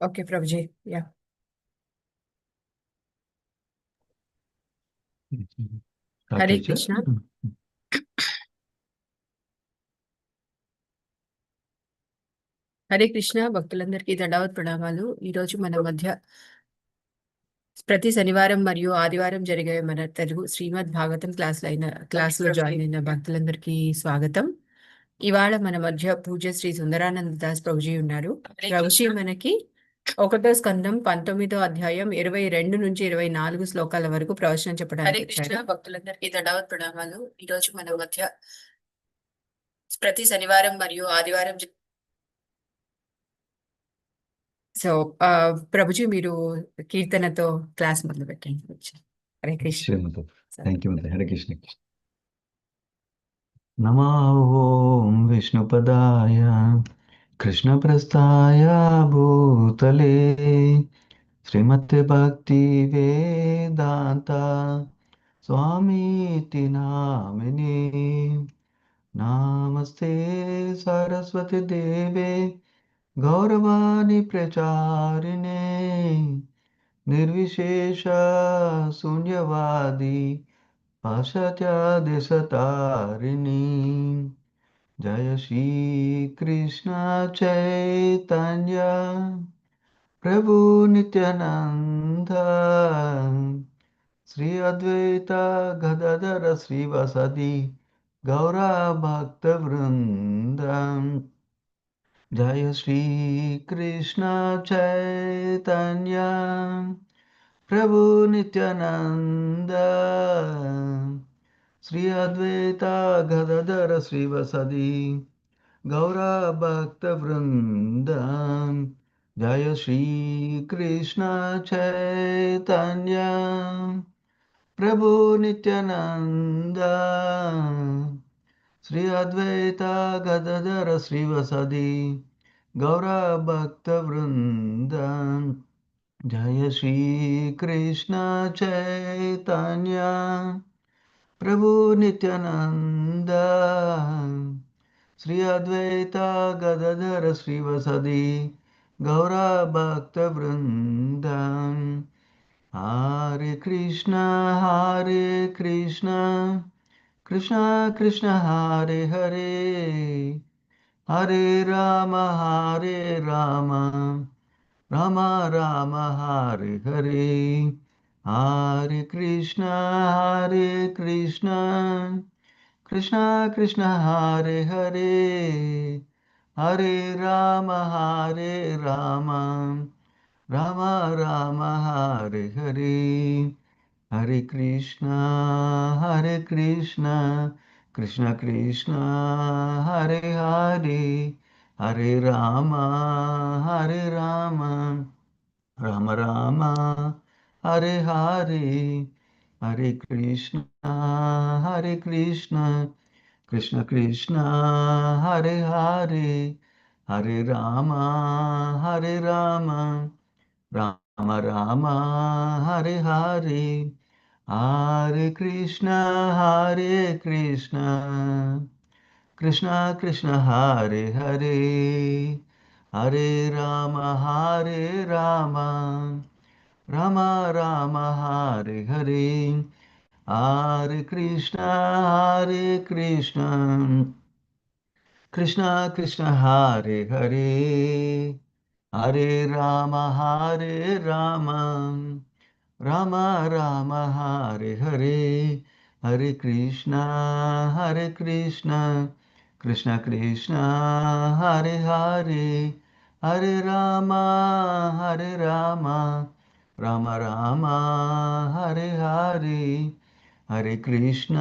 Okay प्रभु जी। या start Hare చేయొచ్చా? కృష్ణ। హరే కృష్ణ భక్తులందరికీ దండవత్ ప్రణామాలు। ఈరోజు మన మధ్య ప్రతి శనివారం మరియు ఆదివారం జరిగే మన తెలుగు శ్రీమద్ భాగవతం క్లాస్లో జాయిన్ అయిన భక్తులందరికీ స్వాగతం। ఇవాళ మన మధ్య పూజ్య శ్రీ సుందరానంద దాస్ ప్రభుజీ ఉన్నారు। ప్రభుజీ మనకి 1వ స్కందం 19వ అధ్యాయం 22 నుంచి 24 శ్లోకాల వరకు ప్రవచనం చెప్పడానికి హరే కృష్ణ వచ్చారు। భక్తులందరికీ దండవత్ ప్రణామాలు। ఈరోజు మన మధ్య ప్రతి శనివారం మరియు ఆదివారం సో ప్రభుజీ మీరు కీర్తనతో క్లాస్ మొదలు పెట్టండి। హరే కృష్ణ। Thank you Hare Krishna. నమో ఓం విష్ణుపదాయ కృష్ణప్రస్థాయ భూతలే శ్రీమతే భక్తి వేదాంత స్వామీతి నామినే నమస్తే సరస్వతి దేవే గౌరవాణి ప్రచారిణే నిర్విశేష శూన్యవాది పాశ్చాత్యదేశతారిణి జయ శ్రీ కృష్ణ చైతన్య ప్రభు నిత్యానంద శ్రీ అద్వైత గదాధర శ్రీవాసది గౌర భక్త వృందం జయ శ్రీ కృష్ణ చైతన్య ప్రభు నిత్యానంద శ్రీ అద్వైత గదాధర శ్రీవాసది గౌర భక్త వృందం జయ శ్రీ కృష్ణ చైతన్య ప్రభు నిత్యానంద శ్రీ అద్వైత గదాధర శ్రీవాసది గౌర భక్త వృందం జయ శ్రీ కృష్ణ చైతన్య ప్రభు నిత్యానంద శ్రీ అద్వైత గదాధర శ్రీవాసది గౌర భక్త వృందం Hare Krishna Krishna Krishna Hare Hare Hare Rama Rama Rama Hare Hare Hare Krishna Krishna Krishna Hare Hare Hare Rama Rama Rama Hare Hare Hare Krishna Krishna Krishna Hare Hare Hare Rama Rama Rama Hare Hare Hare Krishna Krishna Krishna Hare Hare Hare Rama Rama Rama Hare Hare Hare Krishna Krishna Krishna Hare Hare Hare Rama Rama Rama Hare Hare Hare Krishna Krishna Krishna Hare Hare Hare Rama Rama Rama Hare Hare Hare Krishna Krishna Krishna Hare Hare Hare Rama Rama Rama Hare Hare Hare Krishna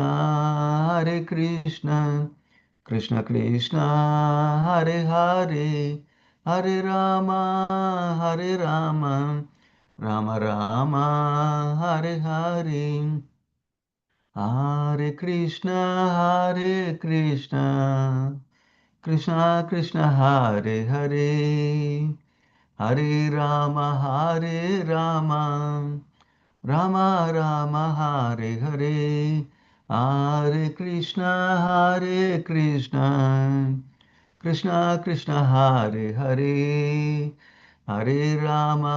Krishna Krishna Hare Hare Hare Rama Rama Rama Hare Hare Hare Krishna Krishna Krishna Hare Hare Hare Rama Rama Rama Hare Hare Hare Krishna, Krishna Krishna, Hare Hare, Hare Rama,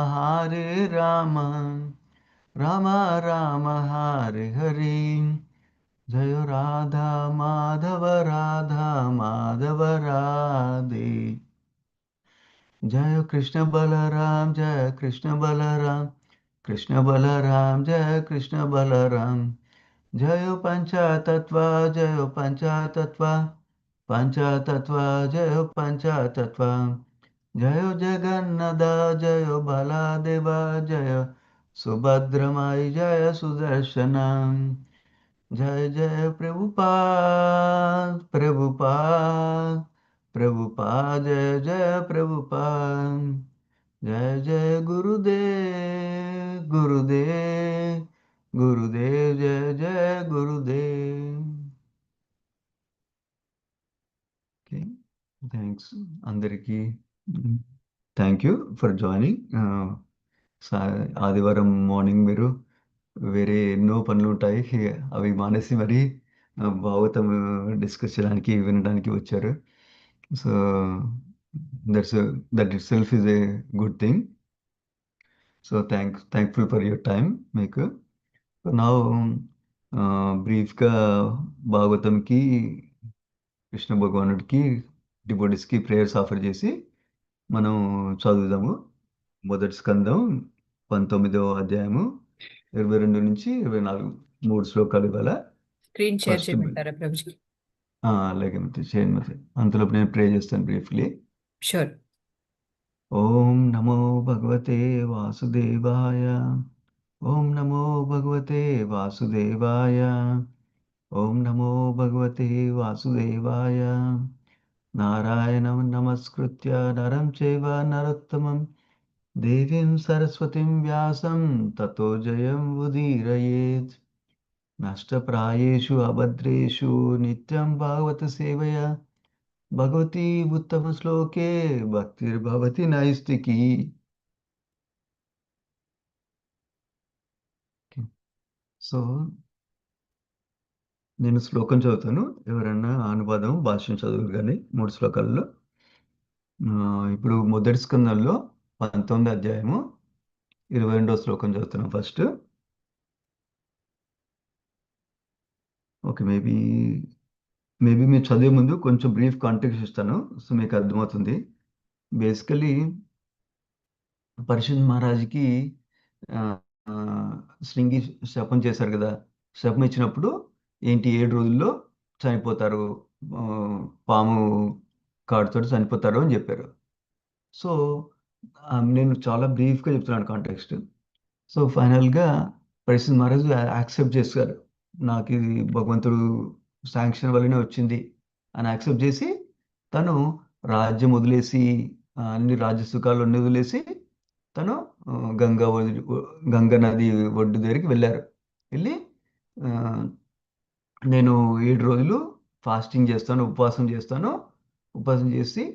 Rama Rama, Hare Hare. Jaya Radha Madhava Radhe. Jaya Krishna Balaram, Jaya Krishna Balaram, Krishna Balaram, Jaya Krishna Balaram. Jayo Panchatattva, Jayo Panchatattva, Panchatattva, Jayo Panchatattva. Jayo Jagannatha, Jayo Baladeva, Jayo Subhadramai, Jaya Sudarshanam. जय जय प्रभुपाद प्रभुपाद प्रभुपाद जय जय प्रभुपाद जय जय गुरुदेव गुरुदेव गुरुदेव जय जय गुरुदेव okay thanks అందరికీ thank you for joining ఆదివారం మార్నింగ్ మీరు వేరే ఎన్నో పనులు ఉంటాయి అవి మానేసి మరి భాగవతం డిస్కస్ చేయడానికి వినడానికి వచ్చారు so that it self is a good thing so thankful for your time మీకు నా బ్రీఫ్గా భాగవతంకి కృష్ణ భగవానుడికి డివోటీస్కి ప్రేయర్స్ ఆఫర్ చేసి మనం చదువుదాము మొదటి స్కందం 19వ అధ్యాయము 22 నుంచి 24 3 శ్లోకాలు ఇవాళ స్క్రీన్ షేర్ ఫస్ట్ చేయమంటారా ప్రభుజీ? అలాగే చేయండి అంతలోపు నేను ప్రే చేస్తాను బ్రీఫ్లీ. షూర్. ఓం నమో భగవతే వాసుదేవాయ ఓం నమో భగవతే వాసుదేవాయ ఓం నమో భగవతే వాసుదేవాయ నారాయణం నమస్కృత్య నరం చైవ నరోత్తమం దేవీం సరస్వతిం వ్యాసం తతో జయం ఉదీరయేత్ నష్టప్రాయేషు అభద్రేషు నిత్యం భాగవత సేవయ భగవతి ఉత్తమ శ్లోకే భక్తిర్భవతి నైష్టికి. సో నేను శ్లోకం చదువుతాను, ఎవరన్నా అనువాదం భాష్యం చదువురు కానీ 3 శ్లోకాల్లో. ఇప్పుడు మొదటి స్కందంలో 19వ అధ్యాయము 22వ శ్లోకం చదువుతున్నాం ఫస్ట్. ఓకే, మేబీ మీరు చదివే ముందు కొంచెం బ్రీఫ్ కాంటెక్స్ట్ ఇస్తాను, సో మీకు అర్థమవుతుంది. బేసికలీ పరీక్షిత్ మహారాజ్కి శృంగి శపం చేశారు కదా, శపం ఇచ్చినప్పుడు ఏంటి 7 రోజుల్లో చనిపోతారు, పాము కాడుతో చనిపోతారు అని చెప్పారు. సో నేను చాలా బ్రీఫ్గా చెప్తున్నాను కాంటెక్స్ట్. సో ఫైనల్గా పరీక్షిత్ మహారాజు యాక్సెప్ట్ చేశారు, నాకు ఇది భగవంతుడు శాంక్షన్ వల్లనే వచ్చింది అని యాక్సెప్ట్ చేసి తను రాజ్యం వదిలేసి అన్ని రాజ్య సుఖాలు అన్ని వదిలేసి తను గంగా నది ఒడ్డు దగ్గరికి వెళ్ళారు. వెళ్ళి నేను 7 రోజులు ఫాస్టింగ్ చేస్తాను, ఉపవాసం చేసి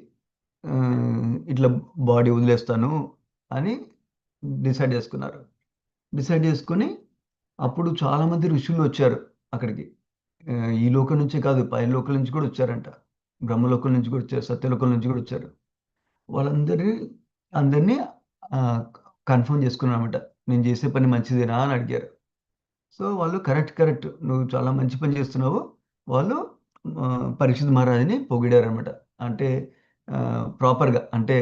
ఇట్లా బాడీ వదిలేస్తాను అని డిసైడ్ చేసుకుని అప్పుడు చాలామంది ఋషులు వచ్చారు అక్కడికి. ఈ లోకం నుంచే కాదు, పై లోకం నుంచి కూడా వచ్చారంట, బ్రహ్మలోకం నుంచి కూడా వచ్చారు, సత్యలోకం నుంచి కూడా వచ్చారు. అందరినీ కన్ఫర్మ్ చేసుకున్నారన్నమాట, నేను చేసే పని మంచిదేనా అని అడిగారు. సో వాళ్ళు కరెక్ట్ నువ్వు చాలా మంచి పని చేస్తున్నావు, వాళ్ళు పరీక్షిత్ మహారాజుని పొగిడారనమాట. అంటే ప్రాపర్గా, అంటే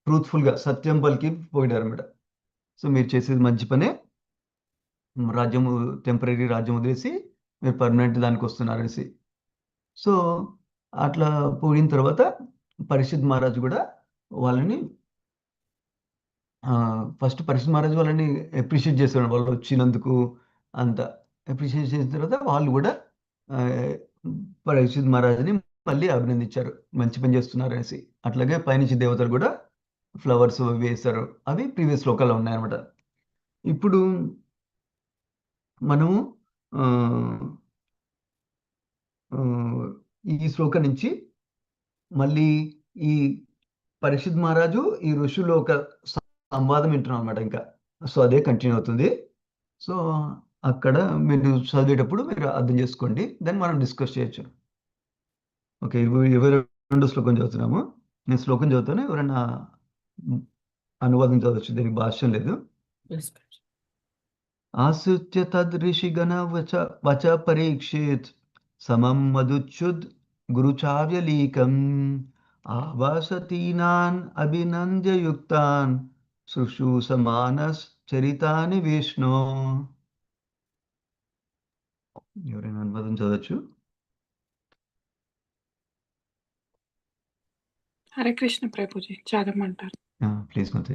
ట్రూత్ఫుల్గా, సత్యం పలికి పొగిడారనమాట. సో మీరు చేసేది మంచి పనే, రాజ్యము టెంపరీ రాజ్యం వదిలేసి మీరు పర్మనెంట్ దానికి వస్తున్నారనేసి. సో అట్లా పోయిన తర్వాత పరీక్షిత్ మహారాజు కూడా వాళ్ళని ఫస్ట్ పరీక్షిత్ మహారాజు వాళ్ళని అప్రిషియేట్ చేశాడు, వాళ్ళు వచ్చినందుకు అంతా అప్రిషియేట్ చేసిన తర్వాత వాళ్ళు కూడా పరీక్షిత్ మహారాజుని మళ్ళీ అభినందించారు, మంచి పని చేస్తున్నారు అనేసి. అట్లాగే పైనుంచి దేవతలు కూడా ఫ్లవర్స్ వేశారు, అవి ప్రీవియస్ శ్లోకాల్లో ఉన్నాయన్నమాట. ఇప్పుడు మనము ఈ శ్లోకం నుంచి మళ్ళీ ఈ పరీక్షిత్ మహారాజు ఈ ఋషులు ఒక సంవాదం వింటున్నాం అనమాట ఇంకా. సో అదే కంటిన్యూ అవుతుంది. సో అక్కడ మీరు చదివేటప్పుడు మీరు అర్థం చేసుకోండి, దెన్ మనం డిస్కస్ చేయొచ్చు. ఓకే, 22 శ్లోకం చదువుతున్నాము. నేను శ్లోకం చదువుతాను, ఎవరైనా మ్, అనువాదం చదవచ్చు, దీనికి భాష్యం లేదు. Yes, ప్రభుజీ. ఆశ్రిత్య తదృషిగణ వచ పరీక్షిత్ సమం మధుచ్యుద్ గురుచావ్యలీకం ఆవాసతీనాన్ అభినంద్యయుక్తాన్ శుశ్రూషమానస్ చరితాని విష్ణు. ఎవరైనా అనువాదం చదవచ్చు? హరే కృష్ణ ప్రభుజీ చదవమంటారు. ప్లీజ్ మతే.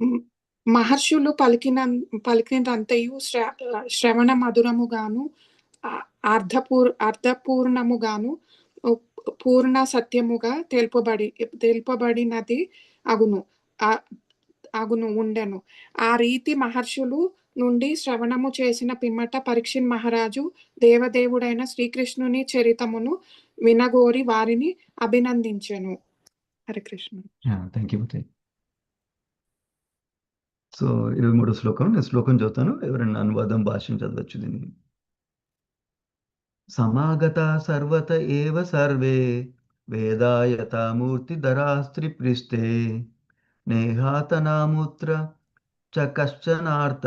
మ్, మహర్షులు పలికినంతయు శ్రవణ మధురముగాను అర్థపూర్ణముగాను పూర్ణ సత్యముగా తెలుపబడినది అగును ఉండెను. ఆ రీతి మహర్షులు నుండి శ్రవణము చేసిన పిమ్మట పరీక్షిత్ మహారాజు దేవదేవుడైన శ్రీకృష్ణుని చరితమును వినగోరి వారిని అభినందించెను. హరే కృష్ణ. థ్యాంక్ యూ మతే. సో 23 శ్లోకం, నేను శ్లోకం చదువుతాను, ఎవరైనా అనువాదం భాష్యం చదవచ్చు దీన్ని. సమాగత సర్వత ఏవ సర్వే వేదాయతామూర్తిధరాస్త్రి పృష్ఠే నేహాతనాముత్ర చ కశ్చనార్త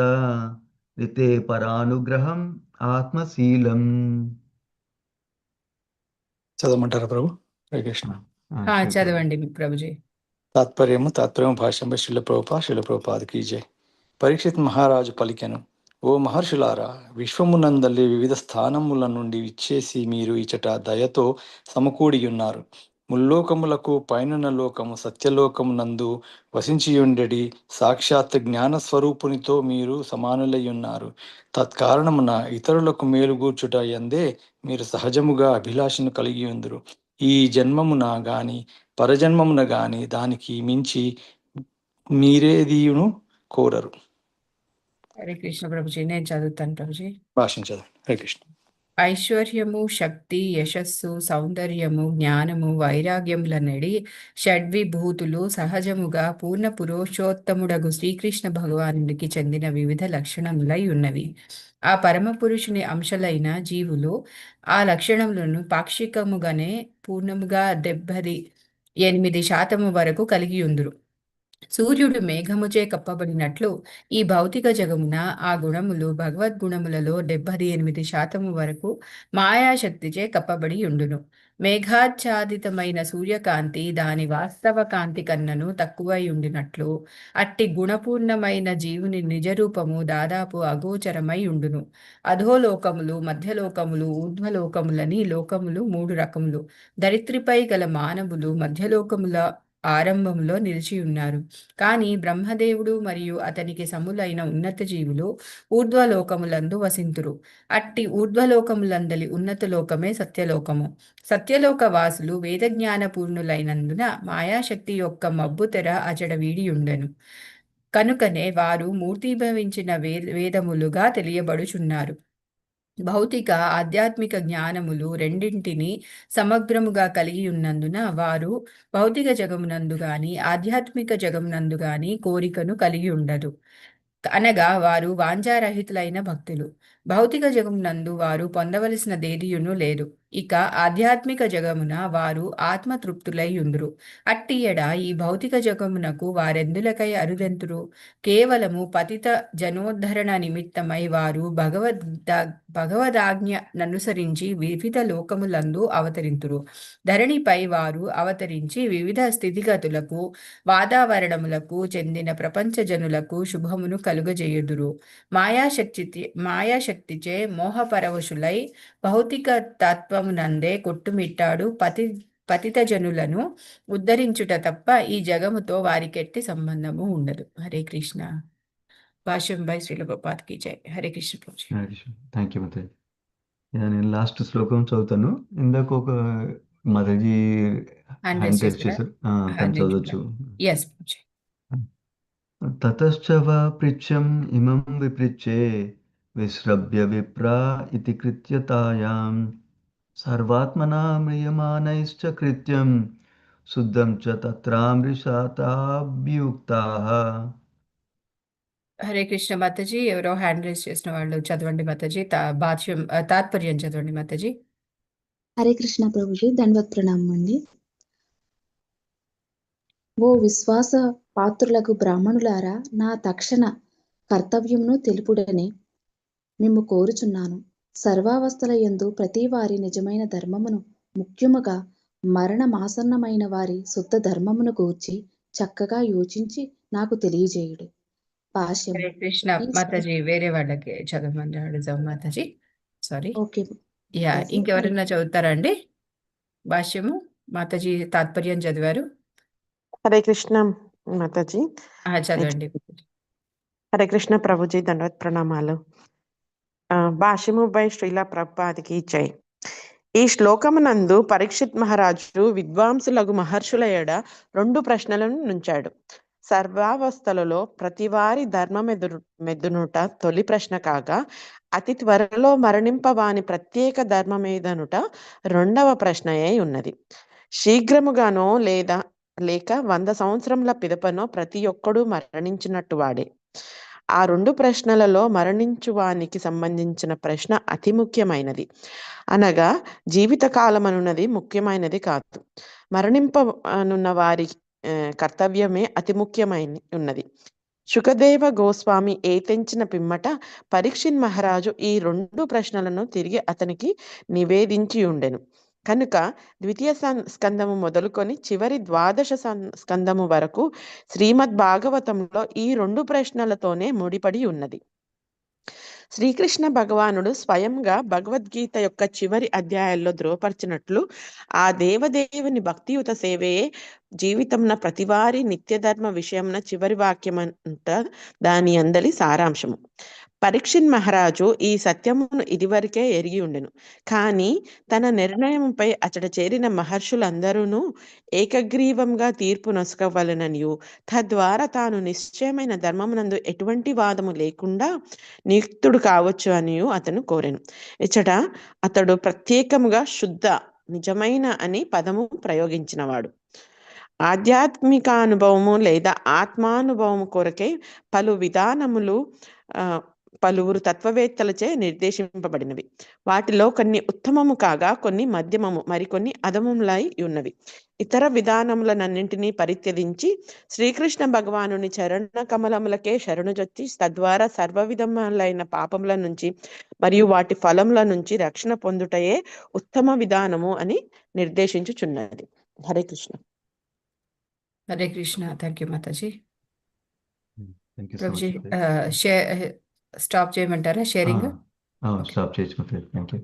రితే పరానుగ్రహం ఆత్మశీలం. చదవమంటారా ప్రభు? హరే కృష్ణ. చదవండి ప్రభుజీ. తాత్పర్యం భాష్యంపై శిల ప్రభుపాదకి జై. పరీక్షిత్ మహారాజు పలికెను, ఓ మహర్షులారా, విశ్వమునందలి వివిధ స్థానముల నుండి ఇచ్చేసి మీరు ఇచట దయతో సమకూడియున్నారు. ముల్లోకములకు పైనున్న లోకము సత్యలోకమునందు వసించియుండెడి సాక్షాత్ జ్ఞానస్వరూపునితో మీరు సమానులయ్యున్నారు. తత్కారణమున ఇతరులకు మేలుగూర్చుట యందే మీరు సహజముగా అభిలాషను కలిగి ఉందురు. ఈ జన్మమున గాని పరజన్మమున గాని దానికి మించి మీరేదీయును కోరరు. హరే కృష్ణ ప్రభుజీ. నేను చదువుతాను ప్రభుజీ. భాషించదు. హరే కృష్ణ. ఐశ్వర్యము, శక్తి, యశస్సు, సౌందర్యము, జ్ఞానము, వైరాగ్యములనడి షడ్విభూతులు సహజముగా పూర్ణ పురుషోత్తముడగు శ్రీకృష్ణ భగవానుడికి చెందిన వివిధ లక్షణములై ఉన్నవి. ఆ పరమ పురుషుని అంశలైన జీవులు ఆ లక్షణములను పాక్షికముగానే పూర్ణముగా 78% వరకు కలిగి ఉందురు. సూర్యుడు మేఘముచే కప్పబడినట్లు ఈ భౌతిక జగమున ఆ గుణములు భగవద్గుణములలో 78% వరకు మాయాశక్తిచే కప్పబడి ఉండును. మేఘాచ్ఛాదితమైన సూర్యకాంతి దాని వాస్తవ కాంతి కన్నను తక్కువై ఉండినట్లు అట్టి గుణపూర్ణమైన జీవుని నిజరూపము దాదాపు అగోచరమై ఉండును. అధోలోకములు, మధ్యలోకములు, ఊర్ధ్వలోకములని లోకములు 3 రకములు. ధరిత్రిపై గల మానవులు మధ్యలోకముల ఆరంభంలో నిలిచి ఉన్నారు. కానీ బ్రహ్మదేవుడు మరియు అతనికి సములైన ఉన్నత జీవులు ఊర్ధ్వలోకములందు వసింతురు. అట్టి ఊర్ధ్వలోకములందలి ఉన్నత లోకమే సత్యలోకము. సత్యలోక వాసులు వేదజ్ఞాన పూర్ణులైనందున మాయాశక్తి యొక్క మబ్బుతెర అజడ వీడి ఉండెను. కనుకనే వారు మూర్తిభవించిన వేదములుగా తెలియబడుచున్నారు. భౌతిక ఆధ్యాత్మిక జ్ఞానములు రెండింటినీ సమగ్రముగా కలిగి ఉన్నందున వారు భౌతిక జగమునందు గాని ఆధ్యాత్మిక జగమునందు గాని కోరికను కలిగి ఉండరు. అనగా వారు వాంఛారహితులైన భక్తులు. భౌతిక జగమునందు వారు పొందవలసిన దేదియును లేదు. ఇక ఆధ్యాత్మిక జగమున వారు ఆత్మతృప్తులై ఉందురు. అట్టి ఎడ ఈ భౌతిక జగమునకు వారెందులకై అరుదెంతురు? కేవలము పతిత జనోద్ధరణ నిమిత్తమై వారు భగవదాజ్ఞ ననుసరించి వివిధ లోకములందు అవతరింతురు. ధరణిపై వారు అవతరించి వివిధ స్థితిగతులకు వాతావరణములకు చెందిన ప్రపంచ జనులకు శుభమును కలుగజేయుదురు. మాయాశక్తిచే మోహపరవశులై భౌతిక తత్వమునందే కొట్టుమిట్టాడు పతిత జనులను ఉద్ధరించుట తప్ప ఈ జగముతో వారికెట్టి సంబంధము ఉండదు. హరే కృష్ణ. భాష్యం బై శ్రీల ప్రభుపాదకి జై. హరే కృష్ణ ప్రభుజీ. థ్యాంక్ యూ మతే. నేను లాస్ట్ శ్లోకం చదువుతాను. ఇందాక ఒక మదజీ హ్యాండ్ రైజ్ చేశారు, తను చదవచ్చు. Yes, ప్రభుజీ. తతశ్చ వా పృచ్ఛం ఇమం విపృచ్ఛే విశ్రభ్య విప్రా ఇతి కృత్యతాయాం సర్వాత్మనా మ్రియమాణైశ్చ కృత్యం శుద్ధం చ తత్రామృషాతాభ్యుక్తాః. హరే కృష్ణ మాతాజీ. ఎవరో హ్యాండ్ రైజ్ చేసిన వాళ్ళు చదవండి మాతాజీ. భాష్యం తాత్పర్యం చదవండి మాతాజీ. హరే కృష్ణ ప్రభుజీ, దండవత్ ప్రణామం అండి. ఓ విశ్వాస పాత్రులకు బ్రాహ్మణులారా, నా తక్షణ కర్తవ్యమును తెలుపుడనే మిమ్ము కోరుచున్నాను. సర్వావస్థల యందు ప్రతి వారి నిజమైన ధర్మమును, ముఖ్యముగా మరణమాసన్నమైన వారి శుద్ధ ధర్మమును గూర్చి చక్కగా యోచించి నాకు తెలియజేయుడు. భాష్యం. హరే కృష్ణ ఈ మాతాజీ. వేరే వాళ్ళకి చదవమని అడుగుదాం Mataji. Sorry. Okay yeah, Mataji. ఇంకెవరైనా చదువుతారా అండి? భాష్యము మాతాజీ తాత్పర్యం చదివారు. హరే కృష్ణ మాతాజీ. చదవండి. హరే కృష్ణ ప్రభుజీ, దండవత్ ప్రణామాలు. భాష్యము బై శ్రీల ప్రభుపాదికి జై. ఈ శ్లోకమునందు పరీక్షిత్ మహారాజు విద్వాంసులకు మహర్షుల ఎడ 2 ప్రశ్నలను నుంచాడు. సర్వావస్థలలో ప్రతివారి ధర్మమెదునుట తొలి ప్రశ్న కాగా, అతి త్వరలో మరణింపవాని ప్రత్యేక ధర్మమేదనుట 2వ ప్రశ్నయే ఉన్నది. శీఘ్రముగానో లేక 100 సంవత్సరముల పిదపనో ప్రతి ఒక్కడు మరణించినట్టు వాడే. ఆ 2 ప్రశ్నలలో మరణించువానికి సంబంధించిన ప్రశ్న అతి ముఖ్యమైనది. అనగా జీవితకాలమనున్నది ముఖ్యమైనది కాదు, మరణింపనున్న వారి కర్తవ్యమే అతి ముఖ్యమైన ఉన్నది. శుకదేవ గోస్వామి ఏతెంచిన పిమ్మట పరీక్షిత్ మహారాజు ఈ 2 ప్రశ్నలను తిరిగి అతనికి నివేదించి ఉండెను. కనుక ద్వితీయ స్కందము మొదలుకొని చివరి 12 స్కందము వరకు శ్రీమద్ భాగవతంలో ఈ 2 ప్రశ్నలతోనే ముడిపడి ఉన్నది. శ్రీకృష్ణ భగవానుడు స్వయంగా భగవద్గీత యొక్క చివరి అధ్యాయాల్లో ధృవపరిచినట్లు ఆ దేవదేవుని భక్తియుత సేవయే జీవితంన ప్రతివారి నిత్యధర్మ విషయంన చివరి వాక్యమంట దాని అందలి సారాంశము. పరీక్షిత్ మహారాజు ఈ సత్యమును ఇదివరకే ఎరిగి ఉండెను. కానీ తన నిర్ణయంపై అచట చేరిన మహర్షులందరూ ఏకగ్రీవంగా తీర్పు నొసగవలననియు, తద్వారా తాను నిశ్చయమైన ధర్మమునందు ఎటువంటి వాదము లేకుండా నియుక్తుడు కావచ్చు అనియు అతను కోరెను. ఇచ్చట అతడు ప్రత్యేకముగా శుద్ధ, నిజమైన అని పదము ప్రయోగించినవాడు. ఆధ్యాత్మికానుభవము లేదా ఆత్మానుభవము కొరకై పలు విధానములు పలువురు తత్వవేత్తలచే నిర్దేశింపబడినవి. వాటిలో కొన్ని ఉత్తమము కాగా, కొన్ని మధ్యమము, మరికొన్ని అధమములై ఉన్నవి. ఇతర విధానములనన్నింటినీ పరిత్యజించి శ్రీకృష్ణ భగవానుని చరణ కమలములకే శరణుజొచ్చి తద్వారా సర్వవిధములైన పాపముల నుంచి మరియు వాటి ఫలముల నుంచి రక్షణ పొందుటయే ఉత్తమ విధానము అని నిర్దేశించుచున్నది. హరే కృష్ణ. హరే కృష్ణ. థ్యాంక్ యూ మాతాజీ. థ్యాంక్ యూ సో ప్రభుజీ, మచ్. స్టాప్ చేయమంటారా షేరింగ్? స్టాప్ చేయొచ్చు. Thank you.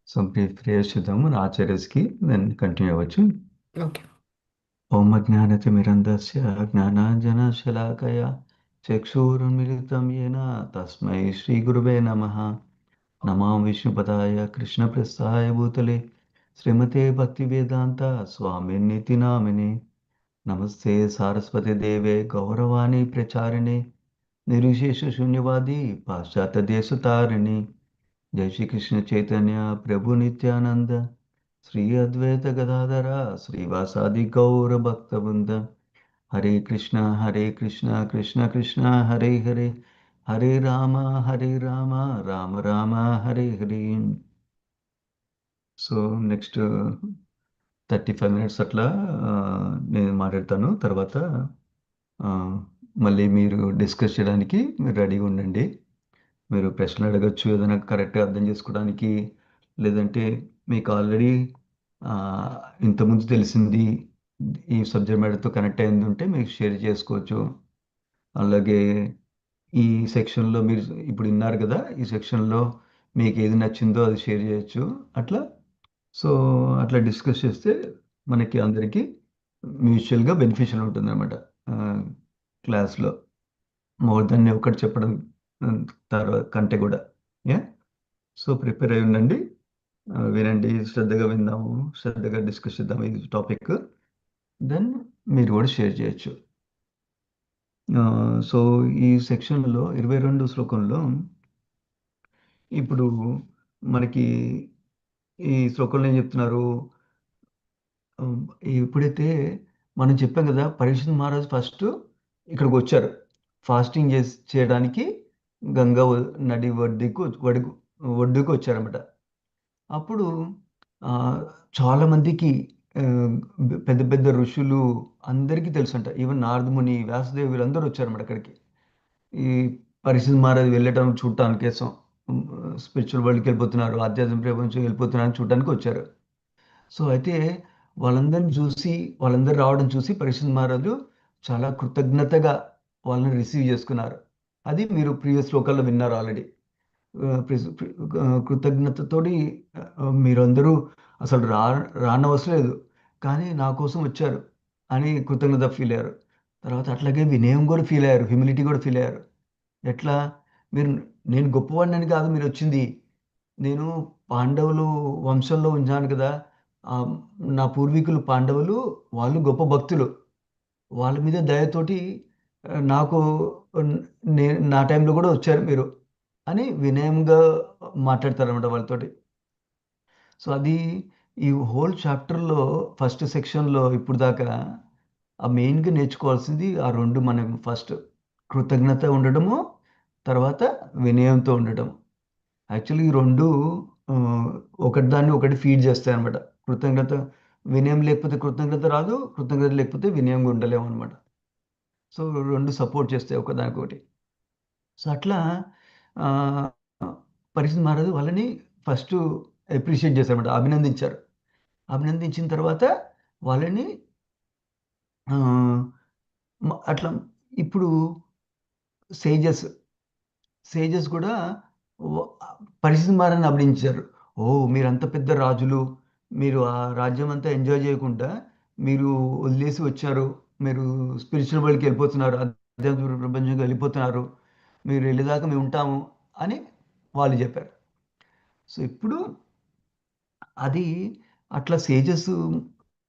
సో ప్రేయర్స్ చూద్దాము. ఆచార్యస్కి దెన్ కంటిన్యూ అవ్వచ్చు. ఓకే. ఓం అజ్ఞానతిమిరంధస్య జ్ఞానాంజనశలాకయా చక్షురున్మిలితం యేన తస్మై శ్రీ గురువే నమః. నమామి విష్ణుపదాయ కృష్ణప్రస్థాయ భూతలే శ్రీమతే భక్తివేదాంత స్వామినితి నామినే. నమస్తే సారస్వతి దేవే గౌరవాణి ప్రచారిణే నిర్విశేష శూన్యవాది పాశ్చాత్య దేశతారిణి. జై శ్రీకృష్ణ చైతన్య ప్రభు నిత్యానంద శ్రీ అద్వైత గదాధర శ్రీవాసాది గౌర భక్తవృంద. Hare Krishna Krishna Krishna Hare Hare, Hare Rama Rama Rama Hare Hare. So next 35 minutes అట్లా నేను మాట్లాడతాను. తర్వాత మళ్ళీ మీరు డిస్కస్ చేయడానికి మీరు రెడీగా ఉండండి. మీరు ప్రశ్నలు అడగచ్చు, ఏదైనా కరెక్ట్గా అర్థం చేసుకోవడానికి, లేదంటే మీకు ఆల్రెడీ ఇంతకుముందు తెలిసింది ఈ సబ్జెక్ట్ మ్యాటర్తో కనెక్ట్ అయింది ఉంటే మీకు షేర్ చేసుకోవచ్చు. అలాగే ఈ సెక్షన్లో మీరు ఇప్పుడు విన్నారు కదా, ఈ సెక్షన్లో మీకు ఏది నచ్చిందో అది షేర్ చేయొచ్చు. సో అట్లా డిస్కస్ చేస్తే మనకి అందరికీ మ్యూచువల్గా బెనిఫిషియల్ ఉంటుంది అనమాట. క్లాస్లో మోర్ దెన్ ఒకటి చెప్పడం తర్వాత కంటే కూడా. సో ప్రిపేర్ అయి ఉండండి, వినండి, శ్రద్ధగా విందాము, శ్రద్ధగా డిస్కస్ చేద్దాము ఈ టాపిక్. దెన్ మీరు కూడా షేర్ చేయొచ్చు. సో ఈ సెక్షన్లో 22 శ్లోకంలో ఇప్పుడు మనకి ఈ శ్లోకంలో ఏం చెప్తున్నారు, ఎప్పుడైతే మనం చెప్పాం కదా పరీక్షిత్ మహారాజ్ ఫస్ట్ ఇక్కడికి వచ్చారు, ఫాస్టింగ్ చేయడానికి గంగా నది ఒడ్డుకు వచ్చారన్నమాట. అప్పుడు చాలా మందికి పెద్ద పెద్ద ఋషులు అందరికీ తెలుసంట. ఈవెన్ నారదముని, వ్యాసదేవ్ వీళ్ళందరూ వచ్చారన్నమాట అక్కడికి. ఈ పరిస్థితి మహారాజ్ వెళ్ళటం చూడటానికేసం స్పిరిచువల్ వరల్డ్కి వెళ్ళిపోతున్నారు, ఆధ్యాత్మిక ప్రపంచం వెళ్ళిపోతున్నారని చూడటానికి వచ్చారు. సో అయితే వాళ్ళందరూ రావడం చూసి పరీక్షిత్ మహారాజు చాలా కృతజ్ఞతగా వాళ్ళని రిసీవ్ చేసుకున్నారు. అది మీరు ప్రీవియస్ శ్లోకాల్లో విన్నారు ఆల్రెడీ. కృతజ్ఞతతోటి మీరందరూ అసలు రానవసరం లేదు, కానీ నా కోసం వచ్చారు అని కృతజ్ఞత ఫీల్ అయ్యారు. తర్వాత అట్లాగే వినయం కూడా ఫీల్ అయ్యారు, హ్యూమిలిటీ కూడా ఫీల్ అయ్యారు. ఎట్లా, నేను గొప్పవాడిని కాదు మీరు వచ్చింది, నేను పాండవులు వంశంలో ఉంచాను కదా, నా పూర్వీకులు పాండవులు, వాళ్ళు గొప్ప భక్తులు, వాళ్ళ మీద దయతోటి నాకు నా టైంలో కూడా వచ్చారు మీరు అని వినయంగా మాట్లాడతారన్నమాట వాళ్ళతోటి. సో అది ఈ హోల్ చాప్టర్లో ఫస్ట్ సెక్షన్లో ఇప్పుడు దాకా మెయిన్గా నేర్చుకోవాల్సింది ఆ రెండు. మనం ఫస్ట్ కృతజ్ఞత ఉండడము, తర్వాత వినయంతో ఉండటం. యాక్చువల్లీ ఈ రెండు ఒకటి దాన్ని ఒకటి ఫీడ్ చేస్తాయి అనమాట. కృతజ్ఞత, వినయం లేకపోతే కృతజ్ఞత రాదు, కృతజ్ఞత లేకపోతే వినయంగా ఉండలేము అనమాట. సో రెండు సపోర్ట్ చేస్తాయి ఒకదానికొకటి. సో అట్లా పరీక్షిత్ మహారాజు వాళ్ళని ఫస్ట్ అప్రిషియేట్ చేశారన్నమాట, అభినందించారు. అభినందించిన తర్వాత వాళ్ళని అట్లా ఇప్పుడు సేజెస్ కూడా పరీక్షిత్ మహారాజుని అభినందించారు. ఓ మీరంత పెద్ద రాజులు, మీరు ఆ రాజ్యం అంతా ఎంజాయ్ చేయకుండా మీరు వదిలేసి వచ్చారు, మీరు స్పిరిచువల్ వరల్డ్కి వెళ్ళిపోతున్నారు, ఆధ్యాత్మిక ప్రపంచంకి వెళ్ళిపోతున్నారు, మీరు వెళ్ళేదాకా మేము ఉంటాము అని వాళ్ళు చెప్పారు. సో ఇప్పుడు అది అట్లా సేజెస్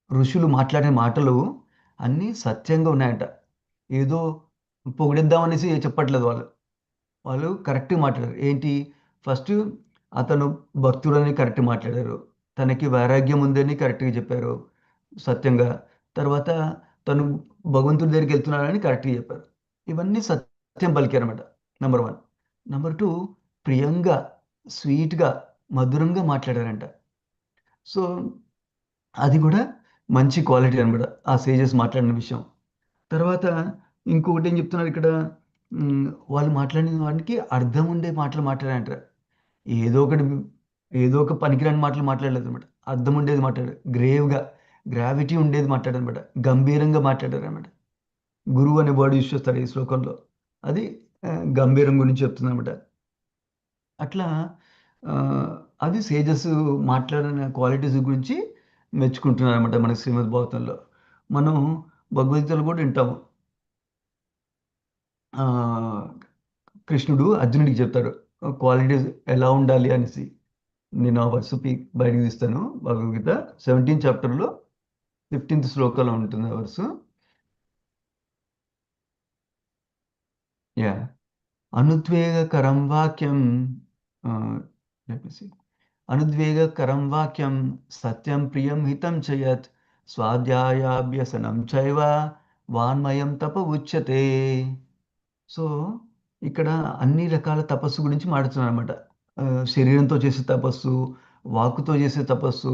ఋషులు మాట్లాడే మాటలు అన్నీ సత్యంగా ఉన్నాయంట. ఏదో పొగిడిద్దామనేసి చెప్పట్లేదు వాళ్ళు కరెక్ట్గా మాట్లాడారు. ఏంటి, ఫస్ట్ అతను భక్తుడని కరెక్ట్ మాట్లాడారు, తనకి వైరాగ్యం ఉందని కరెక్ట్గా చెప్పారు సత్యంగా. తర్వాత తను భగవంతుడి దగ్గరికి వెళ్తున్నాడని కరెక్ట్గా చెప్పారు. ఇవన్నీ సత్యం పలికారన్నమాట, నెంబర్ 1. నెంబర్ 2, ప్రియంగా, స్వీట్గా, మధురంగా మాట్లాడారంట. సో అది కూడా మంచి క్వాలిటీ అనమాట ఆ సేజెస్ మాట్లాడిన విషయం. తర్వాత ఇంకొకటి ఏం చెప్తున్నారు ఇక్కడ, వాళ్ళు మాట్లాడిన వాటికి అర్థం ఉండే మాటలు మాట్లాడారంటారు. ఏదో ఒక పనికిరాని మాటలు మాట్లాడలేదు అనమాట, అర్థం ఉండేది మాట్లాడారు, గ్రావిటీ ఉండేది మాట్లాడారు అనమాట, గంభీరంగా మాట్లాడారు అనమాట. గురువు అనే వర్డ్ యూజ్ చేస్తారు ఈ శ్లోకంలో, అది గంభీరం గురించి చెప్తుంది అనమాట. అట్లా అది సేజస్ మాట్లాడిన క్వాలిటీస్ గురించి మెచ్చుకుంటున్నారు అనమాట మన శ్రీమద్ భాగవతంలో. మనం భగవద్గీతలో కూడా వింటాము, కృష్ణుడు అర్జునుడికి చెప్తారు క్వాలిటీస్ ఎలా ఉండాలి అనేసి. నేను ఆ వర్స్ బయటకు తీస్తాను. భగవద్గీత 17th చాప్టర్లో 15th శ్లోకంలో ఉంటుంది ఆ వర్సు. అనుద్వేగకరం వాక్యం సత్యం ప్రియం హితం చయత్ స్వాధ్యాయాభ్యసనం చైవ వాన్మయం తప ఉచ్యతే. సో ఇక్కడ అన్ని రకాల తపస్సు గురించి మాట్లాడుతున్నారు అనమాట. శరీరంతో చేసే తపస్సు, వాక్కుతో చేసే తపస్సు,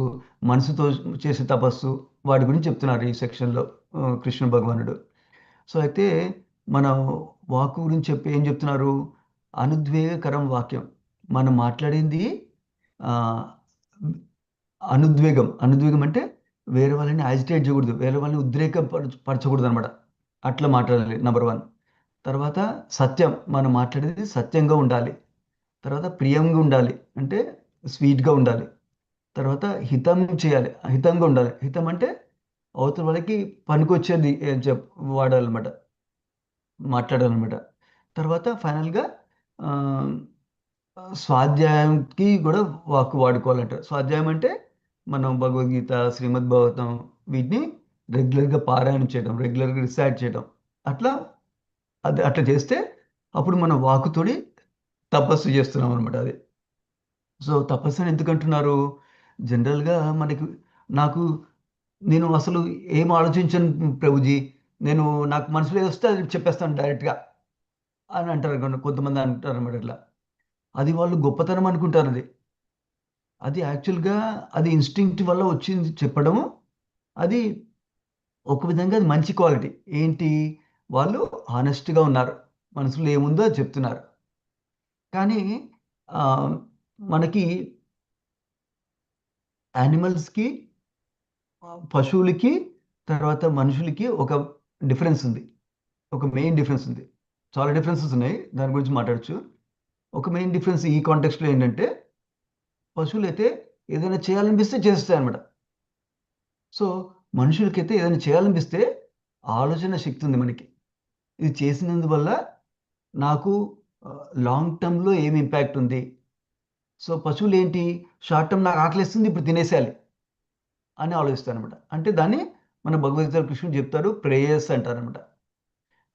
మనసుతో చేసే తపస్సు, వాటి గురించి చెప్తున్నారు ఈ సెక్షన్లో కృష్ణ భగవానుడు. సో అయితే మన వాక్కు గురించి ఏం చెప్తున్నారు, అనుద్వేగకరం వాక్యం. మనం మాట్లాడింది అనుద్వేగం అంటే వేరే వాళ్ళని యాజిటేట్ చేయకూడదు, వేరే వాళ్ళని ఉద్రేకపరచకూడదు అనమాట, అట్లా మాట్లాడాలి నెంబర్ 1. తర్వాత సత్యం, మనం మాట్లాడేది సత్యంగా ఉండాలి. తర్వాత ప్రియంగా ఉండాలి అంటే స్వీట్గా ఉండాలి. తర్వాత హితంగా ఉండాలి. హితం అంటే అవతల వాళ్ళకి పనికొచ్చేది వాడాలన్నమాట, మాట్లాడాలన్నమాట. తర్వాత ఫైనల్గా స్వాధ్యాయంకి కూడా వాక్కు వాడుకోవాలంటారు. స్వాధ్యాయం అంటే మనం భగవద్గీత, శ్రీమద్ భాగవతం వీటిని రెగ్యులర్గా పారాయణం చేయడం, రెగ్యులర్గా రిసైట్ చేయడం, అట్లా చేస్తే అప్పుడు మనం వాక్కుతోడి తపస్సు చేస్తున్నాం అనమాట. అది సో తపస్సు అని ఎందుకంటున్నారు, జనరల్గా నేను అసలు ఏం ఆలోచించను ప్రభుజీ, నాకు మనసులో వస్తే అది చెప్పేస్తాను డైరెక్ట్గా, అని అంటారు, కొంతమంది అంటారు అన్నమాట. ఇట్లా అది వాళ్ళు గొప్పతనం అనుకుంటారు. అది యాక్చువల్గా అది ఇన్స్టింక్ట్ వల్ల వచ్చింది చెప్పడము. అది ఒక విధంగా అది మంచి క్వాలిటీ. ఏంటి, వాళ్ళు హానెస్ట్గా ఉన్నారు, మనసులో ఏముందో అది చెప్తున్నారు. కానీ మనకి యానిమల్స్కి, పశువులకి, తర్వాత మనుషులకి ఒక డిఫరెన్స్ ఉంది. ఒక మెయిన్ డిఫరెన్స్ ఉంది. చాలా డిఫరెన్సెస్ ఉన్నాయి, దాని గురించి మాట్లాడచ్చు. ఒక మెయిన్ డిఫరెన్స్ ఈ కాంటెక్స్ట్లో ఏంటంటే, పశువులైతే ఏదైనా చేయాలనిపిస్తే చేస్తాయి అనమాట. సో మనుషులకైతే ఏదైనా చేయాలనిపిస్తే ఆలోచన శక్తి ఉంది మనకి. ఇది చేసినందువల్ల నాకు లాంగ్ టర్మ్లో ఏమి ఇంపాక్ట్ ఉంది. సో పశువులు ఏంటి, షార్ట్ టర్మ్ నాకు ఆకలిస్తుంది ఇప్పుడు తినేసేయాలి అని ఆలోచిస్తాను అనమాట. అంటే దాన్ని మన భగవద్గీతలో కృష్ణుడు చెప్తారు, ప్రేయస్ అంటారనమాట.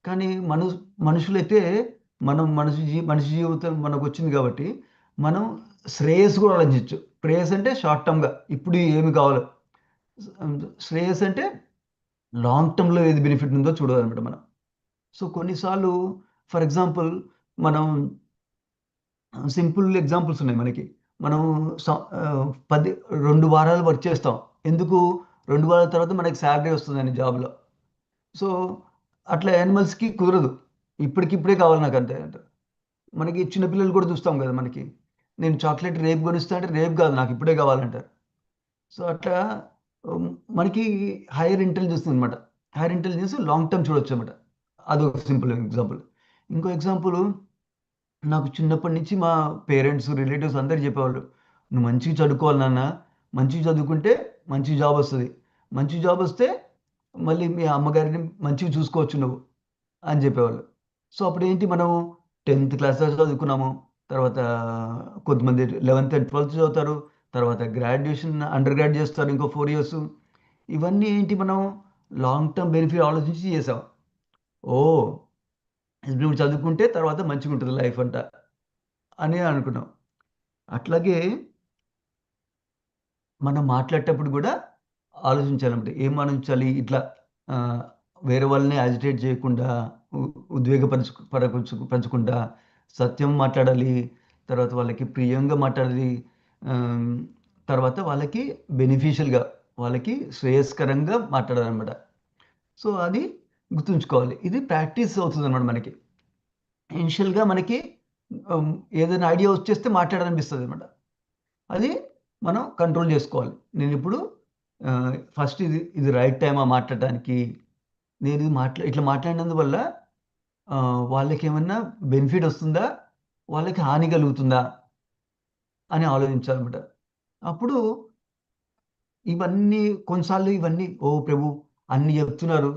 కానీ మనుషులైతే మనం మనిషి జీవితం మనకు వచ్చింది కాబట్టి మనం శ్రేయస్ కూడా ఆలోచించవచ్చు. ప్రేయస్ అంటే షార్ట్ టర్మ్గా ఇప్పుడు ఏమి కావాలో, శ్రేయస్ అంటే లాంగ్ టర్మ్లో ఏది బెనిఫిట్ ఉందో చూడాలన్నమాట మనం. సో కొన్నిసార్లు ఫర్ ఎగ్జాంపుల్ మనం సింపుల్ ఎగ్జాంపుల్స్ ఉన్నాయి మనకి. మనం 2 వారాలు వర్క్ చేస్తాం. ఎందుకు? 2 వారాల తర్వాత మనకి శాలరీ వస్తుందని జాబ్లో. సో అట్లా యానిమల్స్కి కుదరదు, ఇప్పటికిప్పుడే కావాలి నాకు అంతే అంటారు. మనకి చిన్నపిల్లలు కూడా చూస్తాం కదా, మనకి నేను చాక్లెట్ రేపు కొనిస్తా అంటే రేపు కాదు నాకు ఇప్పుడే కావాలంటారు. సో అట్లా మనకి హైయర్ ఇంటెలిజెన్స్ అనమాట. హైయర్ ఇంటెలిజెన్స్ లాంగ్ టర్మ్ చూడొచ్చు అనమాట. అదొక సింపుల్ ఎగ్జాంపుల్. ఇంకో ఎగ్జాంపుల్, నాకు చిన్నప్పటి నుంచి మా పేరెంట్స్, రిలేటివ్స్ అందరూ చెప్పేవాళ్ళు, నువ్వు మంచిగా చదువుకోవాలి నాన్న, మంచిగా చదువుకుంటే మంచి జాబ్ వస్తుంది, మంచి జాబ్ వస్తే మళ్ళీ మీ అమ్మగారిని మంచిగా చూసుకోవచ్చు నువ్వు అని చెప్పేవాళ్ళు. సో అప్పుడు ఏంటి, మనం 10th క్లాస్ దాకా చదువుకున్నాము, తర్వాత కొంతమంది 11th and 12th చదువుతారు, తర్వాత గ్రాడ్యుయేషన్ అండర్ గ్రాడ్ చేస్తారు ఇంకో 4 years. ఇవన్నీ ఏంటి, మనం లాంగ్ టర్మ్ బెనిఫిట్ ఆలోచించి చేసాం. ఓ ఇప్పుడు చదువుకుంటే తర్వాత మంచిగా ఉంటుంది లైఫ్ అంట అని అనుకున్నాం. అట్లాగే మనం మాట్లాడేటప్పుడు కూడా ఆలోచించాలంటే ఏం ఆలోచించాలి, ఇట్లా వేరే వాళ్ళని యాజిటేట్ చేయకుండా, పరచకుండా సత్యం మాట్లాడాలి, తర్వాత వాళ్ళకి ప్రియంగా మాట్లాడాలి, తర్వాత వాళ్ళకి బెనిఫిషియల్గా, వాళ్ళకి శ్రేయస్కరంగా మాట్లాడాలన్నమాట. సో అది గుర్తుంచుకోవాలి. ఇది ప్రాక్టీస్ అవుతుంది అన్నమాట మనకి. ఇనిషియల్గా మనకి ఏదైనా ఐడియా వచ్చేస్తే మాట్లాడాలనిపిస్తుంది అనమాట. అది మనం కంట్రోల్ చేసుకోవాలి. నేను ఇప్పుడు ఫస్ట్ ఇది రైట్ టైమా మాట్లాడటానికి, నేను ఇది ఇట్లా మాట్లాడినందువల్ల వాళ్ళకి ఏమన్నా బెనిఫిట్ వస్తుందా, వాళ్ళకి హాని కలుగుతుందా అని ఆలోచించాలన్నమాట. అప్పుడు ఇవన్నీ కొన్నిసార్లు ఇవన్నీ ఓ ప్రభు అన్ని చెప్తున్నారు,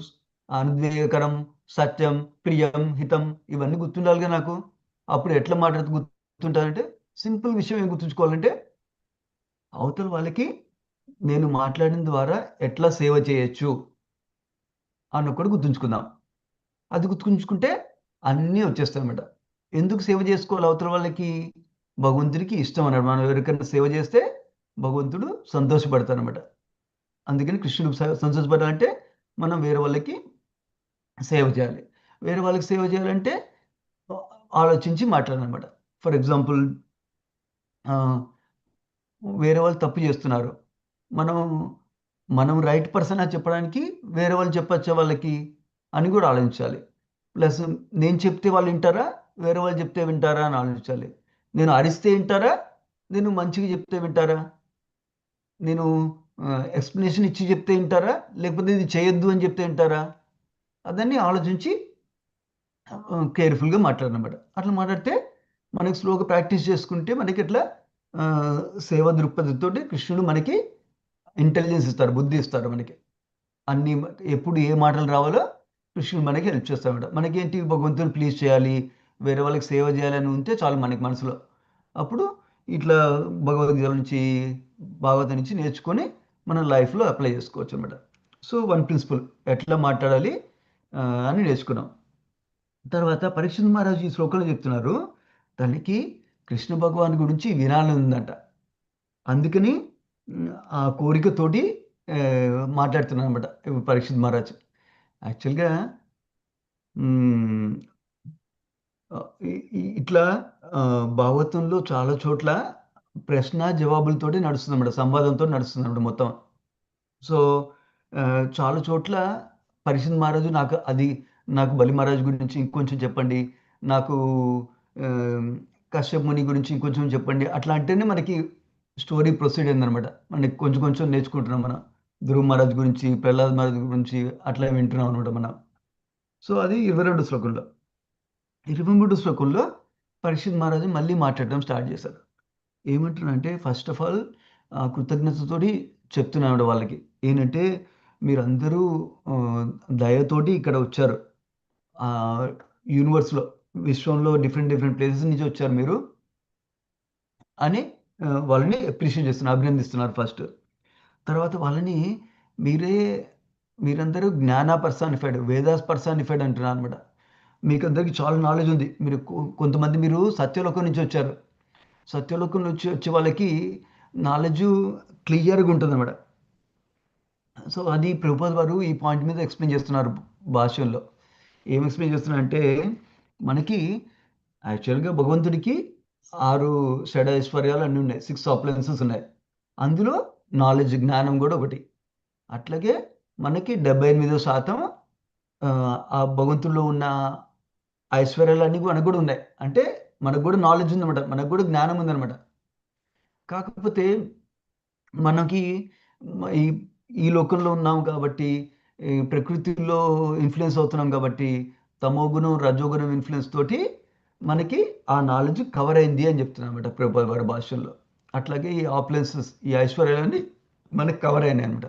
అనుద్వేగకరం, సత్యం, ప్రియం, హితం, ఇవన్నీ గుర్తుండాలిగా నాకు. అప్పుడు ఎట్లా మాట్లాడుతూ గుర్తుంటారంటే, సింపుల్ విషయం ఏం గుర్తుంచుకోవాలంటే, అవతల వాళ్ళకి నేను మాట్లాడిన ద్వారా ఎట్లా సేవ చేయొచ్చు అన్నొక్కటి గుర్తుంచుకుందాం. అది గుర్తుంచుకుంటే అన్నీ వచ్చేస్తాయన్నమాట. ఎందుకు సేవ చేసుకోవాలి అవతల వాళ్ళకి? భగవంతుడికి ఇష్టం అన్నాడు. మనం ఎవరికైనా సేవ చేస్తే భగవంతుడు సంతోషపడతాడనమాట. అందుకని కృష్ణుడు సంతోషపడాలంటే మనం వేరే వాళ్ళకి సేవ చేయాలి. వేరే వాళ్ళకి సేవ చేయాలంటే ఆలోచించి మాట్లాడాలన్నమాట. ఫర్ ఎగ్జాంపుల్, వేరే వాళ్ళు తప్పు చేస్తున్నారు, మనం రైట్ పర్సన్ అని చెప్పడానికి వేరే వాళ్ళు చెప్పచ్చా వాళ్ళకి అని కూడా ఆలోచించాలి. ప్లస్ నేను చెప్తే వాళ్ళు వింటారా, వేరే వాళ్ళు చెప్తే వింటారా అని ఆలోచించాలి. నేను అరిస్తే వింటారా, నేను మంచిగా చెప్తే వింటారా, నేను ఎక్స్ప్లెనేషన్ ఇచ్చి చెప్తే వింటారా, లేకపోతే ఇది చేయొద్దు అని చెప్తే వింటారా, అదన్నీ ఆలోచించి కేర్ఫుల్గా మాట్లాడనమాట. అట్లా మాట్లాడితే మనకి స్లోగా ప్రాక్టీస్ చేసుకుంటే మనకి ఇట్లా సేవ దృక్పథంతో కృష్ణుడు మనకి ఇంటెలిజెన్స్ ఇస్తారు, బుద్ధి ఇస్తారు మనకి. అన్ని ఎప్పుడు ఏ మాటలు రావాలో కృష్ణుడు మనకి హెల్ప్ చేస్తాడన్నమాట. మనకేంటి, భగవంతుని ప్లీజ్ చేయాలి, వేరే వాళ్ళకి సేవ చేయాలని ఉంటే చాలు మనకి మనసులో. అప్పుడు ఇట్లా భగవద్గీత నుంచి, భాగవతం నుంచి నేర్చుకొని మన లైఫ్లో అప్లై చేసుకోవచ్చు అనమాట. సో 1 ప్రిన్సిపల్ ఎట్లా మాట్లాడాలి అని నేర్చుకున్నాం. తర్వాత పరీక్షిత్ మహారాజు ఈ శ్లోకంలో చెప్తున్నారు, తనకి కృష్ణ భగవాన్ గురించి వినాలని ఉందంట. అందుకని ఆ కోరికతోటి మాట్లాడుతున్నాను అనమాట పరీక్షిత్ మహారాజ్. యాక్చువల్గా ఇట్లా భాగవతంలో చాలా చోట్ల ప్రశ్న జవాబులతోటి నడుస్తుందన్నమాట, సంవాదంతో నడుస్తుందన్నమాట మొత్తం. సో చాలా చోట్ల పరీక్షిత్ మహారాజు నాకు బలి మహారాజు గురించి ఇంకొంచెం చెప్పండి, నాకు కశ్యప్ ముని గురించి ఇంకొంచెం చెప్పండి, అట్లా అంటేనే మనకి స్టోరీ ప్రొసీడ్ అయిందనమాట. మనకి కొంచెం కొంచెం నేర్చుకుంటున్నాం మనం. ధ్రువ మహారాజ్ గురించి, ప్రహ్లాద్ మహారాజ్ గురించి అట్లా వింటున్నాం అనమాట మనం. సో అది 22 శ్లోకంలో. 23 శ్లోకంలో పరీక్షిత్ మహారాజు మళ్ళీ మాట్లాడడం స్టార్ట్ చేశారు. ఏమంటున్నారంటే, ఫస్ట్ ఆఫ్ ఆల్ కృతజ్ఞతతోటి చెప్తున్నాడు వాళ్ళకి. ఏంటంటే, మీరందరూ దయతోటి ఇక్కడ వచ్చారు. యూనివర్స్లో, విశ్వంలో డిఫరెంట్ డిఫరెంట్ ప్లేసెస్ నుంచి వచ్చారు మీరు అని వాళ్ళని అప్రిషియేట్ చేస్తున్నారు, అభినందిస్తున్నారు ఫస్ట్. తర్వాత వాళ్ళని మీరందరూ జ్ఞాన పర్సానిఫైడ్, వేదాస్ పర్సానిఫైడ్ అంటున్నారు అనమాట. మీకు అందరికీ చాలా నాలెడ్జ్ ఉంది. కొంతమంది మీరు సత్యలోకం నుంచి వచ్చారు. సత్యలోకం నుంచి వచ్చే వాళ్ళకి నాలెడ్జ్ క్లియర్గా ఉంటుంది అన్నమాట. సో అది ప్రభుపాద్ వారు ఈ పాయింట్ మీద ఎక్స్ప్లెయిన్ చేస్తున్నారు భాష్యంలో. ఏం ఎక్స్ప్లెయిన్ చేస్తున్నారంటే, మనకి యాక్చువల్గా భగవంతుడికి 6 షడ్ ఐశ్వర్యాలు అన్నీ ఉన్నాయి, 6 ఆప్లెన్సెస్ ఉన్నాయి. అందులో నాలెడ్జ్, జ్ఞానం కూడా ఒకటి. అట్లాగే మనకి 78% ఆ భగవంతుల్లో ఉన్న ఐశ్వర్యాలన్నీ మనకు కూడా ఉన్నాయి. అంటే మనకు కూడా నాలెడ్జ్ ఉందన్నమాట, మనకు కూడా జ్ఞానం ఉందన్నమాట. కాకపోతే మనకి ఈ లోకంలో ఉన్నాం కాబట్టి, ఈ ప్రకృతిలో ఇన్ఫ్లుయెన్స్ అవుతున్నాం కాబట్టి, తమోగుణం రజోగుణం ఇన్ఫ్లుయెన్స్ తోటి మనకి ఆ నాలెడ్జ్ కవర్ అయింది అని చెప్తున్నాం అనమాట ప్రభుపాద వారి భాషల్లో. అట్లాగే ఈ ఆప్లెన్సెస్, ఈ ఐశ్వర్యాలన్నీ మనకి కవర్ అయినాయి అనమాట.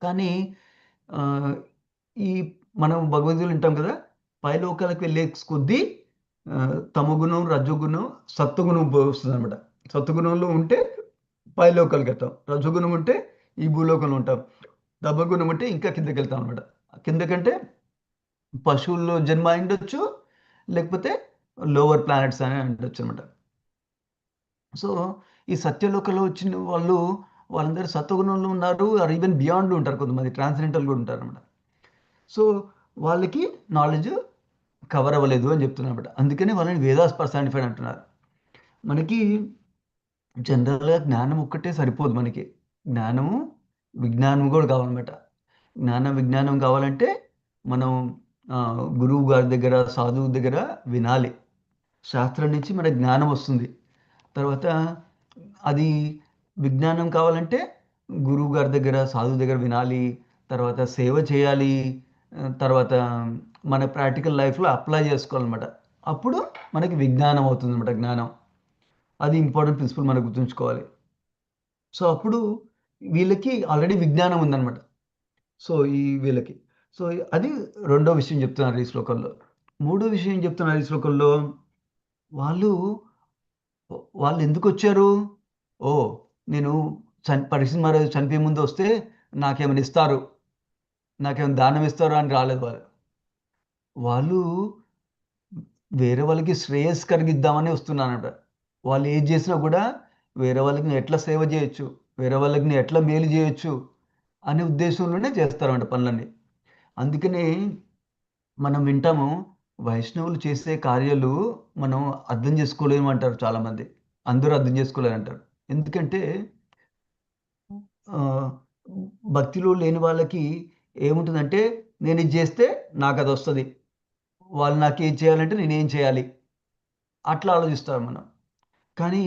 కానీ ఈ మనం భగవద్గీతలు వింటాం కదా, పైలోకాలకు వెళ్ళే కొద్దీ తమగుణం రజోగుణం సత్వగుణం వస్తుంది అనమాట. సత్వగుణంలో ఉంటే పైలోకాలకు వెళ్తాం, రజోగుణం ఉంటే ఈ భూలోకంలో ఉంటాం, తమగుణం ఉంటే ఇంకా కిందకి వెళ్తాం అనమాట. కిందకంటే పశువుల్లో జన్మ ఉండొచ్చు, లేకపోతే లోవర్ ప్లానెట్స్ అని ఉండొచ్చు అనమాట. సో ఈ సత్యలోకంలో వచ్చిన వాళ్ళందరూ సత్వగుణంలో ఉన్నారు, ఆర్ ఈవెన్ బియాండ్ ఉంటారు, కొంతమంది ట్రాన్సెండెంటల్ కూడా ఉంటారు అనమాట. సో వాళ్ళకి నాలెడ్జ్ కవర్ అవ్వలేదు అని చెప్తున్నారు అనమాట. అందుకని వాళ్ళని వేదాస్ పర్సానిఫైడ్ అంటున్నారు. మనకి జనరల్గా జ్ఞానం ఒక్కటే సరిపోదు, మనకి జ్ఞానము విజ్ఞానం కూడా కావాలన్నమాట. జ్ఞానం విజ్ఞానం కావాలంటే మనం గురువు గారి దగ్గర, సాధువు దగ్గర వినాలి. శాస్త్రం నుంచి మనకు జ్ఞానం వస్తుంది. తర్వాత అది విజ్ఞానం కావాలంటే గురువు గారి దగ్గర, సాధువు దగ్గర వినాలి. తర్వాత సేవ చేయాలి. తర్వాత మన ప్రాక్టికల్ లైఫ్లో అప్లై చేసుకోవాలన్నమాట. అప్పుడు మనకి విజ్ఞానం అవుతుంది అన్నమాట, జ్ఞానం. అది ఇంపార్టెంట్ ప్రిన్సిపల్ మనం గుర్తుంచుకోవాలి. సో అప్పుడు వీళ్ళకి ఆల్రెడీ విజ్ఞానం ఉందన్నమాట. సో వీళ్ళకి సో అది రెండో విషయం చెప్తున్నారు ఈ శ్లోకంలో. మూడో విషయం చెప్తున్నారు ఈ శ్లోకంలో, వాళ్ళు ఎందుకు వచ్చారు? నేను పరీక్షిత్ మహారాజు చనిపోయే ముందు వస్తే నాకేమైనా ఇస్తారు, నాకేమైనా దానం ఇస్తారు అని రాలేదు వాళ్ళు వేరే వాళ్ళకి శ్రేయస్ కలిగిద్దామని వస్తున్నారన్నమాట. వాళ్ళు ఏది చేసినా కూడా వేరే వాళ్ళకి ఎట్లా సేవ చేయొచ్చు, వేరే వాళ్ళకి ఎట్లా మేలు చేయొచ్చు అనే ఉద్దేశంలోనే చేస్తారన్నమాట పనులన్నీ. అందుకనే మనం వింటాము, వైష్ణవులు చేసే కార్యాలు మనం అర్థం చేసుకోలేము అంటారు చాలామంది. అందరూ అర్థం చేసుకోలేరు అంటారు. ఎందుకంటే భక్తిలో లేని వాళ్ళకి ఏముంటుందంటే, నేను ఇది చేస్తే నాకు అది వస్తుంది, వాళ్ళు నాకేం చేయాలంటే నేనేం చేయాలి, అట్లా ఆలోచిస్తారు మనం. కానీ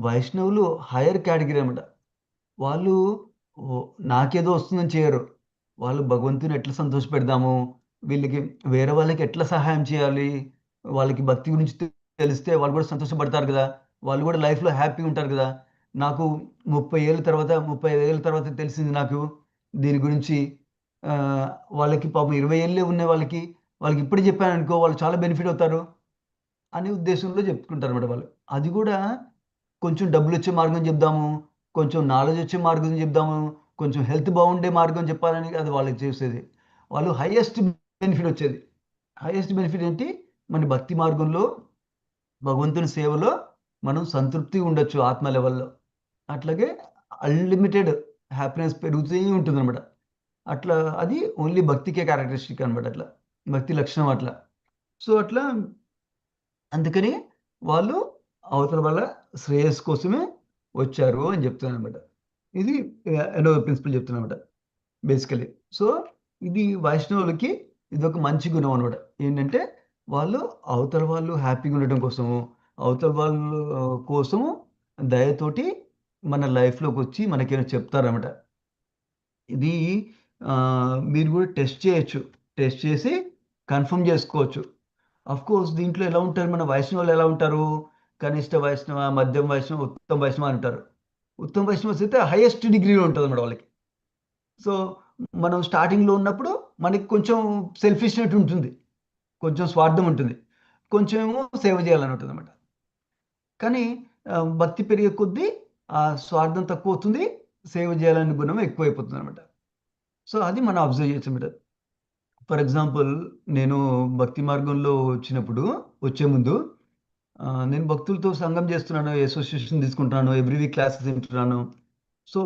వైష్ణవులు హైయర్ కేటగిరీ అన్నమాట. వాళ్ళు నాకేదో వస్తుందని చేయరు. వాళ్ళు భగవంతుని ఎట్లా సంతోషపెడదాము, వీళ్ళకి వేరే వాళ్ళకి ఎట్లా సహాయం చేయాలి, వాళ్ళకి భక్తి గురించి తెలిస్తే వాళ్ళు కూడా సంతోషపడతారు కదా, వాళ్ళు కూడా లైఫ్లో హ్యాపీగా ఉంటారు కదా. నాకు 35 ఏళ్ళ తర్వాత తెలిసింది నాకు దీని గురించి. వాళ్ళకి పాపం 20 ఏళ్ళే ఉన్న వాళ్ళకి ఇప్పుడే చెప్పాను అనుకో, వాళ్ళు చాలా బెనిఫిట్ అవుతారు అనే ఉద్దేశంలో చెప్పుకుంటారు అన్నమాట వాళ్ళు. అది కూడా కొంచెం డబ్బులు వచ్చే మార్గం చెప్దాము, కొంచెం నాలెడ్జ్ వచ్చే మార్గం చెప్దాము, కొంచెం హెల్త్ బాగుండే మార్గం చెప్పాలని అది వాళ్ళకి చేసేది. వాళ్ళు హైయెస్ట్ బెనిఫిట్ వచ్చేది. హైయెస్ట్ బెనిఫిట్ ఏంటి? మన భక్తి మార్గంలో, భగవంతుని సేవలో మనం సంతృప్తి ఉండొచ్చు ఆత్మ లెవెల్లో. అట్లాగే అన్లిమిటెడ్ హ్యాపీనెస్ పెరుగుతూ ఉంటుందన్నమాట. అట్లా అది ఓన్లీ భక్తికే క్యారెక్టరిస్టిక్ అనమాట. అట్లా భక్తి లక్షణం అట్లా. సో అట్లా అందుకని వాళ్ళు అవతల వాళ్ళ శ్రేయస్సు కోసమే వచ్చారు అని చెప్తున్నాను అనమాట. ఇది ఎన్నో ప్రిన్సిపల్ చెప్తున్నా అనమాట బేసికలీ. సో ఇది వైష్ణవులకి ఇదొక మంచి గుణం అనమాట. ఏంటంటే వాళ్ళు అవతల వాళ్ళు హ్యాపీగా ఉండటం కోసము, అవతల వాళ్ళు కోసము దయతోటి మన లైఫ్లోకి వచ్చి మనకేమైనా చెప్తారన్నమాట. ఇది మీరు కూడా టెస్ట్ చేయొచ్చు. టెస్ట్ చేసి కన్ఫర్మ్ చేసుకోవచ్చు. కోర్స్ దీంట్లో ఎలా ఉంటారు, మన వైష్ణవులు ఎలా ఉంటారు, కనిష్ట వైష్ణవ, మధ్యం వైష్ణవ, ఉత్తమ వైష్ణవ అంటారు. ఉత్తమ వైష్ణవస్ అయితే హైయెస్ట్ డిగ్రీలో ఉంటుంది అన్నమాట వాళ్ళకి. సో మనం స్టార్టింగ్లో ఉన్నప్పుడు మనకి కొంచెం సెల్ఫిష్నెస్ ఉంటుంది, కొంచెం స్వార్థం ఉంటుంది, కొంచెం ఏమో సేవ చేయాలని ఉంటుంది అన్నమాట. కానీ భక్తి పెరిగే కొద్దీ ఆ స్వార్థం తక్కువ అవుతుంది, సేవ చేయాలనే గుణం ఎక్కువైపోతుంది అనమాట. సో అది మనం అబ్జర్వ్ చేయొచ్చు అన్నమాట. ఫర్ ఎగ్జాంపుల్ నేను భక్తి మార్గంలో వచ్చే ముందు నేను భక్తులతో సంఘం చేస్తున్నాను, అసోసియేషన్ తీసుకుంటున్నాను, ఎవ్రీ వీక్ క్లాసెస్ వింటున్నాను. సో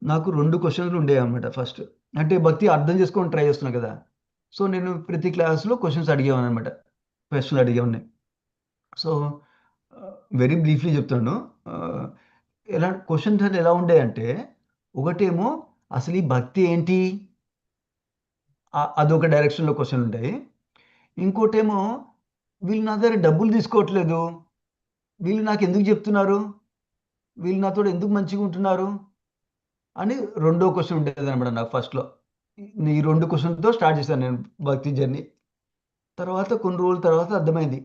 నాకు 2 క్వశ్చన్లు ఉండేవి అన్నమాట. ఫస్ట్ అంటే భక్తి అర్థం చేసుకొని ట్రై చేస్తున్నా కదా. సో నేను ప్రతి క్లాస్లో క్వశ్చన్స్ అడిగేవాను అనమాట, ప్రశ్నలు అడిగేవాడిని. సో వెరీ బ్రీఫ్లీ చెప్తాను. ఎలా క్వశ్చన్స్ అంటే ఎలా ఉండేయంటే, ఒకటేమో అసలు ఈ భక్తి ఏంటి, అదొక డైరెక్షన్లో క్వశ్చన్లు ఉంటాయి. ఇంకోటేమో వీళ్ళు నా దగ్గర డబ్బులు తీసుకోవట్లేదు, వీళ్ళు నాకు ఎందుకు చెప్తున్నారు, వీళ్ళు నాతో ఎందుకు మంచిగా ఉంటున్నారు అని రెండో క్వశ్చన్ ఉండేది అనమాట నాకు ఫస్ట్లో. ఈ 2 క్వశ్చన్తో స్టార్ట్ చేశాను నేను భక్తి జర్నీ. తర్వాత కొన్ని రోజుల తర్వాత అర్థమైంది,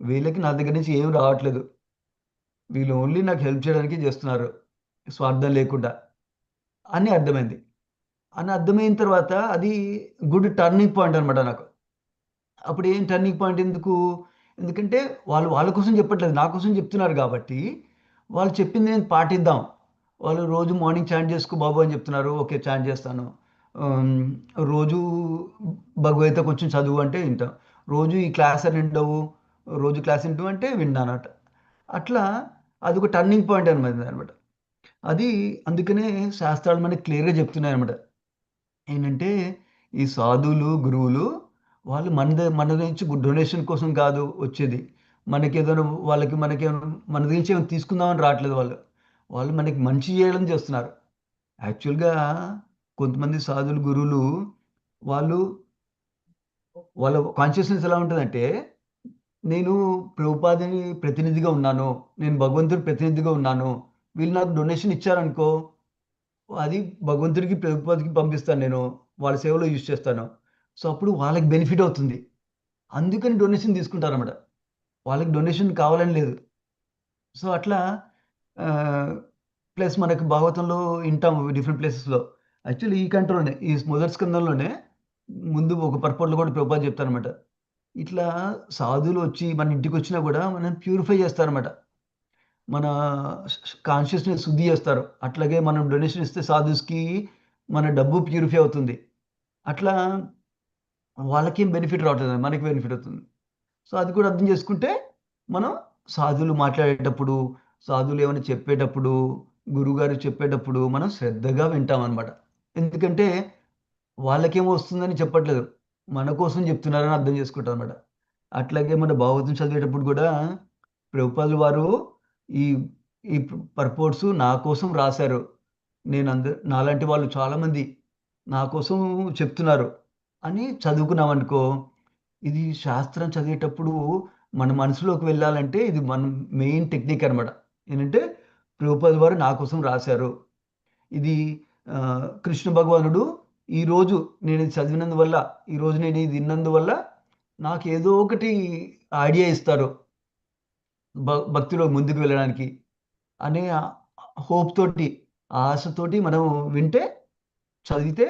వీళ్ళకి నా దగ్గర నుంచి ఏం రావట్లేదు, వీళ్ళు ఓన్లీ నాకు హెల్ప్ చేయడానికి చేస్తున్నారు, స్వార్థం లేకుండా అని అర్థమైంది. అర్థమైన తర్వాత అది గుడ్ టర్నింగ్ పాయింట్ అనమాట నాకు. అప్పుడు ఏం టర్నింగ్ పాయింట్ ఎందుకు, ఎందుకంటే వాళ్ళు వాళ్ళ కోసం చెప్పట్లేదు, నా కోసం చెప్తున్నారు కాబట్టి వాళ్ళు చెప్పింది నేను పాటిద్దాం. వాళ్ళు రోజు మార్నింగ్ చాంట్ చేసుకో బాబు అని చెప్తున్నారు, ఓకే చాంట్ చేస్తాను. రోజు భగవద్గీత కొంచెం చదువు అంటే వింటాం, రోజు ఈ క్లాస్ అని వింటావు, రోజు క్లాస్ వింటూ అంటే విన్నానట. అట్లా అదొక టర్నింగ్ పాయింట్ అనమాట. అది అందుకనే శాస్త్రాలు మనకి క్లియర్గా చెప్తున్నాయి అనమాట. ఏంటంటే ఈ సాధువులు, గురువులు వాళ్ళు మన నుంచి డొనేషన్ కోసం కాదు వచ్చేది, మనకి ఏదైనా వాళ్ళకి మనకి మన నుంచి ఏమైనా తీసుకుందామని రావట్లేదు. వాళ్ళు మనకి మంచి చేయాలని చేస్తున్నారు. యాక్చువల్గా కొంతమంది సాధువులు, గురువులు వాళ్ళ కాన్షియస్నెస్ ఎలా ఉంటుందంటే, నేను ప్రభుపాదని ప్రతినిధిగా ఉన్నాను, నేను భగవంతుడి ప్రతినిధిగా ఉన్నాను, వీళ్ళు నాకు డొనేషన్ ఇచ్చారనుకో, అది భగవంతుడికి, ప్రభుపాదికి పంపిస్తాను, నేను వాళ్ళ సేవలో యూజ్ చేస్తాను. సో అప్పుడు వాళ్ళకి బెనిఫిట్ అవుతుంది, అందుకని డొనేషన్ తీసుకుంటారన్నమాట. వాళ్ళకి డొనేషన్ కావాలని లేదు. సో అట్లా ప్లస్ మనకు భాగవతంలో వింటాం డిఫరెంట్ ప్లేసెస్లో. యాక్చువల్లీ ఈ కంట్రోల్లోనే, ఈ మొదటి స్కందంలోనే ముందు ఒక పర్పట్లో కూడా ప్రభుపాద చెప్తారనమాట. ఇట్లా సాధువులు వచ్చి మన ఇంటికి వచ్చినా కూడా మనం ప్యూరిఫై చేస్తారన్నమాట, మన కాన్షియస్నెస్ శుద్ధి చేస్తారు. అట్లాగే మనం డొనేషన్ ఇస్తే సాధుస్కి మన డబ్బు ప్యూరిఫై అవుతుంది. అట్లా వాళ్ళకేం బెనిఫిట్ రావట్లేదు, మనకి బెనిఫిట్ అవుతుంది. సో అది కూడా అర్థం చేసుకుంటే మనం సాధువులు మాట్లాడేటప్పుడు, సాధువులు ఏమైనా చెప్పేటప్పుడు, గురువుగారు చెప్పేటప్పుడు మనం శ్రద్ధగా వింటామన్నమాట. ఎందుకంటే వాళ్ళకేమో వస్తుందని చెప్పట్లేదు, మన కోసం చెప్తున్నారని అర్థం చేసుకుంటాం అనమాట. అట్లాగే మన భాగవతం చదివేటప్పుడు కూడా ప్రభుపాదుల వారు ఈ ఈ పర్పోర్ట్స్ నా కోసం రాశారు, నాలాంటి వాళ్ళు చాలామంది నా కోసం చెప్తున్నారు అని చదువుకున్నామనుకో, ఇది శాస్త్రం చదివేటప్పుడు మన మనసులోకి వెళ్ళాలంటే ఇది మన మెయిన్ టెక్నిక్ అనమాట. ఏంటంటే ప్రభుపాద వారు నా కోసం రాశారు. ఇది కృష్ణ భగవానుడు ఈరోజు నేను ఇది చదివినందువల్ల, ఈరోజు నేను ఇది విన్నందువల్ల నాకు ఏదో ఒకటి ఐడియా ఇస్తారు భక్తిలో ముందుకు వెళ్ళడానికి అనే హోప్ తోటి, ఆశతోటి మనం వింటే, చదివితే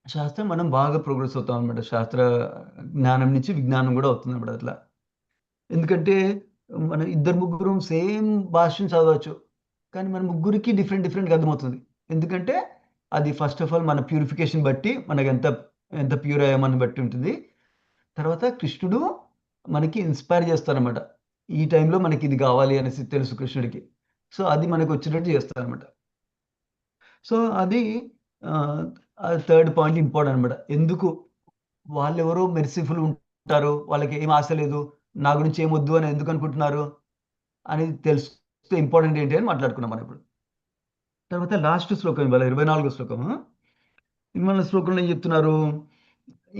శాస్త్రం మనం బాగా ప్రోగ్రెస్ అవుతాం అనమాట. శాస్త్ర జ్ఞానం నుంచి విజ్ఞానం కూడా అవుతుంది అనమాట అట్లా. ఎందుకంటే మన ఇద్దరు ముగ్గురు సేమ్ భాషను చదవచ్చు, కానీ మన ముగ్గురికి డిఫరెంట్గా అర్థమవుతుంది. ఎందుకంటే అది ఫస్ట్ ఆఫ్ ఆల్ మన ప్యూరిఫికేషన్ బట్టి, మనకు ఎంత ప్యూర్ అయ్యామని బట్టి ఉంటుంది. తర్వాత కృష్ణుడు మనకి ఇన్స్పైర్ చేస్తారనమాట, ఈ టైంలో మనకి ఇది కావాలి అనేసి తెలుసు కృష్ణుడికి. సో అది మనకు వచ్చేటట్టు చేస్తారనమాట. సో అది థర్డ్ పాయింట్ ఇంపార్టెంట్ అనమాట. ఎందుకు వాళ్ళెవరో మెర్సిఫుల్ ఉంటారు, వాళ్ళకి ఏం ఆశ లేదు, నా గురించి ఏమొద్దు అని ఎందుకు అనుకుంటున్నారు అనేది తెలిస్తే ఇంపార్టెంట్ ఏంటి అని మాట్లాడుకున్నాం మనం ఇప్పుడు. తర్వాత లాస్ట్ శ్లోకం ఇవాళ 24వ శ్లోకము. 24వ శ్లోకంలో ఏం చెప్తున్నారు?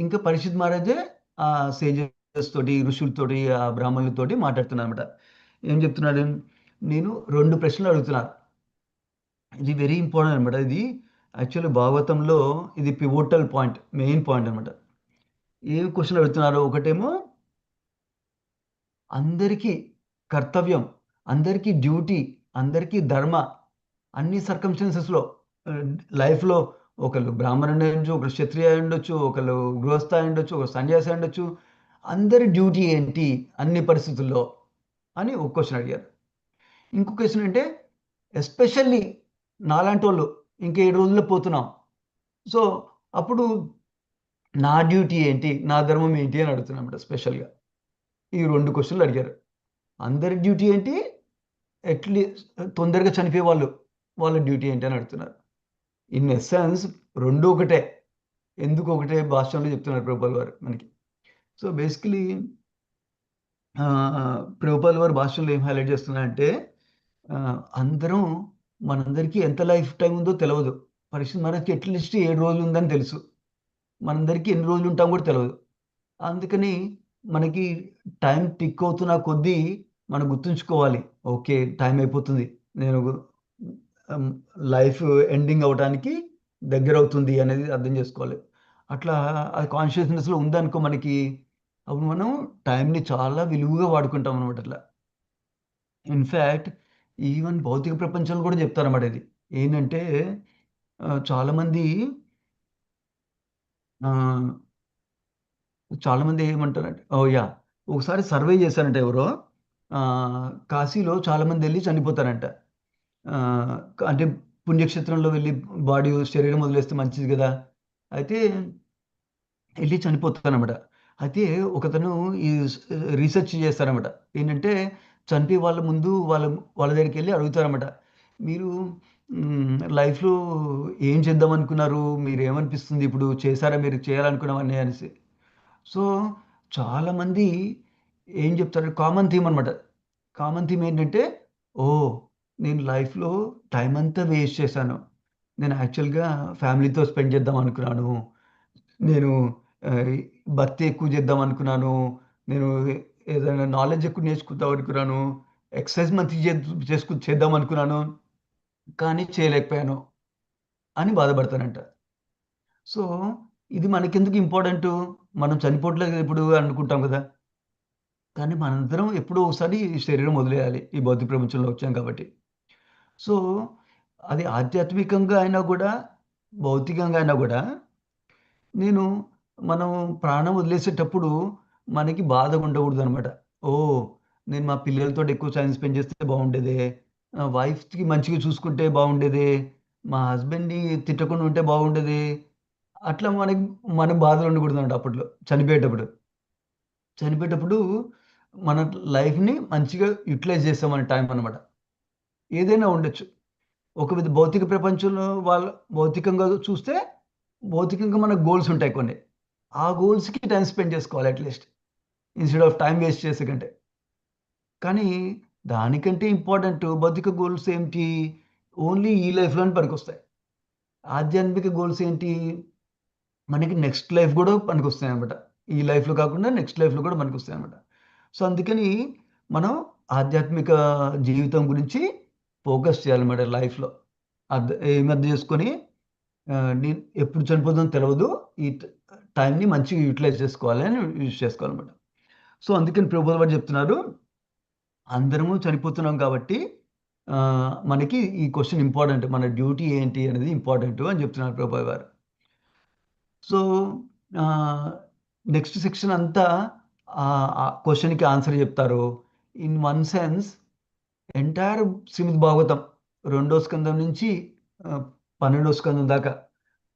ఇంకా పరీక్షిత్ మహారాజే ఆ సేజెస్ తోటి, ఋషులతోటి, ఆ బ్రాహ్మణులతోటి మాట్లాడుతున్నారు అనమాట. ఏం చెప్తున్నాడు? నేను 2 ప్రశ్నలు అడుగుతున్నాను. ఇది వెరీ ఇంపార్టెంట్ అనమాట. ఇది యాక్చువల్లీ భాగవతంలో ఇది పివోటల్ పాయింట్, మెయిన్ పాయింట్ అనమాట. ఏ క్వశ్చన్ అడుగుతున్నారు? ఒకటేమో అందరికీ కర్తవ్యం, అందరికీ డ్యూటీ, అందరికీ ధర్మ, అన్ని సర్కమ్స్టెన్సెస్లో లైఫ్లో ఒకళ్ళు బ్రాహ్మణుడు ఉండొచ్చు, ఒకళ్ళు క్షత్రియ ఉండొచ్చు, ఒకళ్ళు గృహస్థ ఉండొచ్చు, ఒక సన్యాసి ఉండొచ్చు. అందరి డ్యూటీ ఏంటి అన్ని పరిస్థితుల్లో అని ఒక క్వశ్చన్ అడిగారు. ఇంకో క్వశ్చన్ అంటే ఎస్పెషల్లీ నాలాంటి వాళ్ళు ఇంకా 7 రోజుల్లో పోతున్నాం. సో అప్పుడు నా డ్యూటీ ఏంటి, నా ధర్మం ఏంటి అని అడుగుతున్నాను అన్నమాట స్పెషల్గా. ఈ 2 క్వశ్చన్లు అడిగారు. అందరి డ్యూటీ ఏంటి, అట్లీస్ట్ తొందరగా చనిపోయే వాళ్ళు వాళ్ళ డ్యూటీ ఏంటి అని అడుగుతున్నారు. ఇన్ ఎస్సెన్స్ 2 ఒకటే. ఎందుకు ఒకటే భాష్యంలో చెప్తున్నారు ప్రభుపాల్ వారు మనకి. సో బేసికలీ ప్రభుపాల్ వారు భాష్యంలో ఏం హైలైట్ చేస్తున్నారంటే అందరం మనందరికీ ఎంత లైఫ్ టైం ఉందో తెలియదు. పరీక్ష మనకి అట్లీస్ట్ 7 రోజులు ఉందని తెలుసు. మనందరికీ ఎన్ని రోజులు ఉంటాం కూడా తెలియదు. అందుకని మనకి టైం టిక్ అవుతున్న కొద్దీ మనం గుర్తుంచుకోవాలి. ఓకే, టైం అయిపోతుంది, నేను లైఫ్ ఎండింగ్ అవ్వడానికి దగ్గర అవుతుంది అనేది అర్థం చేసుకోవాలి. అట్లా అది కాన్షియస్నెస్లో ఉందనుకో మనకి, అప్పుడు మనం టైంని చాలా విలువగా వాడుకుంటాం అనమాట. అట్లా ఇన్ఫ్యాక్ట్ ఈవెన్ భౌతిక ప్రపంచంలో కూడా చెప్తారన్నమాట. ఇది ఏంటంటే చాలామంది చాలామంది ఏమంటారంటే ఒకసారి సర్వే చేశారంట ఎవరో. కాశీలో చాలామంది వెళ్ళి చనిపోతారంట. అంటే పుణ్యక్షేత్రంలో వెళ్ళి బాడీ శరీరం వదిలేస్తే మంచిది కదా. అయితే వెళ్ళి చనిపోతారనమాట. అయితే ఒకతను ఈ రీసెర్చ్ చేస్తారనమాట. ఏంటంటే చనిపోయే వాళ్ళ ముందు వాళ్ళ దగ్గరికి వెళ్ళి అడుగుతారనమాట, మీరు లైఫ్లో ఏం చేద్దాం అనుకున్నారు, మీరు ఏమనిపిస్తుంది, ఇప్పుడు చేశారా మీరు చేయాలనుకున్నవన్నీ అనేసి. సో చాలామంది ఏం చెప్తారు, కామన్ థీమ్ అనమాట. కామన్ థీమ్ ఏంటంటే, నేను లైఫ్లో టైం అంతా వేస్ట్ చేశాను, నేను యాక్చువల్గా ఫ్యామిలీతో స్పెండ్ చేద్దాం అనుకున్నాను, నేను భక్తి ఎక్కువ చేద్దాం అనుకున్నాను, నేను ఏదైనా నాలెడ్జ్ ఎక్కువ నేర్చుకుందాం అనుకున్నాను, ఎక్సర్సైజ్ మంచిగా చేద్దాం అనుకున్నాను, కానీ చేయలేకపోయాను అని బాధపడతానంట. సో ఇది మనకెందుకు ఇంపార్టెంటు? మనం చనిపోవట్లేదు ఇప్పుడు అనుకుంటాం కదా. కానీ మనందరం ఎప్పుడో ఒకసారి ఈ శరీరం వదిలేయాలి, ఈ భౌతిక ప్రపంచంలో వచ్చాం కాబట్టి. సో అది ఆధ్యాత్మికంగా అయినా కూడా, భౌతికంగా అయినా కూడా, మనం ప్రాణం వదిలేసేటప్పుడు మనకి బాధ ఉండకూడదు అనమాట. నేను మా పిల్లలతో ఎక్కువ టైం స్పెండ్ చేస్తే బాగుండేదే, వైఫ్కి మంచిగా చూసుకుంటే బాగుండేదే, మా హస్బెండ్ని తిట్టకుండా ఉంటే బాగుండేది, అట్లా మన బాధలు ఉండకూడదు అనమాట. అప్పట్లో చనిపోయేటప్పుడు మన లైఫ్ని మంచిగా యూటిలైజ్ చేస్తామనే టైం అనమాట. ఏదైనా ఉండొచ్చు. ఒక భౌతిక ప్రపంచంలో భౌతికంగా చూస్తే భౌతికంగా మనకు గోల్స్ ఉంటాయి కొన్ని. ఆ గోల్స్కి టైం స్పెండ్ చేసుకోవాలి at least, instead of time waste చేసే కంటే. కానీ దానికంటే ఇంపార్టెంట్ భౌతిక గోల్స్ ఏంటి, ఓన్లీ ఈ లైఫ్లోనే పనికొస్తాయి. ఆధ్యాత్మిక గోల్స్ ఏంటి, మనకి నెక్స్ట్ లైఫ్ కూడా పనికొస్తాయి అనమాట. ఈ లైఫ్లో కాకుండా నెక్స్ట్ లైఫ్లో కూడా పనికొస్తాయి అనమాట. సో అందుకని మనం ఆధ్యాత్మిక జీవితం గురించి ఫోకస్ చేయాలన్నమాట లైఫ్లో. ఏమి అర్థం చేసుకొని, నేను ఎప్పుడు చనిపోతుందో తెలియదు, ఈ టైంని మంచిగా యూటిలైజ్ చేసుకోవాలి అని యూజ్ చేసుకోవాలన్నమాట. సో అందుకని ప్రభుపాల్ వారు చెప్తున్నారు, అందరము చనిపోతున్నాం కాబట్టి మనకి ఈ క్వశ్చన్ ఇంపార్టెంట్, మన డ్యూటీ ఏంటి అనేది ఇంపార్టెంట్ అని చెప్తున్నారు ప్రభుపాల్ వారు. సో నెక్స్ట్ సెక్షన్ అంతా ఆ క్వశ్చన్కి ఆన్సర్ చెప్తారు. ఇన్ వన్ సెన్స్ ఎంటైర్ శ్రీమద్ భాగవతం 2వ స్కందం నుంచి 12వ స్కందం దాకా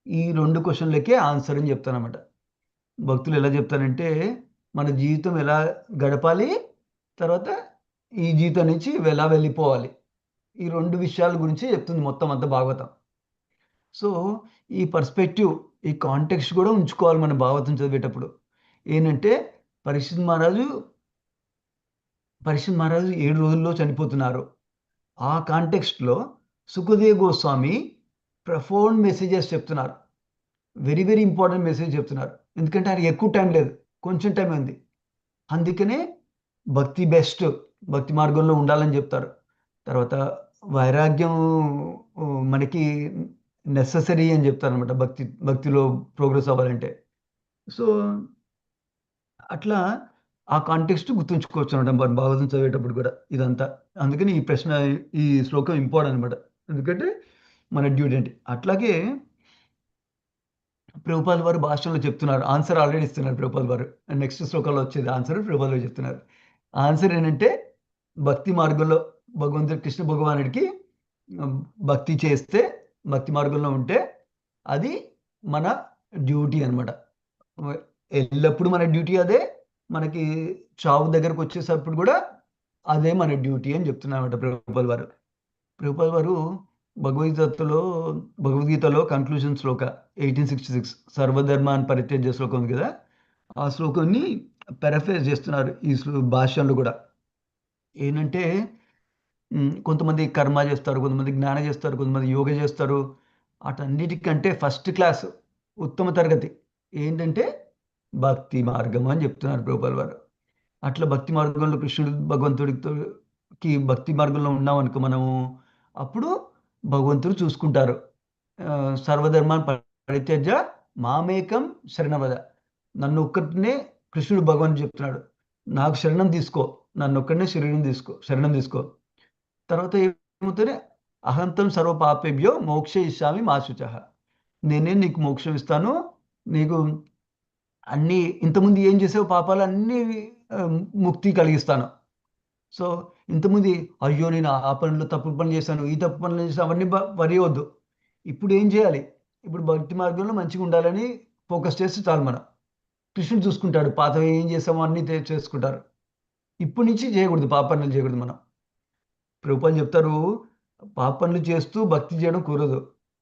ఈ 2 క్వశ్చన్లకే ఆన్సర్ అని చెప్తానమాట. భక్తులు ఎలా చెప్తారంటే, మన జీవితం ఎలా గడపాలి, తర్వాత ఈ జీవితం నుంచి ఎలా వెళ్ళిపోవాలి, ఈ 2 విషయాల గురించి చెప్తుంది మొత్తం అంతా భాగవతం. సో ఈ పర్స్పెక్టివ్, ఈ కాంటెక్స్ట్ కూడా ఉంచుకోవాలి మన భాగవతం చదివేటప్పుడు. ఏంటంటే పరీక్షిత్ మహారాజు పరీక్షిత్ మహారాజు 7 రోజుల్లో చనిపోతున్నారు. ఆ కాంటెక్స్ట్‌లో సుఖదేవ్ గోస్వామి ప్రఫౌండ్ మెసేజెస్ చెప్తున్నారు. వెరీ వెరీ ఇంపార్టెంట్ మెసేజ్ చెప్తున్నారు. ఎందుకంటే ఆయనకి ఎక్కువ టైం లేదు, కొంచెం టైం ఉంది. అందుకనే భక్తి బెస్ట్, భక్తి మార్గంలో ఉండాలని చెప్తారు. తర్వాత వైరాగ్యం మనకి నెసెసరీ అని చెప్తారనమాట భక్తిలో ప్రోగ్రెస్ అవ్వాలంటే. సో అట్లా ఆ కాంటెక్స్ట్ గుర్తుంచుకోవచ్చు అనమాట మన భాగవతం చదివేటప్పుడు కూడా ఇదంతా. అందుకని ఈ శ్లోకం ఇంపార్టెంట్ అనమాట. ఎందుకంటే మన డ్యూటీ ఏంటి. అట్లాగే ప్రభుపాద వారు భాషలో చెప్తున్నారు. ఆన్సర్ ఆల్రెడీ ఇస్తున్నారు ప్రభుపాద వారు. నెక్స్ట్ శ్లోకంలో వచ్చేది ఆన్సర్ ప్రభుపాద వారు చెప్తున్నారు. ఆన్సర్ ఏంటంటే భక్తి మార్గంలో భగవంతుడు కృష్ణ భగవానుడికి భక్తి చేస్తే, భక్తి మార్గంలో ఉంటే అది మన డ్యూటీ అనమాట. ఎల్లప్పుడు మన డ్యూటీ అదే. మనకి చావు దగ్గరకు వచ్చేటప్పుడు కూడా అదే మన డ్యూటీ అని చెప్తున్నారన్నమాట ప్రభుపాద వారు. ప్రభుపాద వారు భగవద్గీతలో కన్క్లూజన్ శ్లోక 1866 సర్వధర్మాన్ పరిత్యజ్య శ్లోకం ఉంది కదా, ఆ శ్లోకాన్ని పారాఫ్రేజ్ చేస్తున్నారు ఈ భాష్యంలో కూడా. ఏంటంటే కొంతమంది కర్మ చేస్తారు, కొంతమంది జ్ఞాన చేస్తారు, కొంతమంది యోగ చేస్తారు. అటన్నిటికంటే ఫస్ట్ క్లాస్ ఉత్తమ తరగతి ఏంటంటే భక్తి మార్గం అని చెప్తున్నారు ప్రభుపాద వారు. అట్లా భక్తి మార్గంలో కృష్ణుడు భగవంతుడికి భక్తి మార్గంలో ఉన్నాం అనుకో మనము, అప్పుడు భగవంతుడు చూసుకుంటారు. సర్వధర్మాన్ని పరిత్యజ్య మామేకం శరణవద. నన్ను ఒక్కటినే కృష్ణుడు భగవంతుడు చెప్తున్నాడు, నాకు శరణం తీసుకో, నన్ను ఒక్కడనే శరణం తీసుకో. తర్వాత ఏమవుతుంది, అహంతం సర్వ పాపేభ్యో మోక్ష ఇష్యామి మా శుచః. నేనే నీకు మోక్షం ఇస్తాను, నీకు అన్నీ ఇంతకుముందు ఏం చేసావు పాపాలు అన్నీ ముక్తి కలిగిస్తాను. సో ఇంతకుముందు అయ్యో నేను ఆ పనులు తప్పు పనులు చేశాను, ఈ తప్పు పనులు చేశాను, అవన్నీ వరి వద్దు. ఇప్పుడు ఏం చేయాలి, ఇప్పుడు భక్తి మార్గంలో మంచిగా ఉండాలని ఫోకస్ చేస్తే చాలు. మనం కృష్ణుడు చూసుకుంటాడు, పాత ఏం చేసామో అన్నీ చేసుకుంటారు. ఇప్పటి నుంచి చేయకూడదు, పాప పనులు చేయకూడదు. మనం ప్రభుపాదులు చెప్తారు, పాప పనులు చేస్తూ భక్తి చేయడం కుదరదు.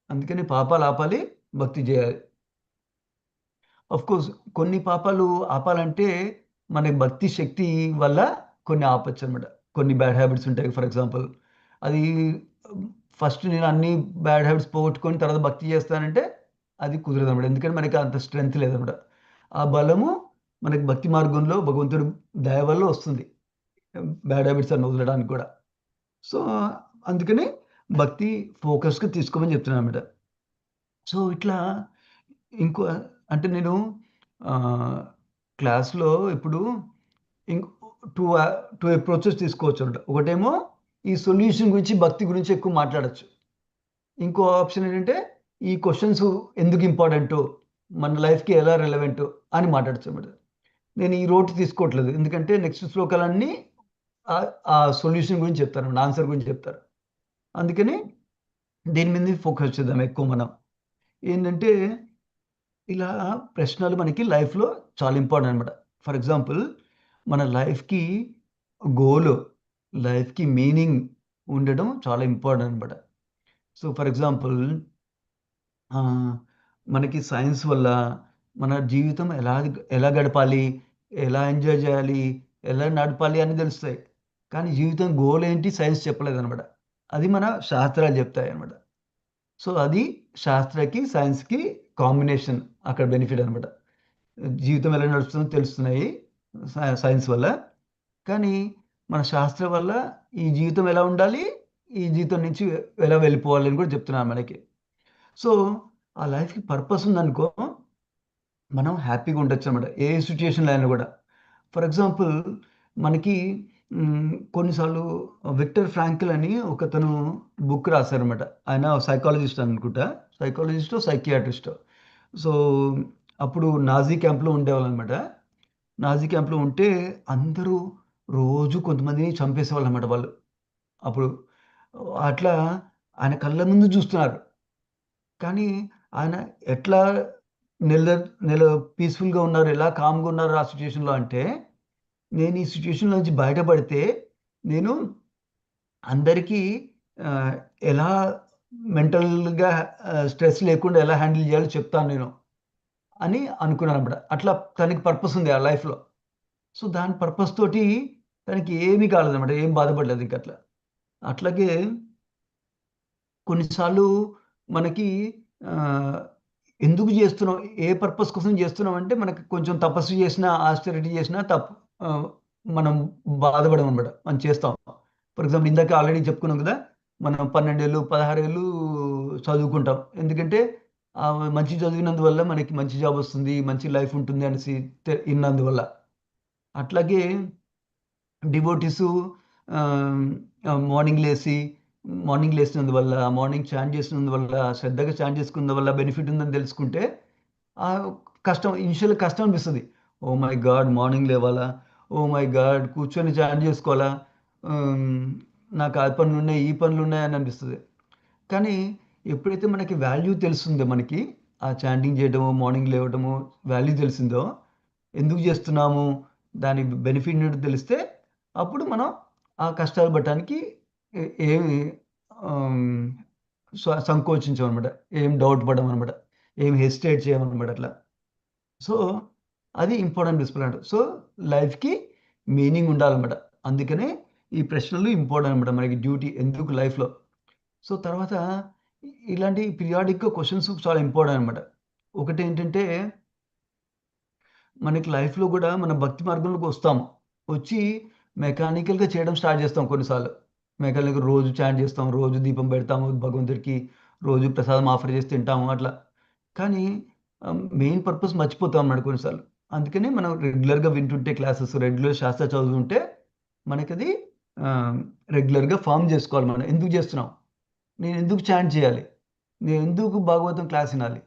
అందుకని పాపాలు ఆపాలి, భక్తి చేయాలి. కోర్స్ కొన్ని పాపాలు ఆపాలంటే మనకి భక్తి శక్తి వల్ల కొన్ని ఆపచ్చు అనమాట. కొన్ని బ్యాడ్ హ్యాబిట్స్ ఉంటాయి. ఫర్ ఎగ్జాంపుల్, అది ఫస్ట్ నేను అన్ని బ్యాడ్ హ్యాబిట్స్ పోగొట్టుకొని తర్వాత భక్తి చేస్తానంటే అది కుదరదు అనమాట. ఎందుకంటే మనకి అంత స్ట్రెంగ్త్ లేదనమాట. ఆ బలము మనకి భక్తి మార్గంలో భగవంతుడి దయ వల్ల వస్తుంది, బ్యాడ్ హ్యాబిట్స్ అన్ని వదలడానికి కూడా. సో అందుకని భక్తి ఫోకస్గా తీసుకోమని చెప్తున్నాను అనమాట. సో ఇట్లా ఇంకో అంటే నేను క్లాస్లో ఇప్పుడు టూ అప్రోచెస్ తీసుకోవచ్చు అనమాట. ఒకటేమో ఈ సొల్యూషన్ గురించి, భక్తి గురించి ఎక్కువ మాట్లాడచ్చు. ఇంకో ఆప్షన్ ఏంటంటే ఈ క్వశ్చన్స్ ఎందుకు ఇంపార్టెంట్, మన లైఫ్కి ఎలా రెలవెంట్ అని మాట్లాడచ్చు అనమాట. నేను ఈ రోడ్ తీసుకోవట్లేదు, ఎందుకంటే నెక్స్ట్ శ్లోకాలన్నీ ఆ సొల్యూషన్ గురించి చెప్తారు, ఆన్సర్ గురించి చెప్తారు. అందుకని దీని మీద ఫోకస్ చేద్దాం ఎక్కువ. మనం ఏంటంటే ఇలా ప్రశ్నలు మనకి లైఫ్లో చాలా ఇంపార్టెంట్ అనమాట. ఫర్ ఎగ్జాంపుల్, మన లైఫ్కి గోల్, లైఫ్కి మీనింగ్ ఉండడం చాలా ఇంపార్టెంట్ అనమాట. సో ఫర్ ఎగ్జాంపుల్, మనకి సైన్స్ వల్ల మన జీవితం ఎలా గడపాలి, ఎలా ఎంజాయ్ చేయాలి, ఎలా నడపాలి అని తెలుస్తాయి. కానీ జీవితం గోల్ ఏంటి సైన్స్ చెప్పలేదు అనమాట. అది మన శాస్త్రాలు చెప్తాయి అనమాట. సో అది శాస్త్రకి సైన్స్కి కాంబినేషన్, అక్కడ బెనిఫిట్ అనమాట. జీవితం ఎలా నడుస్తుందో తెలుస్తున్నాయి సైన్స్ వల్ల, కానీ మన శాస్త్రం వల్ల ఈ జీవితం ఎలా ఉండాలి, ఈ జీవితం నుంచి ఎలా వెళ్ళిపోవాలి అని కూడా చెప్తున్నాను మనకి. సో ఆ లైఫ్కి పర్పస్ ఉందనుకో, మనం హ్యాపీగా ఉండొచ్చు అనమాట, ఏ సిచ్యుయేషన్లో అయినా కూడా. ఫర్ ఎగ్జాంపుల్, మనకి కొన్నిసార్లు విక్టర్ ఫ్రాంకిల్ అని ఒకతను బుక్ రాశారనమాట. ఆయన సైకాలజిస్ట్ అనుకుంటా, సైకాలజిస్టో సైకియాట్రిస్టో. సో అప్పుడు నాజీ క్యాంప్లో ఉండేవాళ్ళు అనమాట. నాజీ క్యాంప్లో ఉంటే అందరూ రోజు కొంతమందిని చంపేసేవాళ్ళు అనమాట వాళ్ళు. అప్పుడు అట్లా ఆయన కళ్ళ ముందు చూస్తున్నారు, కానీ ఆయన ఎట్లా నెల పీస్ఫుల్గా ఉన్నారు, ఎలా కామ్గా ఉన్నారు ఆ సిచ్యుయేషన్లో అంటే, నేను ఈ సిచ్యుయేషన్లో నుంచి బయటపడితే నేను అందరికీ ఎలా మెంటల్గా స్ట్రెస్ లేకుండా ఎలా హ్యాండిల్ చేయాలో చెప్తాను నేను అని అనుకున్నాను అనమాట. అట్లా తనకి పర్పస్ ఉంది ఆ లైఫ్లో. సో దాని పర్పస్ తోటి తనకి ఏమీ కాలేదన్నమాట, ఏం బాధపడలేదు ఇంక అట్లా. అట్లాగే కొన్నిసార్లు మనకి ఆహ్, ఎందుకు చేస్తున్నాం? ఏ పర్పస్ కోసం చేస్తున్నాం అంటే మనకి కొంచెం తపస్సు చేసినా, ఆస్టెరిటీ చేసినా ఆహ్, మనం బాధపడమనమాట. మనం చేస్తాం. ఫర్ ఎగ్జాంపుల్ ఇందాక ఆల్రెడీ చెప్పుకున్నాం కదా! మనం 12 ఏళ్ళు, 16 ఏళ్ళు చదువుకుంటాం. ఎందుకంటే మంచి చదివినందువల్ల మనకి మంచి జాబ్ వస్తుంది, మంచి లైఫ్ ఉంటుంది అనేసి ఇన్నందువల్ల. అట్లాగే డివోటీసు ఆహ్, మార్నింగ్ లేసినందువల్ల, మార్నింగ్ చాంట్ చేసినందువల్ల, శ్రద్ధగా చాంట్ చేసుకున్నందువల్ల బెనిఫిట్ ఉందని తెలుసుకుంటే, ఇనిషియల్‌గా కష్టం అనిపిస్తది. Oh my God! మార్నింగ్ లేవాలా? Oh my God! కూర్చొని చాంట్ చేసుకోవాలా? హ్మ్. నాకు ఆ పనులున్నాయి, ఈ పనులున్నాయి అని అనిపిస్తది. కానీ ఎప్పుడైతే మనకి వాల్యూ తెలుస్తుందో మనకి, ఆ చాంటింగ్ చేయడము, మార్నింగ్ లేవడము వాల్యూ తెలిసిందో, ఎందుకు చేస్తున్నాము? దాని బెనిఫిట్ ఏంటో తెలిస్తే, అప్పుడు మనం ఆ కష్టాలు పడటానికి ఏమి ఆహ్, సంకోచించమనమాట. ఏం డౌట్ పడమనమాట. ఏం హెసిటేట్ చేయమనమాట అట్లా. సో, అది ఇంపార్టెంట్ ప్రిన్సిపల్ అంట. సో, లైఫ్‌కి మీనింగ్ ఉండాలనమాట. అందుకనే ఈ ప్రశ్నలు ఇంపార్టెంట్ అనమాట మనకి డ్యూటీ ఎందుకు లైఫ్‌లో. సో, తర్వాత ఇలాంటి పీరియాడిక్‌గా క్వెషన్స్ చాలా ఇంపార్టెంట్ అనమాట. ఒకటేంటంటే మనకి లైఫ్‌లో గూడా మన భక్తి మార్గంలోకి వస్తాము. వచ్చి మెకానికల్‌గా చేయడం స్టార్ట్ చేస్తాం కొన్నిసార్లు. మెకానికల్‌గా రోజు చాంట్ చేస్తాం, రోజు దీపం పెడతాము భగవంతుడికి, రోజు ప్రసాదం ఆఫర్ చేసి తింటాము అట్లా. కానీ మెయిన్ పర్పస్ మర్చిపోతాం అన్నమాట కొన్నిసార్లు. అందుకని మనం రెగ్యులర్‌గా వింటుంటే క్లాసెస్, రెగ్యులర్ శాస్త్ర చదువుతుంటే మనకది ఆహ్, రెగ్యులర్‌గా ఫార్మ్ చేసుకోవాలి మనం. ఎందుకు చేస్తున్నాం? నేనెందుకు చాంట్ చేయాలి? నేనెందుకు భాగవతం క్లాస్ వినాలి?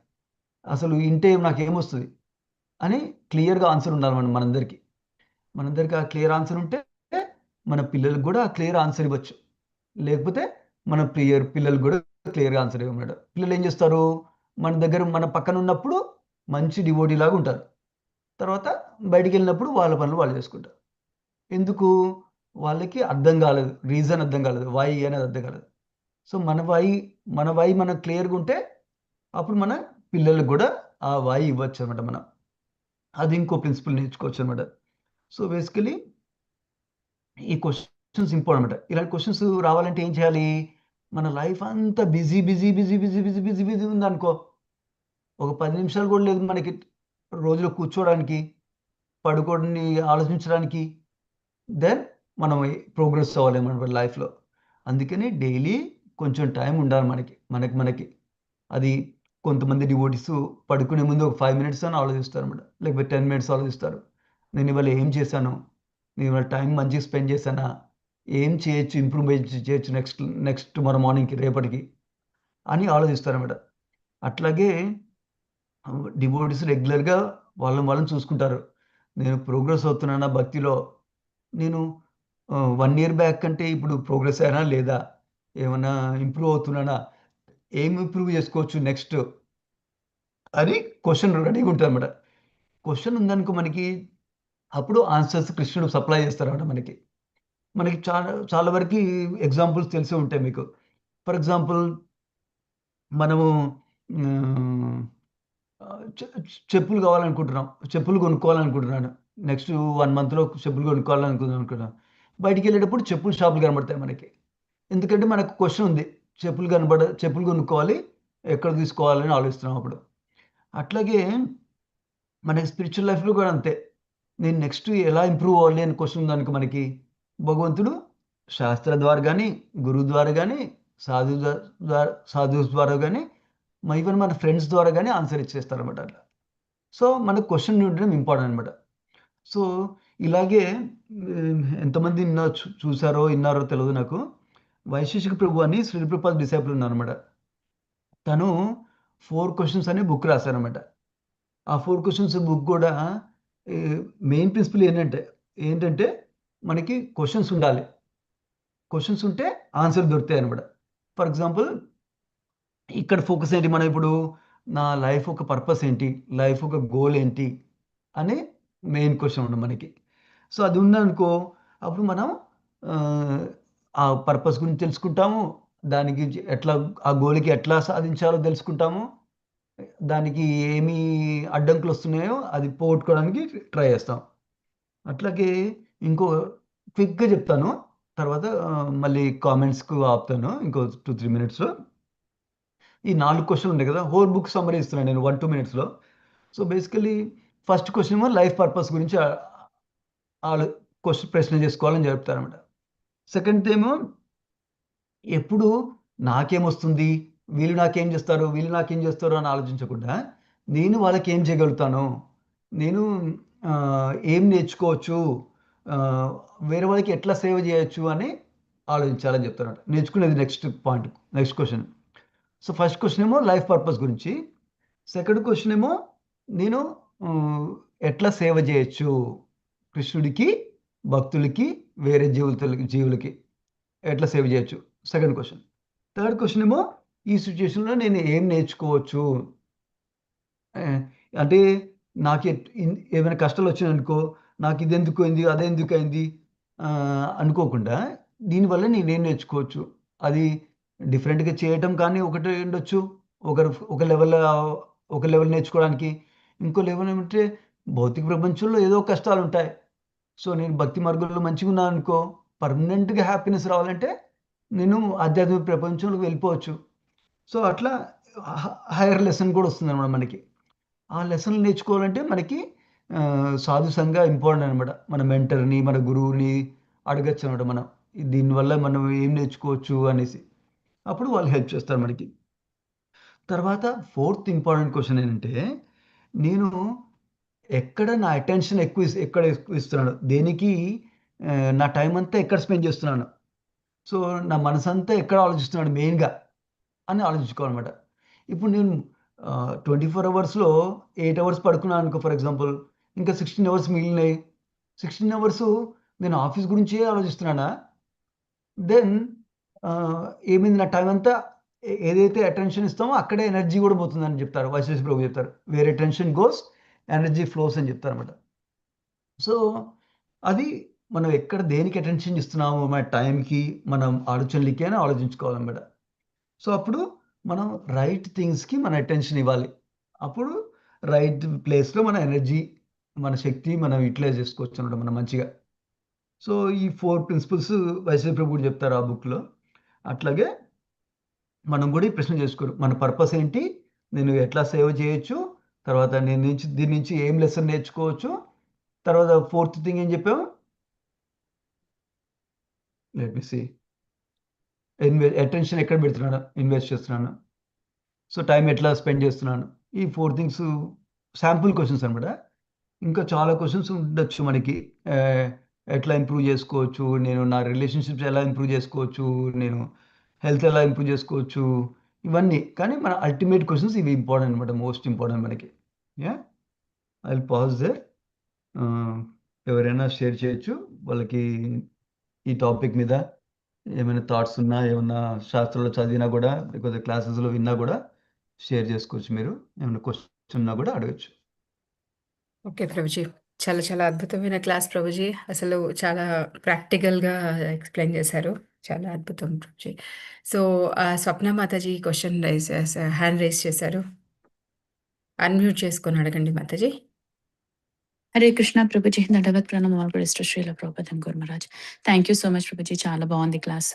అసలు ఇంటే నాకేమొస్తది? అని క్లియర్‌గా ఆన్సర్ ఉండాలి మనందరికి. మనందరికి ఆ క్లియర్ ఆన్సర్ ఉంటే, మన పిల్లలకి గూడా ఆ క్లియర్ ఆన్సర్ ఇవ్వచ్చు. లేకపోతే మన పిల్లలు గూడా క్లియర్‌గా ఆన్సర్ ఇవ్వమన్నాడు. పిల్లలేం జేస్తారు? మన దగ్గర మన పక్కనున్నప్పుడు మంచి డివోటీలాగా ఉంటారు. తర్వాత బయటికెళ్ళినప్పుడు వాళ్ళ పనులు వాళ్ళు జేసుకుంటారు. ఎందుకు? వాళ్ళకి అర్థం గాలేదు. రీజన్ అర్థం కాలేదు. వై అనేది అర్థం కాలేదు. సో, మన వై మనం క్లియర్‌గుంటే అప్పుడు మన పిల్లలకి గూడా ఆ వై ఇవ్వచ్చనమాట మనం. అది ఇంకో ప్రిన్సిపల్ నేర్చుకోవచ్చనమాట. సో, బేసికల్లీ ఈ క్వెషన్స్ ఇంపార్టెంట్ అనమాట. ఇలాంటి క్వెషన్స్ రావాలంటే ఏం చేయాలి? మన లైఫ్ అంతా బిజీ ఉందనుకో. ఒక 10 నిమిషాలు కూడా లేదు మనకి రోజులో కూర్చోవడానికి, పడుకొని ఆలోచించడానికి. దెన్ మనం ప్రోగ్రెస్ అవ్వలేము మన లైఫ్‌లో. అందుకని డైలీ కొంచెం టైం ఉండాలి మనకి. మనకి. అది కొంతమంది డివోటీస్ పడుకునే ముందు ఒక 5 మినిట్స్ అని ఆలోచిస్తారన్నమాట. లేకపోతే 10 మినిట్స్ ఆలోచిస్తారు. నేను ఇవాళ ఏం చేశాను? నేను ఇవాళ టైం మంచిగా స్పెండ్ చేశానా? ఏం చేయొచ్చు? ఇంప్రూవ్‌మెంట్ చేయొచ్చు నెక్స్ట్ టుమారో మార్నింగ్‌కి రేపటికి అని ఆలోచిస్తారన్నమాట. అట్లాగే డివోటీస్ రెగ్యులర్‌గా వాళ్ళని చూసుకుంటారు. నేను ప్రోగ్రెస్ అవుతున్నానా భక్తిలో? నేను 1 ఇయర్ బ్యాక్ కంటే ఇప్పుడు ప్రోగ్రెస్ అయ్యానా లేదా? ఏమన్నా ఇంప్రూవ్ అవుతున్నానా? ఏం ఇంప్రూవ్ చేసుకోవచ్చు నెక్స్ట్? అని క్వెషన్ రెడీగా ఉంటదన్నమాట. క్వెషన్ ఉందనుకో మనకి, అప్పుడు ఆన్సర్స్ కృష్ణుడు సప్లై చేస్తారన్నమాట మనకి. మనకి చాలా చాలా వరకి ఎగ్జాంపుల్స్ తెలిసే ఉంటాయి మీకు. ఫర్ ఎగ్జాంపుల్ మనము ఆహ్, చెప్పులు కావాలనుకుంటున్నాం. చెప్పులు కొనుక్కోవాలనుకుంటున్నాను. నెక్స్ట్ 1 మంత్‌లో చెప్పులు కొనుక్కోవాలనుకున్నాం. బయటికెళ్ళేటప్పుడు చెప్పుల షాపులు కనబడతాయి మనకి. ఎందుకంటే మనకు క్వెషన్ ఉంది. చెప్పులు కొనుక్కోవాలి. ఎక్కడ తీసుకోవాలని ఆలోచిస్తున్నాం అప్పుడు. అట్లాగే మనకి స్పిరిచ్యువల్ లైఫ్‌లో కూడా అంతే. నేను నెక్స్ట్ ఎలా ఇంప్రూవ్ అవ్వాలి అని క్వెషన్ ఉందనుకో మనకి, భగవంతుడు శాస్త్ర ద్వారా గాని, గురువు ద్వారా గాని, సాధు ద ద్వా సాధుస్ ద్వారా గాని, ఈవెన్ మన ఫ్రెండ్స్ ద్వారా గాని ఆన్సర్ ఇచ్చేస్తారన్నమాట అట్లా. సో, మనకు క్వెషన్ ఉండడం ఇంపార్టెంట్ అన్నమాట. సో, ఇలాగే ఎంతమంది చూసారో, ఇన్నారో తెలవదు నాకు. వైశేషిక ప్రభు అని శ్రీల ప్రభుపాద డిసైపుల్ ఉన్నారన్నమాట. తను 4 క్వెషన్స్ అనే బుక్ రాసారన్నమాట. ఆ 4 క్వెషన్స్ బుక్ గూడా ఈ మెయిన్ ప్రిన్సిపల్ ఏంటంటే మనకి క్వెషన్స్ ఉండాలి. క్వెషన్స్ ఉంటే ఆన్సర్ దొరుకుతాయన్నమాట. ఫర్ ఎగ్జాంపుల్ ఇక్కడ ఫోకస్ ఏంటి? మనం ఇప్పుడు నా లైఫ్ ఒక పర్పస్ ఏంటి? లైఫ్ ఒక గోల్ ఏంటి? అని మెయిన్ క్వెషన్ ఉంది మనకి. సో, అది ఉందనుకో అప్పుడు మనం ఆహ్, ఆ పర్పస్ గురించి తెలుసుకుంటాము. దానికి ఎట్లా ఆ గోల్‌కి ఎట్లా సాధించాలో తెలుసుకుంటాము. దానికి ఏమి అడ్డంకులొస్తున్నాయో అది పోగొట్టుకోవడానికి ట్రై చేస్తాం. అట్లాగే ఇంకో క్విక్గా చెప్తాను, తర్వాత మళ్ళీ కామెంట్స్కు ఆపుతాను ఇంకో 2-3 మినిట్స్లో. ఈ 4 క్వశ్చన్లు ఉంటాయి కదా, హోల్ బుక్ సమ్మరీ ఇస్తున్నాను నేను 1-2 మినిట్స్లో. సో బేసికలీ ఫస్ట్ క్వశ్చన్ ఏమో లైఫ్ పర్పస్ గురించి వాళ్ళు ప్రశ్న చేసుకోవాలని చెప్తారనమాట. సెకండ్ ఏమో ఎప్పుడు నాకేమొస్తుంది, వీళ్ళు నాకేం చేస్తారు, వీళ్ళు నాకేం చేస్తారు అని ఆలోచించకుండా నేను వాళ్ళకి ఏం చేయగలుగుతాను, నేను ఏం నేర్చుకోవచ్చు, వేరే వాళ్ళకి ఎట్లా సేవ చేయొచ్చు అని ఆలోచించాలని చెప్తారన్నమాట. నేర్చుకునేది next point, next question. So first question ఏమో లైఫ్ పర్పస్ గురించి, సెకండ్ క్వశ్చన్ ఏమో నేను ఎట్లా సేవ చేయొచ్చు కృష్ణుడికి, భక్తులకి, వేరే జీవులకి ఎట్లా సేవ్ చేయొచ్చు సెకండ్ క్వశ్చన్. థర్డ్ క్వశ్చన్ ఏమో ఈ సిచ్యుయేషన్లో నేను ఏం నేర్చుకోవచ్చు, అంటే నాకు ఏమైనా కష్టాలు వచ్చినాయనుకో, నాకు ఇది ఎందుకు అయింది, అదే ఎందుకు అయింది అనుకోకుండా దీనివల్ల నేనేం నేర్చుకోవచ్చు. అది డిఫరెంట్గా చేయటం కానీ ఒకటి ఉండొచ్చు, ఒక లెవెల్ నేర్చుకోవడానికి. ఇంకో లెవెల్ ఏమంటే భౌతిక ప్రపంచంలో ఏదో కష్టాలు ఉంటాయి. సో నేను భక్తి మార్గంలో మంచిగా ఉన్నాను అనుకో, పర్మనెంట్గా హ్యాపీనెస్ రావాలంటే నేను ఆధ్యాత్మిక ప్రపంచంలోకి వెళ్ళిపోవచ్చు. సో అట్లా హైయర్ లెసన్ కూడా వస్తుంది అనమాట మనకి. ఆ లెసన్లు నేర్చుకోవాలంటే మనకి సాధు సంఘ ఇంపార్టెంట్ అనమాట. మన మెంటర్ని, మన గురువుని అడగచ్చు అనమాట మనం, దీనివల్ల మనం ఏం నేర్చుకోవచ్చు అనేసి. అప్పుడు వాళ్ళు హెల్ప్ చేస్తారు మనకి. తర్వాత ఫోర్త్ ఇంపార్టెంట్ క్వశ్చన్ ఏంటంటే, నేను ఎక్కడ నా అటెన్షన్ ఎక్కడ ఎక్కువ ఇస్తున్నాను, దేనికి నా టైం అంతా ఎక్కడ స్పెండ్ చేస్తున్నాను, సో నా మనసంతా ఎక్కడ ఆలోచిస్తున్నాను మెయిన్గా అని ఆలోచించుకోవాలన్నమాట. ఇప్పుడు నేను 24 అవర్స్లో 8 అవర్స్ పడుకున్నాను అనుకో ఫర్ ఎగ్జాంపుల్, ఇంకా 16 అవర్స్ మిగిలినాయి. 16 అవర్స్ నేను ఆఫీస్ గురించే ఆలోచిస్తున్నానా, దెన్ ఏమైంది, నా టైం అంతా ఏదైతే అటెన్షన్ ఇస్తామో అక్కడే ఎనర్జీ కూడా పోతుందని చెప్తారు, వైశేష ప్రభు చెప్తారు. Where attention goes energy flows అని చెప్తారన్నమాట. సో అది మనం ఎక్కడ దేనికి అటెన్షన్ ఇస్తున్నాము, మన టైంకి, మనం ఆలోచనలకి అని ఆలోచించుకోవాలన్నమాట. సో అప్పుడు మనం రైట్ థింగ్స్కి మన అటెన్షన్ ఇవ్వాలి. అప్పుడు రైట్ ప్లేస్లో మన ఎనర్జీ, మన శక్తి మనం యూటిలైజ్ చేసుకోవచ్చు అన్నమాట మనం మంచిగా. సో ఈ 4 ప్రిన్సిపల్స్ వైశేష ప్రభు కూడా చెప్తారు ఆ బుక్లో. అట్లాగే మనం కూడా ఈ ప్రశ్న చేసుకోరు, మన పర్పస్ ఏంటి, నేను ఎట్లా సేవ చేయొచ్చు, తర్వాత నేను దీని నుంచి ఏం లెసన్ నేర్చుకోవచ్చు, తర్వాత ఫోర్త్ థింగ్ ఏం చెప్పాము, లెట్ మీ సీ, అటెన్షన్ ఎక్కడ పెడుతున్నాను, ఇన్వెస్ట్ చేస్తున్నాను, సో టైం ఎట్లా స్పెండ్ చేస్తున్నాను. ఈ 4 థింగ్స్ శాంపుల్ క్వశ్చన్స్ అనమాట. ఇంకా చాలా క్వశ్చన్స్ ఉండొచ్చు మనకి, ఎట్లా ఇంప్రూవ్ చేసుకోవచ్చు, నేను నా రిలేషన్షిప్స్ ఎలా ఇంప్రూవ్ చేసుకోవచ్చు, నేను హెల్త్ ఎలా ఇంప్రూవ్ చేసుకోవచ్చు, ఇవన్నీ. కానీ మన అల్టిమేట్ క్వశ్చన్స్ ఇవి ఇంపార్టెంట్ అనమాట, మోస్ట్ ఇంపార్టెంట్ మనకి. I will pause there. ఎవరైనా షేర్ చేయొచ్చు, వాళ్ళకి ఈ టాపిక్ మీద ఏమైనా థాట్స్ ఉన్నా, ఏమన్నా శాస్త్రంలో చదివినా కూడా, లేకపోతే క్లాసెస్లో విన్నా కూడా షేర్ చేసుకోవచ్చు. మీరు ఏమైనా క్వశ్చన్ ఉన్నా కూడా అడగచ్చు. ఓకే ప్రభుజీ, చాలా చాలా అద్భుతమైన క్లాస్ ప్రభుజీ. అసలు చాలా ప్రాక్టికల్గా ఎక్స్ప్లెయిన్ చేశారు, చాలా అద్భుతం ప్రభుజీ. సో స్వప్న మాతాజీ క్వశ్చన్ హ్యాండ్ రైజ్ చేశారు, అన్మ్యూట్ చేసుకొని అడగండి మాతాజీ. హరే కృష్ణ ప్రభుజీ, దండవత్ ప్రణామాలు శ్రీల ప్రభుపదం గురు మహారాజ్. థ్యాంక్ యూ సో మచ్ ప్రభుజీ, చాలా బాగుంది క్లాస్.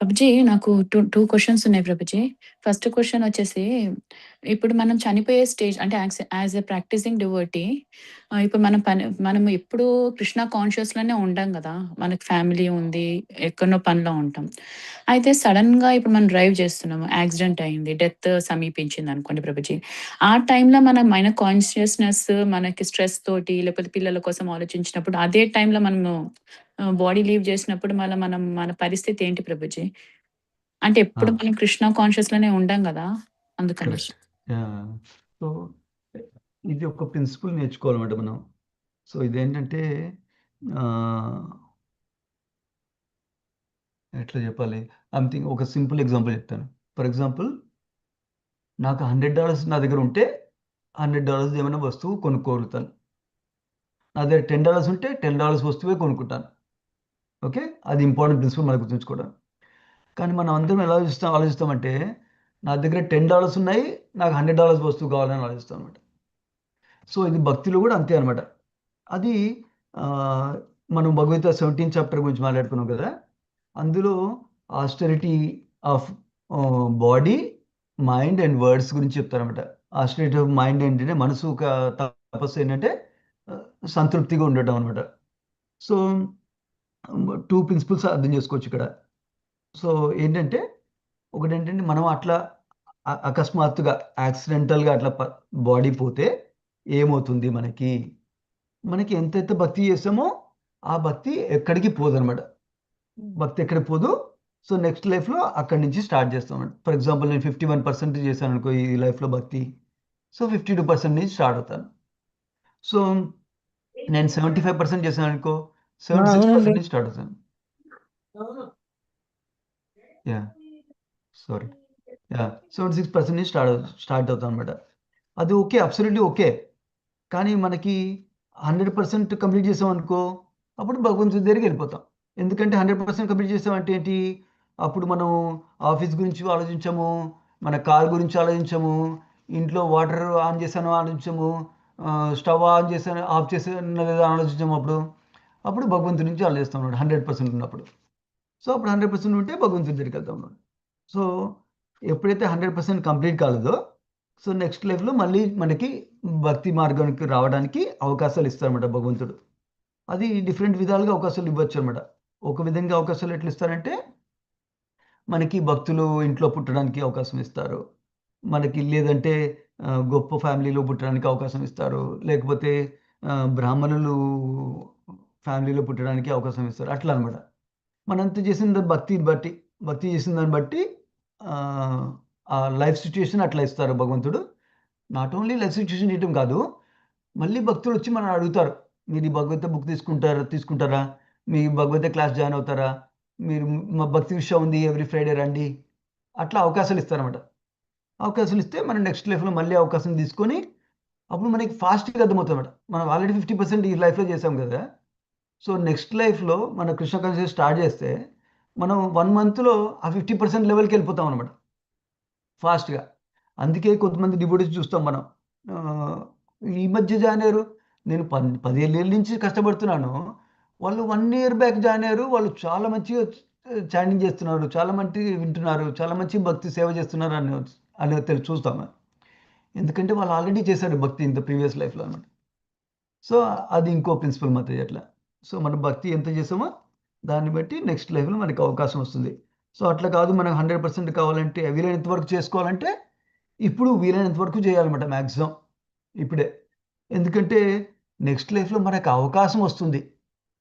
ప్రభుజీ నాకు టూ క్వశ్చన్స్ ఉన్నాయి ప్రభుజీ. ఫస్ట్ క్వశ్చన్ వచ్చేసి, ఇప్పుడు మనం చనిపోయే స్టేజ్ అంటే యాజ్ ఎ ప్రాక్టీసింగ్ డివోటీ, ఇప్పుడు మనం ఎప్పుడు కృష్ణ కాన్షియస్ లోనే ఉంటాం కదా, మనకి ఫ్యామిలీ ఉంది, ఎక్కడో పనిలో ఉంటాం. అయితే సడన్ గా ఇప్పుడు మనం డ్రైవ్ చేస్తున్నాము, యాక్సిడెంట్ అయింది, డెత్ సమీపించింది అనుకోండి ప్రభుజీ. ఆ టైంలో మన కాన్షియస్నెస్ మనకి స్ట్రెస్ తోటి లేకపోతే పిల్లల కోసం ఆలోచించినప్పుడు, అదే టైంలో మనము బాడీ లీవ్ చేసినప్పుడు మన పరిస్థితి ఏంటి ప్రభుజీ? అంటే ఎప్పుడు మనం కృష్ణ కాన్షియస్ లోనే ఉండం కదా, అందుకని. సో ఇది ఒక ప్రిన్సిపల్ నేర్చుకోవాలన్నమాట మనం. సో ఇదేంటంటే ఎట్లా చెప్పాలి, ఒక సింపుల్ ఎగ్జాంపుల్ చెప్తాను. ఫర్ ఎగ్జాంపుల్, నాకు $100 నా దగ్గర ఉంటే $100 ఏమైనా వస్తువు కొనుక్కోగలుగుతాను. నా దగ్గర $10 ఉంటే $10 వస్తువే కొనుక్కుంటాను. ఓకే, అది ఇంపార్టెంట్ ప్రిన్సిపల్ మనకు గుర్తుంచుకోవడం. కానీ మనం అందరం ఎలా ఆలోచిస్తామంటే, నా దగ్గర $10 ఉన్నాయి, నాకు $100 వస్తువు కావాలని ఆలోచిస్తాం అనమాట. సో ఇది భక్తిలో కూడా అంతే అనమాట. అది మనం భగవద్గీత 17th చాప్టర్ గురించి మాట్లాడుకున్నాం కదా, అందులో austerity of body, mind and words గురించి చెప్తారన్నమాట. ఆస్టెరిటీ ఆఫ్ మైండ్ ఏంటంటే మనసు తపస్సు ఏంటంటే సంతృప్తిగా ఉండటం అనమాట. సో 2 ప్రిన్సిపల్స్ అర్థం చేసుకోవచ్చు ఇక్కడ. సో ఏంటంటే ఒకటేంటంటే మనం అట్లా అకస్మాత్తుగా యాక్సిడెంటల్గా అట్లా బాడీ పోతే ఏమవుతుంది, మనకి ఎంతైతే భక్తి చేస్తామో ఆ భక్తి ఎక్కడికి పోదు అనమాట. భక్తి ఎక్కడికి పోదు. సో నెక్స్ట్ లైఫ్లో అక్కడి నుంచి స్టార్ట్ చేస్తాం. ఫర్ ఎగ్జాంపుల్ నేను 51% చేశాను అనుకో ఈ లైఫ్లో భక్తి, సో 52% నుంచి స్టార్ట్ అవుతాను. సో నేను 75% చేశాను అనుకో 76% నుంచి స్టార్ట్ అవుతాను. యా సారీ 76% నుంచి స్టార్ట్ అవుతాం అనమాట. అది ఓకే, అబ్సల్యూట్లీ ఓకే. కానీ మనకి 100% కంప్లీట్ చేసాం అనుకో అప్పుడు భగవంతుడి దగ్గరికి వెళ్ళిపోతాం. ఎందుకంటే 100% కంప్లీట్ చేసామంటే ఏంటి, అప్పుడు మనం ఆఫీస్ గురించి ఆలోచించము, మన కార్ గురించి ఆలోచించము, ఇంట్లో వాటర్ ఆన్ చేశాను ఆలోచించము, స్టవ్ ఆన్ చేశాను ఆఫ్ చేసాను లేదా ఆలోచించము. అప్పుడు భగవంతుడి నుంచి ఆలోచిస్తాం అన్నమాట 100% ఉన్నప్పుడు. సో అప్పుడు 100% ఉంటే భగవంతుడి దగ్గరికి వెళ్తాం అన్నమాట. సో ఎప్పుడైతే 100% కంప్లీట్ కాలేదో సో నెక్స్ట్ లైఫ్లో మళ్ళీ మనకి భక్తి మార్గానికి రావడానికి అవకాశాలు ఇస్తారన్నమాట భగవంతుడు. అది డిఫరెంట్ విధాలుగా అవకాశాలు ఇవ్వచ్చు అనమాట. ఒక విధంగా అవకాశాలు ఎట్లా ఇస్తారంటే మనకి భక్తులు ఇంట్లో పుట్టడానికి అవకాశం ఇస్తారు, మనకి లేదంటే గొప్ప ఫ్యామిలీలో పుట్టడానికి అవకాశం ఇస్తారు, లేకపోతే బ్రాహ్మణులు ఫ్యామిలీలో పుట్టడానికి అవకాశం ఇస్తారు. అట్లా అనమాట. మనంత చేసిన భక్తి చేసిన దాన్ని బట్టి ఆ లైఫ్ సిచ్యుయేషన్ అట్లా ఇస్తారు భగవంతుడు. నాట్ ఓన్లీ లైఫ్ సిచ్యుయేషన్ ఇవ్వటం కాదు, మళ్ళీ భక్తులు వచ్చి మనం అడుగుతారు, మీరు ఈ భగవద్గీత బుక్ తీసుకుంటారా, మీ భగవద్గీత క్లాస్ జాయిన్ అవుతారా, మీరు మా భక్తి విషయం ఉంది ఎవ్రీ ఫ్రైడే రండి, అట్లా అవకాశాలు ఇస్తారన్నమాట. అవకాశాలు ఇస్తే మనం నెక్స్ట్ లైఫ్లో మళ్ళీ అవకాశం తీసుకొని అప్పుడు మనకి ఫాస్ట్గా అర్థమవుతుంది అన్నమాట. మనం ఆల్రెడీ 50% ఈ లైఫ్లో చేసాం కదా, సో నెక్స్ట్ లైఫ్లో మన కృష్ణ కాన్షియస్ స్టార్ట్ చేస్తే మనం 1 monthలో ఆ 50% లెవెల్కి వెళ్ళిపోతాం అనమాట ఫాస్ట్గా. అందుకే కొంతమంది డివోటీస్ చూస్తాం మనం, ఈ మధ్య జాయిన్ అయ్యారు, నేను 10 ఏళ్ళ నుంచి కష్టపడుతున్నాను, వాళ్ళు 1 year బ్యాక్ జాయిన్ అయ్యారు, వాళ్ళు చాలా మంచిగా చాంటింగ్ చేస్తున్నారు, చాలా మంచి వింటున్నారు, చాలా మంచి భక్తి సేవ చేస్తున్నారు అని చూస్తాము. ఎందుకంటే వాళ్ళు ఆల్రెడీ చేశారు భక్తి ఇంత ప్రీవియస్ లైఫ్లో అనమాట. సో అది ఇంకో ప్రిన్సిపల్ మాత్రం అట్లా. సో మనం భక్తి ఎంత చేసామో దాన్ని బట్టి నెక్స్ట్ లైఫ్లో మనకి అవకాశం వస్తుంది. సో అట్లా కాదు, మనకు 100% కావాలంటే వీలైనంత వరకు చేసుకోవాలంటే ఇప్పుడు వీలైనంత వరకు చేయాలన్నమాట మ్యాక్సిమం ఇప్పుడే. ఎందుకంటే నెక్స్ట్ లైఫ్లో మనకు అవకాశం వస్తుంది,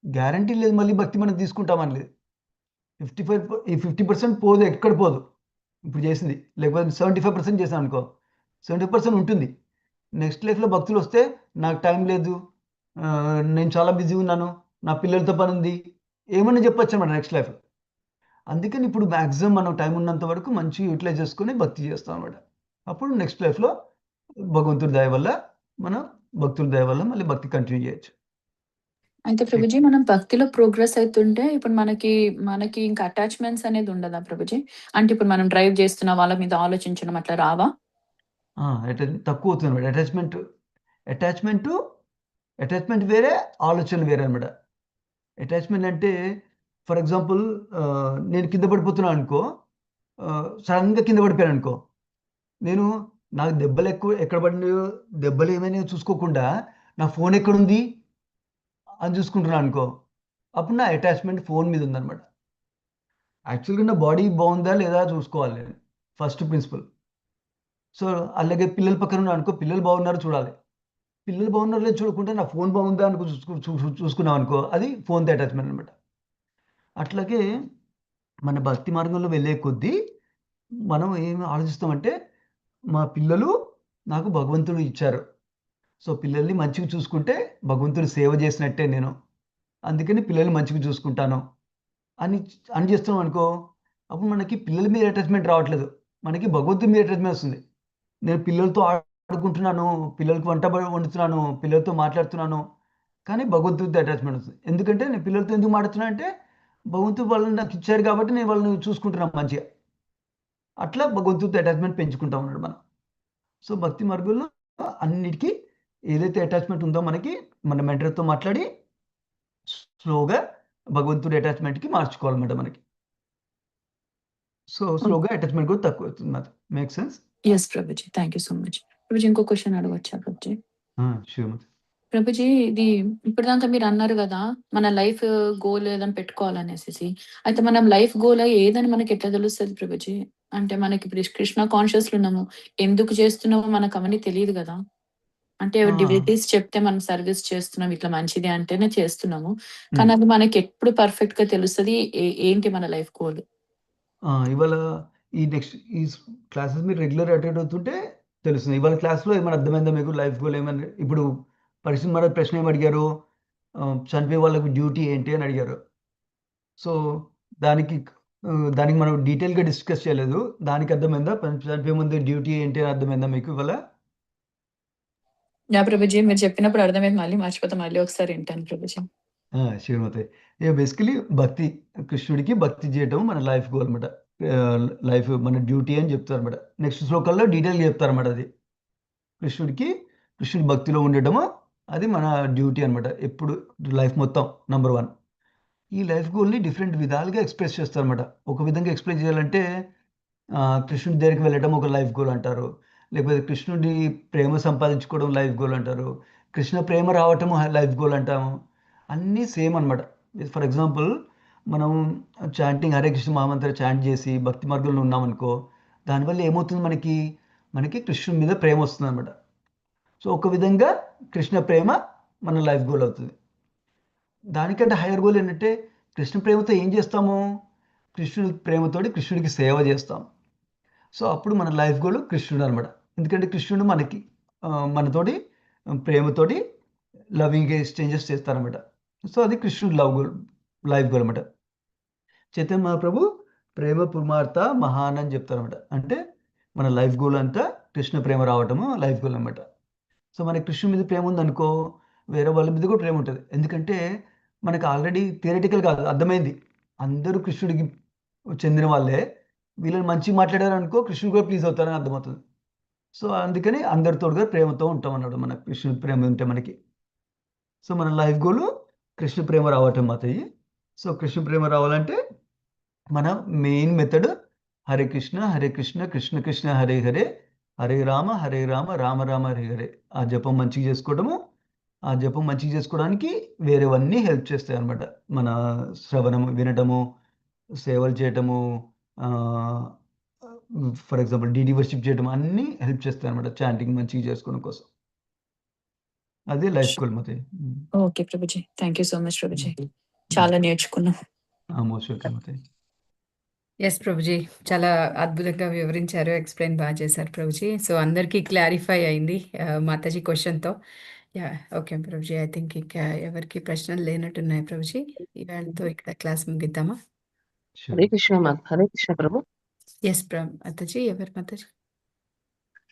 గ్యారంటీ లేదు మళ్ళీ భక్తి మనం తీసుకుంటామని లేదు. 50% పోదు, ఎక్కడ పోదు ఇప్పుడు చేసింది. లేకపోతే 75% చేసాం అనుకో 70% ఉంటుంది. నెక్స్ట్ లైఫ్లో భక్తులు వస్తే నాకు టైం లేదు, నేను చాలా బిజీ ఉన్నాను, నా పిల్లలతో పని ఉంది, ఏమన్నా చెప్పొచ్చు అన్నమాట నెక్స్ట్ లైఫ్లో. అందుకని ఇప్పుడు మ్యాక్సిమం మనం టైం ఉన్నంత వరకు మంచిగా యూటిలైజ్ చేసుకొని భక్తి చేస్తాం అన్నమాట. అప్పుడు నెక్స్ట్ లైఫ్లో భగవంతుడి దయ వల్ల మనం భక్తుల దయ వల్ల మళ్ళీ భక్తి కంటిన్యూ చేయొచ్చు. అయితే ప్రభుజీ మనం భక్తిలో ప్రోగ్రెస్ అవుతుంటే ఇప్పుడు మనకి ఇంకా అటాచ్మెంట్స్ అనేది ఉండదా ప్రభుజీ? అంటే ఇప్పుడు మనం డ్రైవ్ చేస్తున్న వాళ్ళ మీద ఆలోచించడం అట్లా రావా? తక్కువ అవుతుంది అనమాట. అటాచ్మెంట్ వేరే, ఆలోచనలు వేరే అనమాట. అటాచ్మెంట్ అంటే ఫర్ ఎగ్జాంపుల్ నేను కింద పడిపోతున్నాను అనుకో, సడన్గా కింద పడిపోయాను అనుకో, నేను నాకు దెబ్బలు ఎక్కడ పడినాయో, దెబ్బలు ఏమైనా చూసుకోకుండా నా ఫోన్ ఎక్కడుంది అని చూసుకుంటున్నాను అనుకో, అప్పుడు నా అటాచ్మెంట్ ఫోన్ మీద ఉందన్నమాట. యాక్చువల్గా నా బాడీ బాగుందా లేదా చూసుకోవాలి నేను, ఫస్ట్ ప్రిన్సిపల్. సో అలాగే పిల్లల పక్కన ఉన్నా అనుకో, పిల్లలు బాగున్నారో చూడాలి, పిల్లలు బాగున్నారో లేదు చూడకుండా నా ఫోన్ బాగుందా అనుకో చూసుకున్నాం అనుకో, అది ఫోన్తో అటాచ్మెంట్ అనమాట. అట్లాగే మన భక్తి మార్గంలో వెళ్ళే కొద్దీ మనం ఏం ఆలోచిస్తామంటే మా పిల్లలు నాకు భగవంతుడు ఇచ్చారు, సో పిల్లల్ని మంచిగా చూసుకుంటే భగవంతుడు సేవ చేసినట్టే నేను, అందుకని పిల్లల్ని మంచిగా చూసుకుంటాను అని చేస్తున్నాం అనుకో, అప్పుడు మనకి పిల్లల మీద అటాచ్మెంట్ రావట్లేదు, మనకి భగవంతుడి మీద అటాచ్మెంట్ వస్తుంది. నేను పిల్లలతో ఆడుకుంటున్నాను, పిల్లలకి వంట వండుతున్నాను, పిల్లలతో మాట్లాడుతున్నాను, కానీ భగవంతుడితో అటాచ్మెంట్ వస్తుంది. ఎందుకంటే నేను పిల్లలతో ఎందుకు మాట్లాడుతున్నా అంటే భగవంతుడు వాళ్ళని నాకు ఇచ్చారు కాబట్టి నేను వాళ్ళని చూసుకుంటున్నాను మంచిగా. అట్లా భగవంతుడితో అటాచ్మెంట్ పెంచుకుంటా ఉన్నాడు మనం. సో భక్తి మార్గంలో అన్నిటికీ ఏదైతే అటాచ్మెంట్ ఉందో మనకి మన మెంటర్తో మాట్లాడి స్లోగా భగవంతుడి అటాచ్మెంట్కి మార్చుకోవాలన్నమాట మనకి. సో స్లోగా అటాచ్మెంట్ కూడా తక్కువ అవుతుంది మాట. Make sense? Yes Prabhuji, thank you so much. Prabhuji ఇంకో క్వశ్చన్ అడగచ్చా ప్రభుజీ? షూర్ మత. ప్రభుజీ ఇది ఇప్పటిదాకా మీరు అన్నారు కదా మన లైఫ్ గోల్ ఏదని పెట్టుకోవాలనేసి. అయితే మనం లైఫ్ గోల్ ఏదని మనకి ఎట్లా తెలుస్తుంది ప్రభుజీ? అంటే మనకి ఇప్పుడు కృష్ణ కాన్షియస్ లో ఉన్నాము, ఎందుకు చేస్తున్నామో మనకు అవన్నీ తెలియదు కదా. అంటే డివిటీస్ చెప్తే మనం సర్వీస్ చేస్తున్నాం ఇట్లా మంచిది అంటేనే చేస్తున్నాము, కానీ అది మనకి ఎప్పుడు పర్ఫెక్ట్ గా తెలుస్తుంది ఏంటి మన లైఫ్ గోల్? ఇవాళ ఈ క్లాసెస్ మీరు రెగ్యులర్ అటెండ్ అవుతుంటే తెలుస్తుంది. ఇవాళ క్లాస్లో ఏమైనా అర్థమైందా మీకు? లైఫ్ గోల్ ఏమైనా ఇప్పుడు పరిశ్రమ మన ప్రశ్న ఏమి అడిగారు? చనిపోయే వాళ్ళకి డ్యూటీ ఏంటి అని అడిగారు. సో దానికి దానికి మనం డీటెయిల్గా డిస్కస్ చేయలేదు. దానికి అర్థమైందా? చనిపోయే ముందు డ్యూటీ ఏంటి అని అర్థమైందా మీకు ఇవాళ? యా ప్రభుజీ, మీరు చెప్పినప్పుడు అర్థమైంది, మళ్ళీ మర్చిపోతాం, మళ్ళీ ఒకసారి వింటాను ప్రభుజీ. శ్రీమతి బేసికలీ భక్తి, కృష్ణుడికి భక్తి చేయటం మన లైఫ్ గోల్ అనమాట. లైఫ్ మన డ్యూటీ అని చెప్తారు అనమాట. నెక్స్ట్ శ్లోకాల్లో డీటెయిల్గా చెప్తారు అనమాట. అది కృష్ణుడి భక్తిలో ఉండటము అది మన డ్యూటీ అనమాట. ఎప్పుడు లైఫ్ మొత్తం నంబర్ 1. ఈ లైఫ్ గోల్ని డిఫరెంట్ విధాలుగా ఎక్స్ప్రెస్ చేస్తారన్నమాట. ఒక విధంగా ఎక్స్ప్లెయిన్ చేయాలంటే కృష్ణుడి దగ్గరికి వెళ్ళటం ఒక లైఫ్ గోల్ అంటారు, లేకపోతే కృష్ణుడి ప్రేమ సంపాదించుకోవడం లైఫ్ గోల్ అంటారు, కృష్ణ ప్రేమ రావటం లైఫ్ గోల్ అంటాము. అన్నీ సేమ్ అనమాట. ఫర్ ఎగ్జాంపుల్ మనం చాంటింగ్ హరే కృష్ణ మహామంత్ర చాంట్ చేసి భక్తి మార్గంలో ఉన్నామనుకో, దానివల్ల ఏమవుతుంది? మనకి కృష్ణుడి మీద ప్రేమ వస్తుంది అనమాట. సో ఒక విధంగా కృష్ణ ప్రేమ మన లైఫ్ గోల్ అవుతుంది. దానికంటే హైయర్ గోల్ ఏంటంటే కృష్ణ ప్రేమతో ఏం చేస్తాము? కృష్ణుడి ప్రేమతోటి కృష్ణుడికి సేవ చేస్తాం. సో అప్పుడు మన లైఫ్ గోల్ కృష్ణుడు అనమాట. ఎందుకంటే కృష్ణుడు మనతోటి ప్రేమతోటి లవింగ్ ఎక్స్చేంజెస్ చేస్తారనమాట. సో అది కృష్ణుడు లైఫ్ గోల్ అనమాట. చైతన్య మహాప్రభు ప్రేమ పుర్మార్త మహాన్ అని చెప్తారనమాట. అంటే మన లైఫ్ గోల్ అంతా కృష్ణ ప్రేమ రావటము లైఫ్ గోల్ అనమాట. సో మనకి కృష్ణుడి మీద ప్రేమ ఉందనుకో, వేరే వాళ్ళ మీద కూడా ప్రేమ ఉంటుంది. ఎందుకంటే మనకు ఆల్రెడీ థియరిటికల్ కాదు, అర్థమైంది. అందరూ కృష్ణుడికి చెందిన వాళ్ళే, వీళ్ళని మంచిగా మాట్లాడారు అనుకో కృష్ణుడు కూడా ప్లీజ్ అవుతారని అర్థమవుతుంది. సో అందుకని అందరితోడుగా ప్రేమతో ఉంటాం అన్నాడు. మన కృష్ణుడి ప్రేమ ఉంటే మనకి. సో మన లైఫ్ గోల్ కృష్ణ ప్రేమ రావటం మాతయ్యి. సో కృష్ణ ప్రేమ రావాలంటే మన మెయిన్ మెథడ్ హరే కృష్ణ కృష్ణ కృష్ణ హరే హరే, హరే రామ రామ రామ హరే హరే. ఆ జపం మంచిగా చేసుకోవడము, ఆ జపం మంచిగా చేసుకోవడానికి వేరేవన్నీ హెల్ప్ చేస్తాయి అన్నమాట. మన శ్రవణము వినటము, సేవలు చేయటము, ఫర్ ఎగ్జాంపుల్ డీడీ వర్షిప్ చేయడం, అన్నీ హెల్ప్ చేస్తాయి అన్నమాట చాంటింగ్ మంచిగా చేసుకోవడం కోసం. అదే లైఫ్ గోల్ మతే. Okay Prabhuji, thank you so much ప్రభుజీ, చాలా నేర్చుకున్నాం. మోస్ట్ వెల్కమ్ మతే. ఎస్ ప్రభుజీ, చాలా అద్భుతంగా వివరించారు, ఎక్స్ప్లెయిన్ బాగా చేశారు ప్రభుజీ. సో అందరికీ క్లారిఫై అయింది Mataji క్వశ్చన్తో. Yeah okay Prabhuji, I think ఇంకా ఎవరికి ప్రశ్నలు లేనట్టున్నాయి ప్రభుజీ. ఇవాళతో ఇక్కడ క్లాస్ ముగిద్దామా? హరే కృష్ణ ప్రభు. ఎస్ మాతాజీ, ఎవరు మాతాజీ?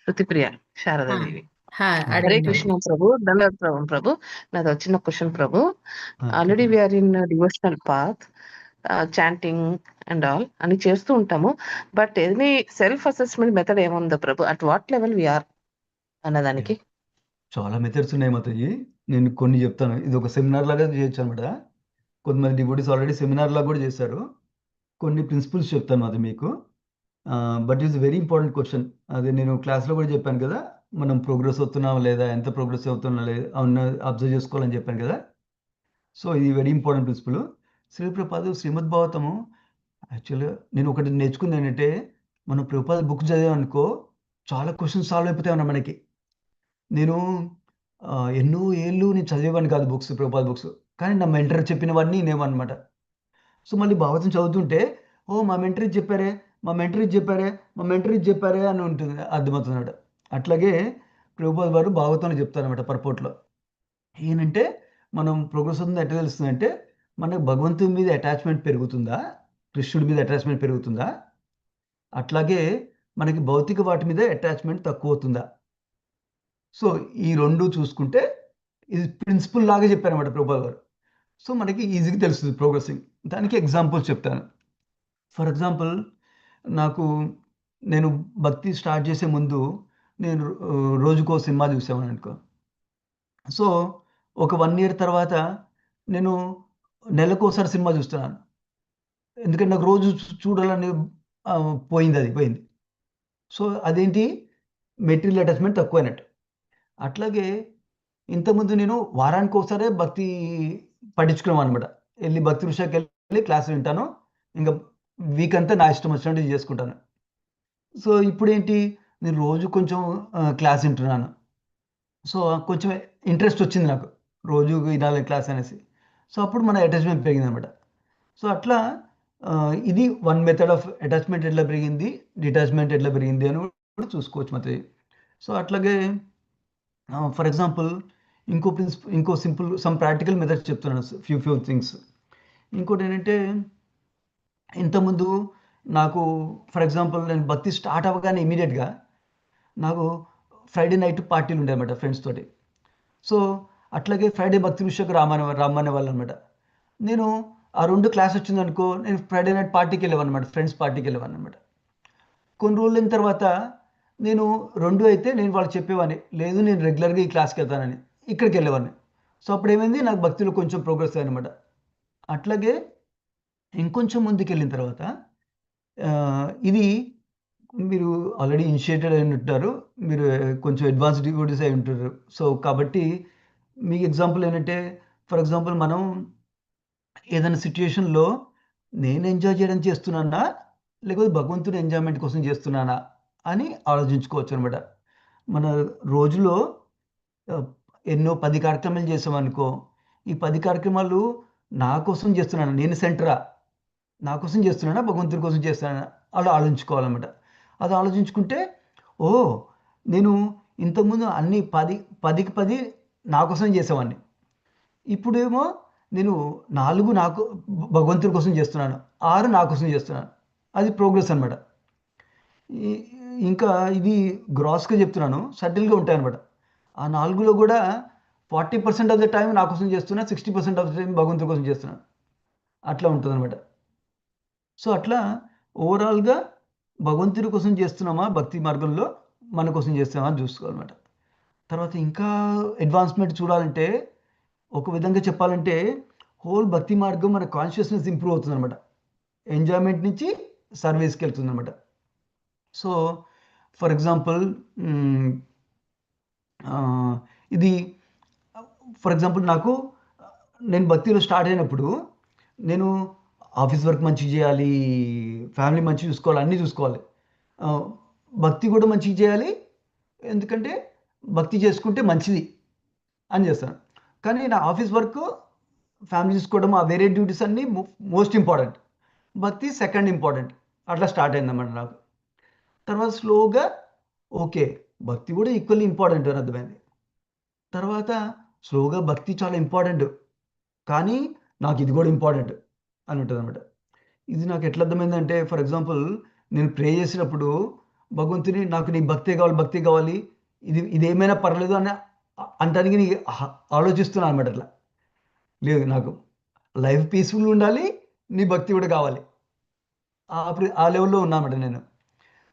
శృతిప్రియ శారదాదేవి. హరే అడగండి. కృష్ణ ప్రభు. ధన్యవాదాలు ప్రభు. నాది వచ్చిన క్వశ్చన్ ప్రభు. Already we are in devotional path, chanting and all అని చేస్తూ ఉంటాము. But any self assessment method ఏముందో ప్రభు? అట్ వాట్ లెవెల్ వీఆర్ అన్నదానికి. చాలా మెథడ్స్ ఉన్నాయి మాతాజీ. నేను కొన్ని చెప్తాను. ఇది ఒక సెమినార్ లాగా చేయొచ్చు అనమాట. కొంతమంది డివోటీస్ ఆల్రెడీ సెమినార్ లాగా కూడా చేశారు. కొన్ని ప్రిన్సిపల్స్ చెప్తాను మాది మీకు. But is very important question. అది నేను క్లాస్లో కూడా చెప్పాను కదా, మనం ప్రోగ్రెస్ అవుతున్నాం లేదా, ఎంత ప్రోగ్రెస్ అవుతున్నా లేదా అబ్జర్వ్ చేసుకోవాలని చెప్పాను కదా. సో ఇది very important principle. Shri Prabhupada Srimad Bhagavatam యాక్చువల్గా నేను ఒకటి నేర్చుకుంది ఏంటంటే, మనం ప్రభుపాద బుక్ చదివామనుకో చాలా క్వశ్చన్స్ సాల్వ్ అయిపోతాయి అన్న మనకి. నేను ఎన్నో ఏళ్ళు నేను చదివేవాడిని కాదు బుక్స్, ప్రభుపాద బుక్స్. కానీ నా మెంటర్ చెప్పినవన్నీ నేమన్నమాట. సో మళ్ళీ భాగవతం చదువుతుంటే, మా మెంటర్ ఇది చెప్పారే అని ఉంటుంది, అర్థమవుతుందన్నమాట. అట్లాగే ప్రభుపాద వారు భాగవతంలో చెప్తారన్నమాట పర్పోట్లో. ఏంటంటే మనం ప్రోగ్రెస్ అవుతుంది ఎట్లా తెలుస్తుందంటే, మనకు భగవంతుడి మీద అటాచ్మెంట్ పెరుగుతుందా, కృష్ణుడి మీద అటాచ్మెంట్ పెరుగుతుందా, అట్లాగే మనకి భౌతిక వాటి మీద అటాచ్మెంట్ తక్కువ అవుతుందా. సో ఈ రెండు చూసుకుంటే ఇది ప్రిన్సిపల్ లాగా చెప్పారన్నమాట ప్రభుపాద గారు. సో మనకి ఈజీగా తెలుస్తుంది ప్రోగ్రెసింగ్. దానికి ఎగ్జాంపుల్స్ చెప్తాను. ఫర్ ఎగ్జాంపుల్, నేను భక్తి స్టార్ట్ చేసే ముందు నేను రోజుకో సినిమా చూసామని అనుకో. సో ఒక 1 year తర్వాత నేను నెలకోసారి సినిమా చూస్తున్నాను. ఎందుకంటే నాకు రోజు చూడాలని పోయింది. సో అదేంటి, మెటీరియల్ అటాచ్మెంట్ తక్కువైనట్టు. అట్లాగే ఇంతకుముందు నేను వారానికి ఒకసారే భక్తి పట్టించుకున్నాను అనమాట. వెళ్ళి భక్తి ఋషాకి వెళ్ళి క్లాస్ వింటాను, ఇంకా వీక్ అంతా నా ఇష్టం వచ్చినట్టు చేసుకుంటాను. సో ఇప్పుడేంటి, నేను రోజు కొంచెం క్లాస్ వింటున్నాను. సో కొంచెం ఇంట్రెస్ట్ వచ్చింది నాకు, రోజు వినాలి క్లాస్ అనేసి. సో అప్పుడు మన అటాచ్మెంట్ పెరిగిందనమాట. సో అట్లా ఇది వన్ మెథడ్ ఆఫ్ అటాచ్మెంట్ ఎట్లా పెరిగింది, డిటాచ్మెంట్ ఎట్లా పెరిగింది అని కూడా చూసుకోవచ్చు మతే. సో అట్లాగే ఫర్ ఎగ్జాంపుల్ ఇంకో సింపుల్ సమ్ ప్రాక్టికల్ మెథడ్స్ చెప్తున్నాను, ఫ్యూ థింగ్స్. ఇంకోటి ఏంటంటే, ఇంతకుముందు నాకు ఫర్ ఎగ్జాంపుల్ నేను భక్తి స్టార్ట్ అవ్వగానే ఇమీడియట్గా నాకు ఫ్రైడే నైట్ పార్టీలు ఉండేవన్నమాట ఫ్రెండ్స్ తోటి. సో అట్లాగే ఫ్రైడే భక్తి విషయకు రమ్మనే వాళ్ళు అనమాట. నేను ఆ 2 క్లాస్ వచ్చిందనుకో, నేను ఫ్రైడే నైట్ పార్టీకి వెళ్ళేవాను అనమాట, ఫ్రెండ్స్ పార్టీకి వెళ్ళేవాను అనమాట. కొన్ని రోజులైన తర్వాత నేను 2 అయితే నేను వాళ్ళు చెప్పేవాడిని, లేదు నేను రెగ్యులర్గా ఈ క్లాస్కి వెళ్తానని, ఇక్కడికి వెళ్ళేవాడిని. సో అప్పుడు ఏమైంది, నాకు భక్తిలో కొంచెం ప్రోగ్రెస్ అయ్యనమాట. అట్లాగే ఇంకొంచెం ముందుకు వెళ్ళిన తర్వాత ఇది మీరు ఆల్రెడీ ఇనిషియేటెడ్ అయి ఉంటారు, మీరు కొంచెం అడ్వాన్స్ డివోటీస్ అయి ఉంటారు. సో కాబట్టి మీకు ఎగ్జాంపుల్ ఏంటంటే, ఫర్ ఎగ్జాంపుల్ మనం ఏదైనా సిచ్యుయేషన్లో నేను ఎంజాయ్ చేయడం చేస్తున్నానా, లేకపోతే భగవంతుని ఎంజాయ్మెంట్ కోసం చేస్తున్నానా అని ఆలోచించుకోవచ్చు అనమాట. మన రోజులో ఎన్నో 10 కార్యక్రమాలు చేసామనుకో, ఈ 10 కార్యక్రమాలు నా కోసం చేస్తున్నానా, నేను సెంటరా, నా కోసం చేస్తున్నానా, భగవంతుడి కోసం చేస్తున్నానా, అలా ఆలోచించుకోవాలన్నమాట. అది ఆలోచించుకుంటే, ఓ నేను ఇంతకుముందు అన్ని 10కి 10 నా కోసం చేసేవాడిని, ఇప్పుడేమో నేను 4 నాకు భగవంతుడి కోసం చేస్తున్నాను, 6 నా కోసం చేస్తున్నాను. అది ప్రోగ్రెస్ అనమాట. ఇంకా ఇది గ్రాస్గా చెప్తున్నాను, సటిల్గా ఉంటాయన్నమాట. ఆ 4లో కూడా 40% ఆఫ్ ద టైం నా కోసం చేస్తున్నా, 60% ఆఫ్ ద టైం భగవంతుడి కోసం చేస్తున్నాను, అట్లా ఉంటుంది అనమాట. సో అట్లా ఓవరాల్గా భగవంతుడి కోసం చేస్తున్నామా, భక్తి మార్గంలో మన కోసం చేస్తున్నామా అని చూసుకోవాలన్నమాట. తర్వాత ఇంకా అడ్వాన్స్మెంట్ చూడాలంటే, ఒక విధంగా చెప్పాలంటే హోల్ భక్తి మార్గం మన కాన్షియస్నెస్ ఇంప్రూవ్ అవుతుంది అనమాట. ఎంజాయ్మెంట్ నుంచి సర్వీస్కి వెళ్తుంది అనమాట. సో ఫర్ ఎగ్జాంపుల్ ఇది ఫర్ ఎగ్జాంపుల్ నేను భక్తిలో స్టార్ట్ అయినప్పుడు నేను ఆఫీస్ వర్క్ మంచిగా చేయాలి, ఫ్యామిలీ మంచిగా చూసుకోవాలి, అన్నీ చూసుకోవాలి, భక్తి కూడా మంచిగా చేయాలి, ఎందుకంటే భక్తి చేసుకుంటే మంచిది అని చేస్తాను. కానీ నా ఆఫీస్ వర్క్, ఫ్యామిలీ చూసుకోవడం, ఆ వేరే డ్యూటీస్ అన్నీ మోస్ట్ ఇంపార్టెంట్, భక్తి సెకండ్ ఇంపార్టెంట్. అట్లా స్టార్ట్ అయిందన్నమాట నాకు. తర్వాత స్లోగా ఓకే, భక్తి కూడా ఈక్వల్లీ ఇంపార్టెంట్ అని అర్థమైంది. తర్వాత స్లోగా భక్తి చాలా ఇంపార్టెంట్, కానీ నాకు ఇది కూడా ఇంపార్టెంట్ అని ఉంటుంది అనమాట. ఇది నాకు ఎట్లా అర్థమైందంటే, ఫర్ ఎగ్జాంపుల్ నేను ప్రే చేసినప్పుడు భగవంతుని, నాకు నీ భక్తే కావాలి, ఇది ఏమైనా పర్లేదు అని అంటానికి నీ ఆలోచిస్తున్నాను అనమాట. అట్లా లేదు, నాకు లైఫ్ పీస్ఫుల్ ఉండాలి, నీ భక్తి కూడా కావాలి, అప్పుడు ఆ లెవెల్లో ఉన్నానమాట నేను.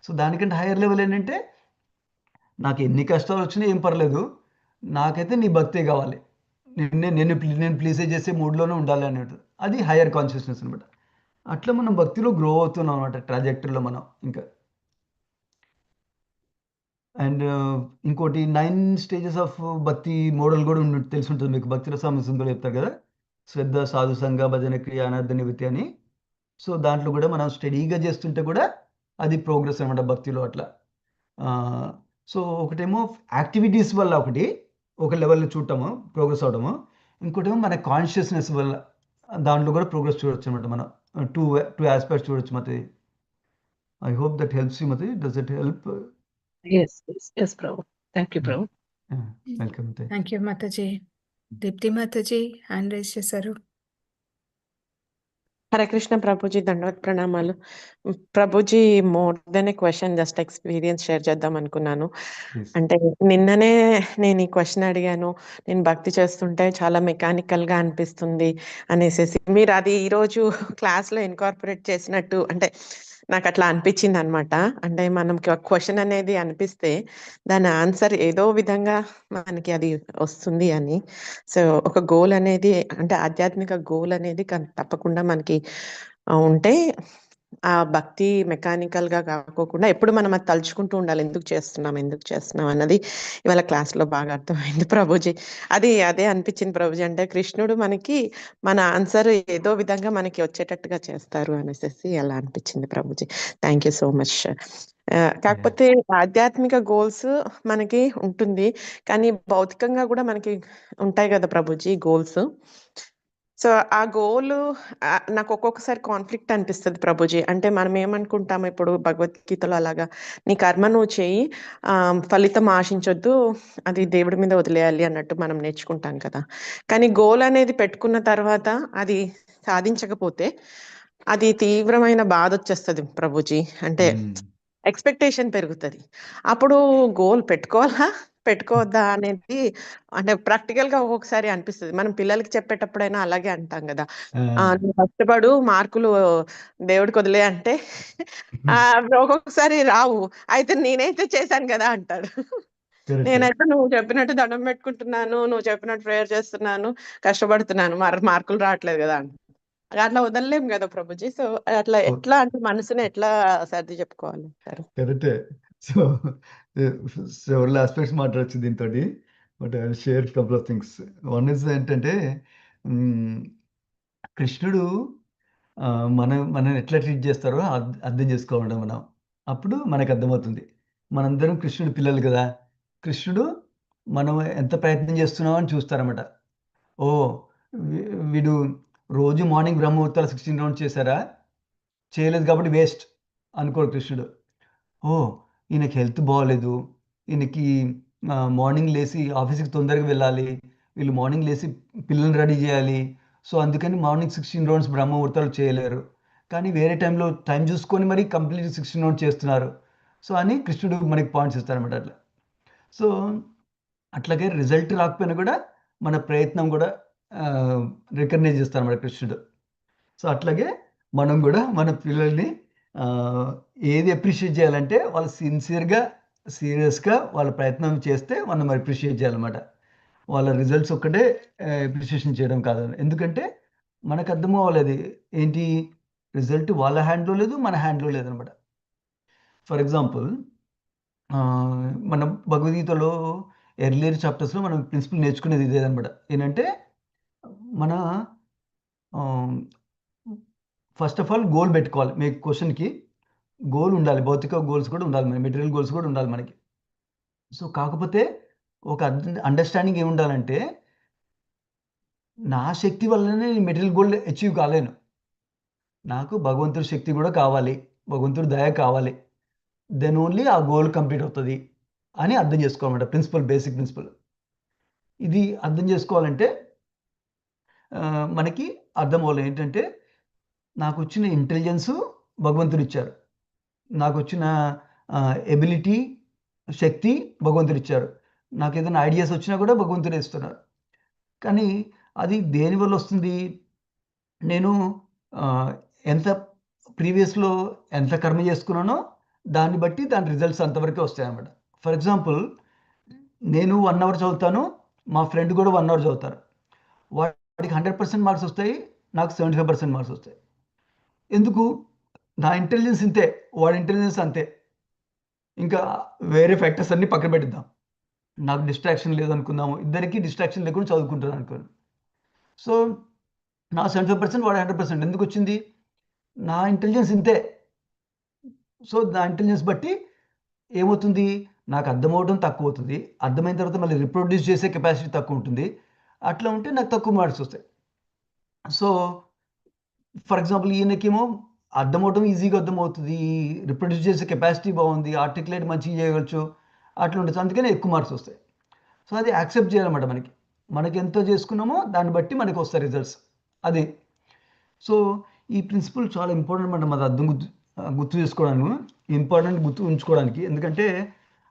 సో దానికంటే హైయర్ లెవెల్ ఏంటంటే, నాకు ఎన్ని కష్టాలు వచ్చినా ఏం పర్లేదు, నాకైతే నీ భక్తే కావాలి, నేను ప్లీజ్ చేసే మూడ్లోనే ఉండాలి అనేది, అది హైయర్ కాన్షియస్నెస్ అనమాట. అట్లా మనం భక్తిలో గ్రో అవుతున్నాం అనమాట, ట్రాజెక్టరీలో మనం. ఇంకా అండ్ ఇంకోటి 9 స్టేజెస్ ఆఫ్ భక్తి మోడల్ కూడా తెలిసి ఉంటుంది మీకు, భక్తి రసామృతంలో చెప్తారు కదా, శ్రద్ధ, సాధు సంఘ, భజన, క్రియ, అనార్థ నివృత్తి అని. సో దాంట్లో కూడా మనం స్టడీగా చేస్తుంటే కూడా అది ప్రోగ్రెస్ అనమాట భక్తిలో. అట్లా సో ఒకటేమో యాక్టివిటీస్ వల్ల ఒక లెవెల్లో చూడటము, ప్రోగ్రెస్ అవడము. ఇంకోటేమో మన కాన్షియస్నెస్ వల్ల, దాంట్లో కూడా ప్రోగ్రెస్ చూడొచ్చు అనమాట. మనం టూ ఆస్పెక్ట్స్ చూడొచ్చు మతే. I hope that helps you మతే. Does it help? Yes, Prabhu. Thank you, Prabhu. Welcome. Thank you మాతాజీ. దీప్తి మాతాజీ హ్యాండ్ రైజ్ చేశారు. హరే కృష్ణ ప్రభుజీ, దండవత్ ప్రణామాలు. ప్రభుజీ, more than a question, just experience share చేద్దాం అనుకున్నాను. అంటే నిన్ననే నేను ఈ క్వశ్చన్ అడిగాను, నేను భక్తి చేస్తుంటే చాలా మెకానికల్ గా అనిపిస్తుంది అనేసి. మీరు అది ఈరోజు క్లాస్ లో ఇన్కార్పొరేట్ చేసినట్టు, అంటే నాకు అట్లా అనిపించింది అనమాట. అంటే మనకి ఒక క్వశ్చన్ అనేది అనిపిస్తే దాని ఆన్సర్ ఏదో విధంగా మనకి అది వస్తుంది అని. సో ఒక గోల్ అనేది అంటే ఆధ్యాత్మిక గోల్ అనేది తప్పకుండా మనకి ఉంటే ఆ భక్తి మెకానికల్గా కాకోకుండా ఎప్పుడు మనం అది తలుచుకుంటూ ఉండాలి, ఎందుకు చేస్తున్నాం అన్నది ఇవాళ క్లాస్లో బాగా అర్థమైంది ప్రభుజీ. అదే అనిపించింది ప్రభుజీ. అంటే కృష్ణుడు మనకి మన ఆన్సర్ ఏదో విధంగా మనకి వచ్చేటట్టుగా చేస్తారు అనేసి అలా అనిపించింది Prabhuji. Thank you so much. కాకపోతే ఆధ్యాత్మిక గోల్స్ మనకి ఉంటుంది, కానీ భౌతికంగా కూడా మనకి ఉంటాయి కదా ప్రభుజీ గోల్స్. సో ఆ గోల్ నాకు ఒక్కొక్కసారి కాన్ఫ్లిక్ట్ అనిపిస్తుంది ప్రభుజీ. అంటే మనం ఏమనుకుంటాము ఇప్పుడు భగవద్గీతలో అలాగా, నీ కర్మ నువ్వు చేయి, ఫలితం ఆశించొద్దు, అది దేవుడి మీద వదిలేయాలి అన్నట్టు మనం నేర్చుకుంటాం కదా. కానీ గోల్ అనేది పెట్టుకున్న తర్వాత అది సాధించకపోతే అది తీవ్రమైన బాధ వచ్చేస్తుంది ప్రభుజీ. అంటే ఎక్స్పెక్టేషన్ పెరుగుతుంది. అప్పుడు గోల్ పెట్టుకోవద్దా అనేది అంటే ప్రాక్టికల్ గా ఒక్కొక్కసారి అనిపిస్తుంది. మనం పిల్లలకి చెప్పేటప్పుడైనా అలాగే అంటాం కదా, నువ్వు కష్టపడు, మార్కులు దేవుడికి వదిలే అంటే ఒక్కొక్కసారి రావు. అయితే నేనైతే చేశాను కదా అంటాడు. నేనైతే నువ్వు చెప్పినట్టు దండం పెట్టుకుంటున్నాను, నువ్వు చెప్పినట్టు ప్రేయర్ చేస్తున్నాను, కష్టపడుతున్నాను, మార్కులు రావట్లేదు కదా అని అట్లా వదలలేం కదా ప్రభుజీ. సో అట్లా ఎట్లా అంటే మనసుని ఎట్లా సర్ది చెప్పుకోవాలి సార్? కరెక్టే. సో సెవరల్ ఆస్పెక్ట్స్ మాట్లాడచ్చు దీంతో, but I share couple of things. One is ఏంటంటే కృష్ణుడు మనం ఎట్లా ట్రీట్ చేస్తారో అర్థం చేసుకోవాలి మనం. అప్పుడు మనకు అర్థమవుతుంది. మనందరం కృష్ణుడు పిల్లలు కదా. కృష్ణుడు మనం ఎంత ప్రయత్నం చేస్తున్నామని చూస్తారన్నమాట. ఓ వీడు రోజు మార్నింగ్ బ్రహ్మముహూర్తాలు 16 రౌండ్స్ చేశారా, చేయలేదు కాబట్టి వేస్ట్ అనుకోడు కృష్ణుడు. ఓ ఈయనకి హెల్త్ బాగోలేదు, ఈయనకి మార్నింగ్ లేచి ఆఫీస్కి తొందరగా వెళ్ళాలి, వీళ్ళు మార్నింగ్ లేచి పిల్లల్ని రెడీ చేయాలి, సో అందుకని మార్నింగ్ 16 రౌండ్స్ బ్రహ్మముహూర్తాలు చేయలేరు, కానీ వేరే టైంలో టైం చూసుకొని మరి కంప్లీట్ 16 రౌండ్స్ చేస్తున్నారు. సో అని కృష్ణుడు మనకి పాయింట్స్ ఇస్తారన్నమాట అట్లా. సో అట్లాగే రిజల్ట్ రాకపోయినా కూడా మన ప్రయత్నం కూడా రికగ్నైజ్ చేస్తారన్నమాట కృష్ణుడు. సో అట్లాగే మనం కూడా మన పిల్లల్ని ఏది అప్రిషియేట్ చేయాలంటే వాళ్ళు సిన్సియర్గా సీరియస్గా వాళ్ళ ప్రయత్నం చేస్తే మనం అప్రిషియేట్ చేయాలన్నమాట. వాళ్ళ రిజల్ట్స్ ఒక్కటే అప్రిషియేషన్ చేయడం కాదు. ఎందుకంటే మనకు అర్థం అవ్వలేదు ఏంటి రిజల్ట్ వాళ్ళ హ్యాండ్లో లేదు, మన హ్యాండ్లో లేదనమాట. ఫర్ ఎగ్జాంపుల్ మన భగవద్గీతలో ఎర్లియర్ చాప్టర్స్లో మనం ప్రిన్సిపల్ నేర్చుకునేది ఇదేదనమాట. ఏంటంటే మన ఫస్ట్ ఆఫ్ ఆల్ గోల్ పెట్టుకోవాలి. మీ క్వశ్చన్కి గోల్ ఉండాలి, భౌతిక గోల్స్ కూడా ఉండాలి, మన మెటీరియల్ గోల్స్ కూడా ఉండాలి మనకి. సో కాకపోతే ఒక అండర్స్టాండింగ్ ఏముండాలంటే నా శక్తి వల్లనే నేను మెటీరియల్ గోల్ అచీవ్ కాలేను, నాకు భగవంతుడి శక్తి కూడా కావాలి, భగవంతుడి దయ కావాలి, దెన్ ఓన్లీ ఆ గోల్ కంప్లీట్ అవుతుంది అని అర్థం చేసుకోవాలన్నమాట. Principle, basic principle. ఇది అర్థం చేసుకోవాలంటే మనకి అర్థం అవ్వాలి ఏంటంటే నాకు వచ్చిన ఇంటెలిజెన్సు భగవంతుడు ఇచ్చారు, నాకు వచ్చిన ఎబిలిటీ, శక్తి భగవంతుడు ఇచ్చారు, నాకు ఏదైనా ఐడియాస్ వచ్చినా కూడా భగవంతుడే ఇస్తున్నారు. కానీ అది దేనివల్ల వస్తుంది, నేను ఎంత ప్రీవియస్లో ఎంత కర్మ చేసుకున్నానో దాన్ని బట్టి దాని రిజల్ట్స్ అంతవరకే వస్తాయన్నమాట. ఫర్ ఎగ్జాంపుల్ నేను 1 అవర్ చదువుతాను, మా ఫ్రెండ్ కూడా 1 అవర్ చదువుతారు, వాడికి 100% మార్క్స్ వస్తాయి, నాకు 75% మార్క్స్ వస్తాయి. ఎందుకు? నా ఇంటెలిజెన్స్ ఇంతే, వాడి ఇంటెలిజెన్స్ అంతే. ఇంకా వేరే ఫ్యాక్టర్స్ అన్నీ పక్కన పెట్టిద్దాం, నాకు డిస్ట్రాక్షన్ లేదనుకుందాము, ఇద్దరికి డిస్ట్రాక్షన్ లేకుండా చదువుకుంటాను అనుకోండి. సో నా 75%, వాడు 100%. ఎందుకు వచ్చింది? నా ఇంటెలిజెన్స్ ఇంతే. సో నా ఇంటెలిజెన్స్ బట్టి ఏమవుతుంది, నాకు అర్థమవడం తక్కువ అవుతుంది, అర్థమైన తర్వాత మళ్ళీ రిప్రొడ్యూస్ చేసే కెపాసిటీ తక్కువ ఉంటుంది, అట్లా ఉంటే నాకు తక్కువ మార్క్స్ వస్తాయి. సో ఫర్ ఎగ్జాంపుల్ ఈయనకేమో అర్థమవడం ఈజీగా అర్థమవుతుంది, రిప్రొడ్యూస్ చేసే కెపాసిటీ బాగుంది, ఆర్టికులేట్ మంచిగా చేయవచ్చు, అట్లా ఉంటుంది, అందుకనే ఎక్కువ మార్క్స్ వస్తాయి. సో అది యాక్సెప్ట్ చేయాలన్నమాట. మనకి ఎంత చేసుకున్నామో దాన్ని బట్టి మనకి వస్తాయి రిజల్ట్స్. అది సో ఈ ప్రిన్సిపల్ చాలా ఇంపార్టెంట్ అన్నమాట. మన అర్థం గుర్తు చేసుకోవడానికి, ఇంపార్టెంట్ గుర్తు ఉంచుకోవడానికి. ఎందుకంటే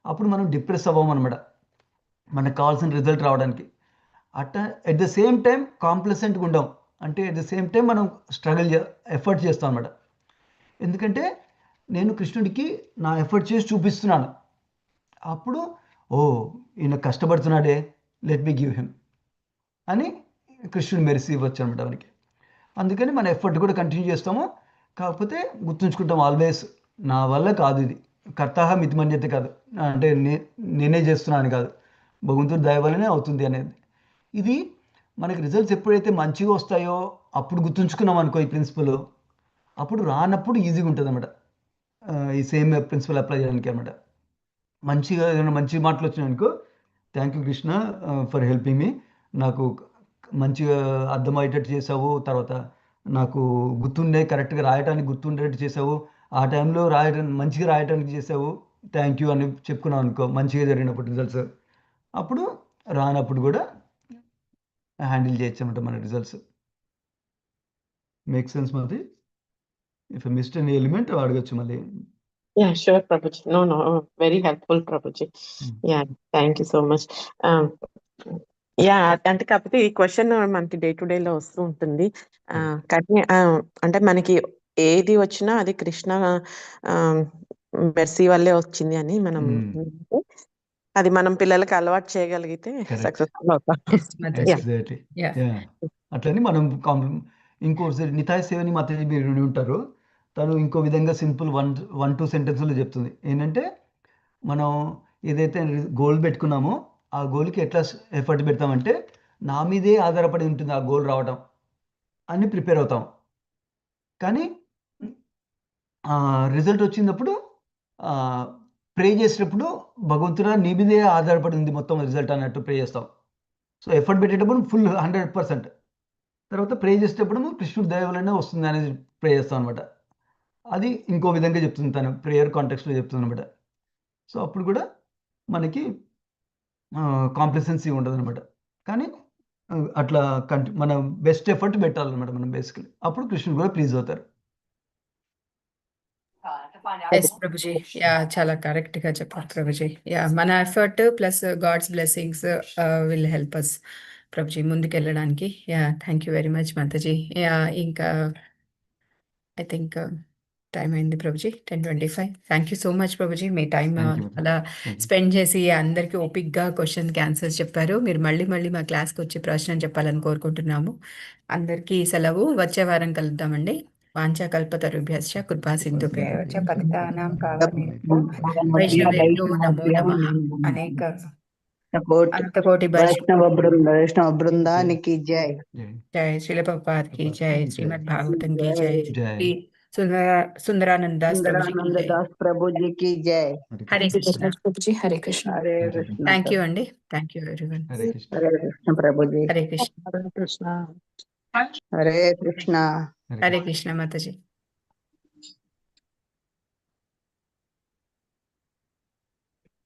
అప్పుడు మనం డిప్రెస్ అవ్వము అనమాట, మనకు కావాల్సిన రిజల్ట్ రావడానికి. అట్లా ఎట్ ద సేమ్ టైం కాంప్లసెంట్గా ఉండం, అంటే ఎట్ ద సేమ్ టైం మనం ఎఫర్ట్ చేస్తాం అనమాట. ఎందుకంటే నేను కృష్ణుడికి నా ఎఫర్ట్ చేసి చూపిస్తున్నాను. అప్పుడు ఓ ఈయన కష్టపడుతున్నాడే, లెట్ మీ గివ్ హిమ్ అని కృష్ణుడు మెరిసి ఇవ్వచ్చు అనమాట మనకి. అందుకని మన ఎఫర్ట్ కూడా కంటిన్యూ చేస్తాము. కాకపోతే గుర్తుంచుకుంటాం ఆల్వేస్, నా వల్ల కాదు ఇది, కర్తః మితిమన్యతే కాదు, అంటే నేనే చేస్తున్నాను కాదు, భగవంతుడి దయ వల్లనే అవుతుంది అనేది. ఇది మనకి రిజల్ట్స్ ఎప్పుడైతే మంచిగా వస్తాయో అప్పుడు గుర్తుంచుకున్నాం అనుకో ఈ ప్రిన్సిపల్, అప్పుడు రానప్పుడు ఈజీగా ఉంటుంది అనమాట. ఈ సేమ్ ప్రిన్సిపల్ అప్లై చేయడానికి అనమాట. మంచిగా ఏదైనా మంచి మాటలు వచ్చినాయనుకో, thank you Krishna for helping me, నాకు మంచిగా అర్థమయ్యేటట్టు చేసావు, తర్వాత నాకు గుర్తుండే కరెక్ట్గా రాయటానికి గుర్తుండేటట్టు చేసావు, ఆ టైంలో మంచిగా రాయటానికి చేసావు, థ్యాంక్ యూ అని చెప్పుకున్నావు అనుకో, మంచిగా జరిగినప్పుడు రిజల్ట్స్, అప్పుడు రానప్పుడు కూడా హ్యాండిల్ చేయొచ్చు అనమాట మన రిజల్ట్స్. మేక్ సెన్స్ మాది? ఇఫ్ మిస్డ్ ఎనీ ఎలిమెంట్ అడగచ్చు మళ్ళీ. Yeah, sure, Prabhuji. No, very helpful, Prabhuji. Yeah, thank you so much. Yeah, అంటే కాకపోతే ఈ క్వశ్చన్ మనకి డే టు డే లో వస్తూ ఉంటుంది. కానీ అంటే మనకి ఏది వచ్చినా అది కృష్ణ మెర్సీ వల్లే వచ్చింది అని మనం అది మనం పిల్లలకి అలవాటు చేయగలిగితే సక్సెస్ఫుల్ అవుతాం. ఎగ్జాక్ట్లీ. అట్లని మనం ఇంకోసారి నితాయ్ సేవని మాతాజీ మీరు విని ఉంటారు, తను ఇంకో విధంగా సింపుల్ 1-2 సెంటెన్స్లో చెప్తుంది. ఏంటంటే మనం ఏదైతే గోల్ పెట్టుకున్నామో ఆ గోల్కి ఎట్లా ఎఫర్ట్ పెడతామంటే, నా మీదే ఆధారపడి ఉంటుంది ఆ గోల్ రావడం అని ప్రిపేర్ అవుతాం. కానీ రిజల్ట్ వచ్చినప్పుడు ప్రే చేసేటప్పుడు భగవంతుడా నీ మీదే ఆధారపడి ఉంది మొత్తం రిజల్ట్ అన్నట్టు ప్రే చేస్తాం. సో ఎఫర్ట్ పెట్టేటప్పుడు ఫుల్ 100%, తర్వాత ప్రే చేసేటప్పుడు కృష్ణుడి దయ వల్లనే వస్తుంది అనేది ప్రే చేస్తాం అనమాట. అది ఇంకో విధంగా చెప్తుంది తను, ప్రేయర్ కాంటెక్స్లో చెప్తుంది అనమాట. సో అప్పుడు కూడా మనకి కాంప్లసెన్సీ ఉండదు అనమాట. కానీ అట్లా మన బెస్ట్ ఎఫర్ట్ పెట్టాలన్నమాట మనం బేసికలీ, అప్పుడు కృష్ణుడు కూడా ప్లీజ్ అవుతారు. ఎస్ ప్రభుజీ, యా చాలా కరెక్ట్గా చెప్పారు ప్రభుజీ. యా మన effort plus God's blessings will help us ప్రభుజీ ముందుకెళ్ళడానికి. Yeah thank you very much మాతాజీ. యా ఇంకా ఐ థింక్ టైం అయింది ప్రభుజీ, 10:25. Thank you so much Prabhuji, me time అలా స్పెండ్ చేసి అందరికీ ఓపిక్గా క్వశ్చన్కి ఆన్సర్స్ చెప్పారు. మీరు మళ్ళీ మా క్లాస్కి వచ్చి ప్రశ్న చెప్పాలని కోరుకుంటున్నాము. అందరికీ సెలవు, వచ్చే వారం కలుద్దామండి. వాంఛాకల్పతరుభ్యశ్చ కృపా సింధుభ్యైవ చ పతితానాం పావనేభ్యో వైష్ణవేభ్యో నమో నమః. అనేక అనంతకోటి వైష్ణవ బృందానికి జై. జై శ్రీల ప్రభుపాద की जय, श्रीमद् भागवतम की जय, श्री सुंदरानंद दास प्रभु जी की जय. प्रभु जी की जय. हरे कृष्ण ప్రభుజీ, హరే కృష్ణ. हरे कृष्ण. థ్యాంక్ యూ అండి, thank you everyone. Hare Krishna. Hare Krishna प्रभु जी. హరే కృష్ణ. Hare Krishna. हरे कृष्ण. హరే కృష్ణ మాతాజీ.